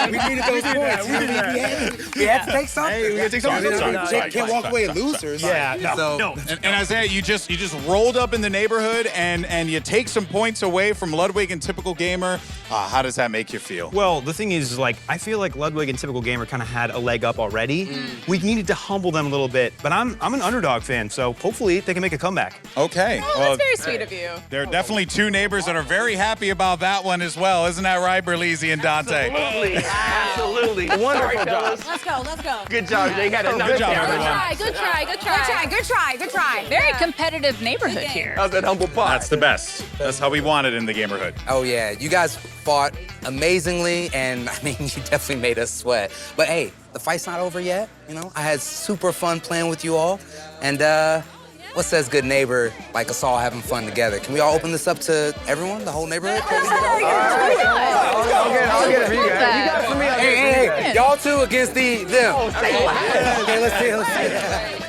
We needed those points. We had to take something. Hey, we had to take something. Jake can't walk away losers. No. And Isaiah, you just rolled up in the neighborhood and you take some points away from Ludwig and Typical Gamer. How does that make you feel? Well, the thing is, like, I feel like Ludwig and Typical Gamer kind of had a leg up already. We needed to humble them a little bit, but I'm an underdog fan, so hopefully they can make a comeback. Okay. Oh, that's very sweet of you. There are definitely two neighbors that are very happy about that one as well. Isn't that right, Berlizzi and Dante? Absolutely. Wonderful job. Let's go. Good job, Jake. Good job, everyone. Good try. Very competitive neighborhood here. How's that humble pie? That's the best. That's how we want it in the Gamerhood. Oh, yeah. You guys fought amazingly, and, I mean, you definitely made us sweat. But, hey, the fight's not over yet, you know? I had super fun playing with you all, and, what says good neighbor like us all having fun together? Can we all open this up to everyone, the whole neighborhood? I'll get it for you guys. You got it for me. Hey, y'all two against them. Okay, let's see it.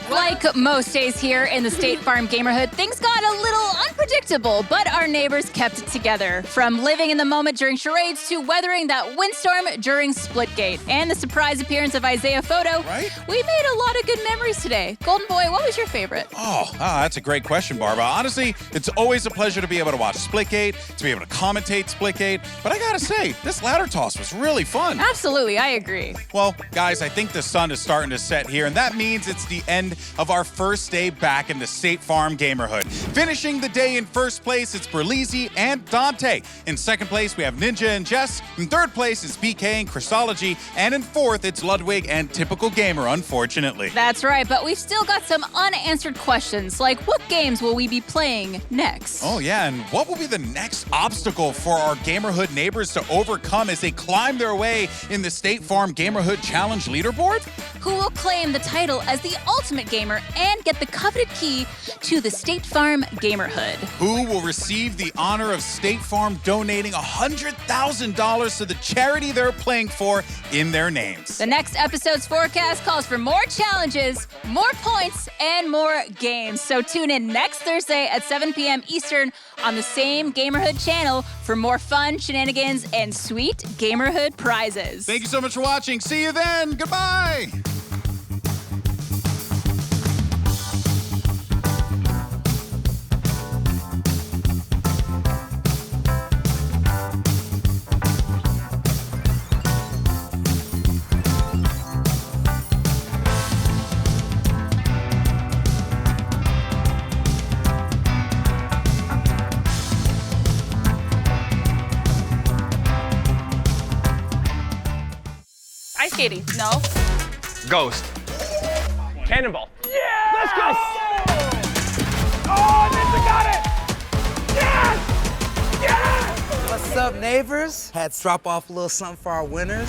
Like most days here in the State Farm Gamerhood, things got a little unpredictable, but our neighbors kept it together. From living in the moment during Charades to weathering that windstorm during Splitgate. And the surprise appearance of Isaiah Photo. Right? We made a lot of good memories today. Golden Boy, what was your favorite? That's a great question, Barbara. Honestly, it's always a pleasure to be able to watch Splitgate, to be able to commentate Splitgate. But I gotta say, this ladder toss was really fun. Absolutely, I agree. Well, guys, I think the sun is starting to set here, and that means it's the end of our first day back in the State Farm Gamerhood. Finishing the day in first place, it's Berlizzi and Dante. In second place, we have Ninja and Jess. In third place, it's BK and Chrisology. And in fourth, it's Ludwig and Typical Gamer, unfortunately. That's right, but we've still got some unanswered questions, like what games will we be playing next? Oh, yeah, and what will be the next obstacle for our Gamerhood neighbors to overcome as they climb their way in the State Farm Gamerhood Challenge leaderboard? Who will claim the title as the ultimate gamer and get the coveted key to the State Farm Gamerhood? Who will receive the honor of State Farm donating $100,000 to the charity they're playing for in their names? The next episode's forecast calls for more challenges, more points, and more games. So tune in next Thursday at 7 p.m. Eastern on the same Gamerhood channel for more fun, shenanigans, and sweet Gamerhood prizes. Thank you so much for watching. See you then. Goodbye. Ice skating. No. Ghost. Cannonball. Yeah! Let's go! Oh, Ninja got it! Yes! Yes! neighbors. Had to drop off a little something for our winners.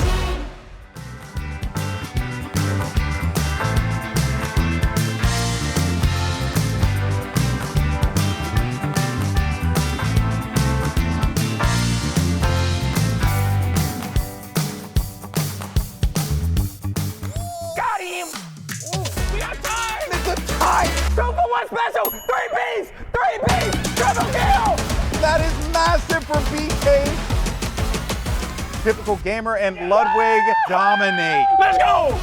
Got him! We got time! It's a tie! 2 for 1 special! 3 Bs! 3 Bs! Triple kill! That is massive for BK. Typical Gamer and Ludwig dominate. Let's go!